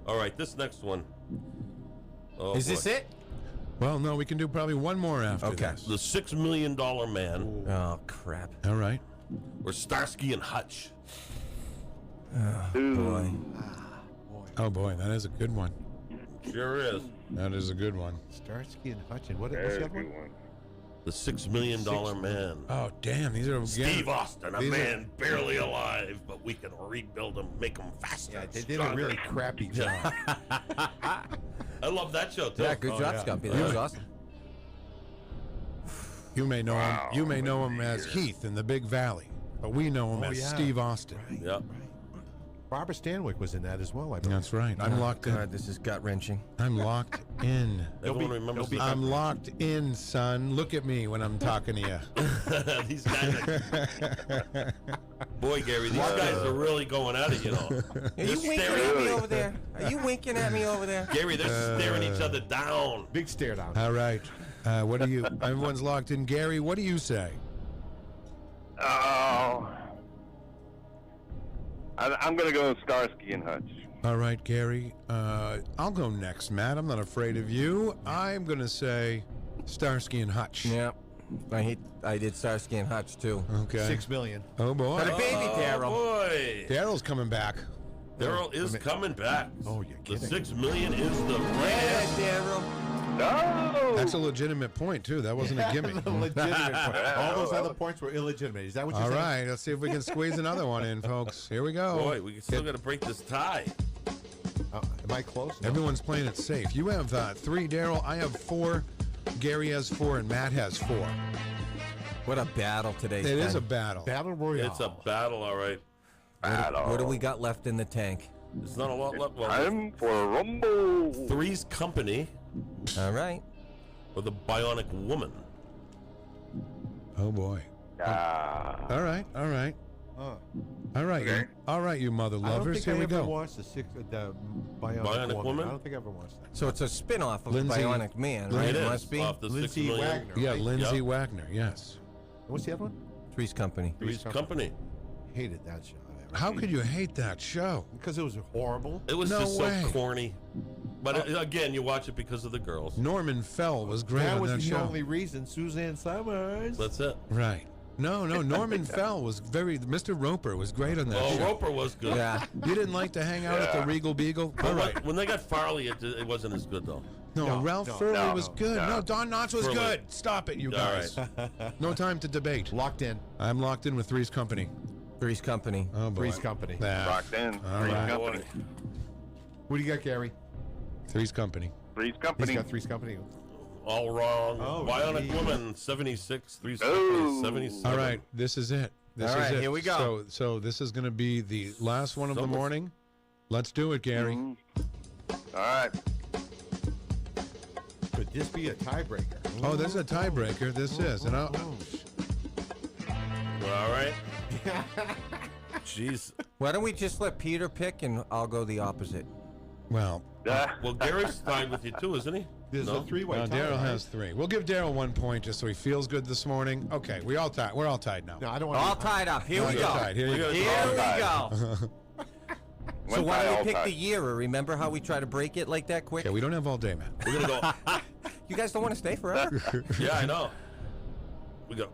All right, this next one. Oh, Is this boy. it? Well, no, we can do probably one more after Okay. this. The $6 Million Man, Oh crap! All right. or Starsky and Hutch? Boy. Oh boy, that is a good one. Sure is. That is a good one. Starsky and Hutch. What's There's the a other good one? one. The $6 Million Man. Oh damn, these are again, Steve Austin, a these are- man barely alive, but we can rebuild him, make him faster. Yeah, they did a really crappy job. I love that show too. Yeah, good job, yeah. Scumpy. That was awesome. You may know him. You may know him as Heath in the Big Valley, but we know him Oh, as yeah. Steve Austin. Yeah. Barbara Stanwyck was in that as well, I believe. That's right. I'm locked in. God, this is gut wrenching. I'm locked in. Everyone remembers this. I'm locked in, son. Look at me when I'm talking to you. These guys are, boy, Gary, these guys are really going at it, you know. Are you winking at me over there? Are you winking at me over there? Gary, they're staring each other down. Big stare down. All right. What do you? Everyone's locked in. Gary, what do you say? Oh. I'm going to go with Starsky and Hutch. All right, Gary. I'll go next, Matt. I'm not afraid of you. I'm going to say Starsky and Hutch. Yeah. I did Starsky and Hutch too. Okay. $6 million. Oh boy. Got a baby, Daryl. Boy. Daryl's coming back. Daryl is coming back. Oh, you're The kidding. $6 million is the Yeah, brand. Daryl. No! That's a legitimate point too. That wasn't a gimmick. Legitimate point. All those other points were illegitimate. Is that what you're All saying? right. Let's see if we can squeeze another one in, folks. Here we go. Boy, we still got to break this tie. Am I close? No. Everyone's playing it safe. You have 3, Daryl. I have 4. Gary has 4, and Matt has 4. What a battle today. It is a battle. Battle Royale. It's a battle, all right. What do we got left in the tank? There's not a lot left. Well, Time for a rumble. Three's Company All right. with a bionic woman. Oh boy. All right. All right. All right. Okay. All right, you mother I don't lovers. think Here I we ever go. watched the Bionic Woman? I don't think I ever watched that. So it's a spin-off of Lindsay- Bionic Man, Lindsay- right? It It is must be. off the Lindsay 6 million. Wagner. Yeah, right? Lindsay Yep. Wagner. Yes. What's the other one? Three's Company. Three's Company. Hated that show. How could you hate that show? Because it was horrible. It was No just way. so corny. But again, you watch it because of the girls. Norman Fell was great That on was that the show. only reason. Suzanne Summers. That's it. Right. No, Norman Fell was Mr. Roper was great on that show. Roper was good. Yeah. You didn't like to hang out at the Regal Beagle? All right. When they got Farley, it wasn't as good, though. No, Ralph Furley was good. No, Don Knotts was good. Stop it, you guys. Right. No time to debate. Locked in. I'm locked in with Three's Company. Three's Company. Oh, boy. Three's Company. Locked in. Three's Company. What do you got, Gary? Three's Company. Three's Company. He's got Three's Company. All wrong. Oh, Bionic Woman, 76. Three's Company, 77. All right, this is it. This All is right, it. here we go. So this is going to be the last one of the morning. Let's do it, Gary. All right. Could this be a tiebreaker? Oh, this is a tiebreaker. This is. And All right. Jeez. Why don't we just let Peter pick and I'll go the opposite? Well, Gary's tied with you too, isn't he? There's a three-way tie. Daryl has 3. We'll give Daryl 1 point just so he feels good this morning. Okay, we're all tied now. No, I don't want All tied up. Here we go. Here we go. Here we go. So One why tie, don't all we pick tie. the year? Or remember how we try to break it like that quick? Okay, we don't have all day, man. We're going to go. You guys don't want to stay forever? Yeah, I know. We go.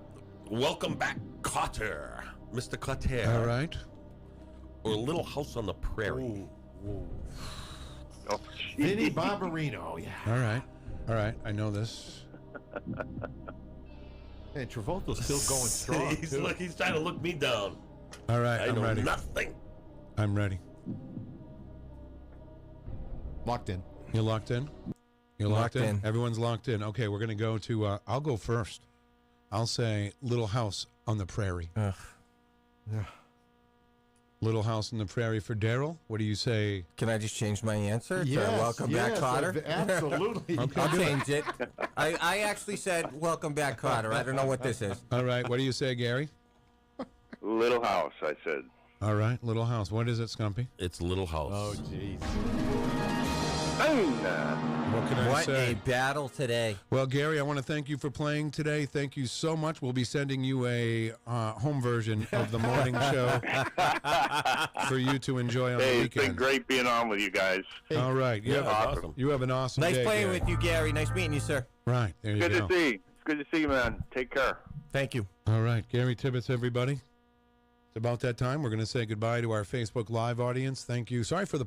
Welcome back, Cotter. Mr. Cotter. All right. Or Little House on the Prairie. Oh, Vinnie Barbarino. Yeah. All right. I know this. And Travolta's still going strong. He's trying to look me down. All right, I I'm know ready. nothing. I'm ready. Locked in. You locked in? You're locked in? Everyone's locked in. Okay, we're going to go to, I'll go first. I'll say Little House on the Prairie. Ugh. Yeah. Little House on the Prairie for Daryl. What do you say? Can I just change my answer to Yes, Welcome Back, Cotter? Absolutely. Okay. I'll change it. I actually said Welcome Back, Cotter. I don't know what this is. All right, what do you say, Gary? Little House, I said. All right, Little House. What is it, Scumpy? It's Little House. Oh, jeez. What can I What say? a battle today. Well, Gary, I want to thank you for playing today. Thank you so much. We'll be sending you a home version of the morning show for you to enjoy on the Hey, weekend. it's been great being on with you guys. All right. You, awesome. You have an awesome Nice day, playing Gary. with you, Gary. Nice meeting you, sir. Right. There you Good go. to see you. It's good to see you, man. Take care. Thank you. All right. Gary Tibbetts, everybody. It's about that time. We're going to say goodbye to our Facebook Live audience. Thank you. Sorry for the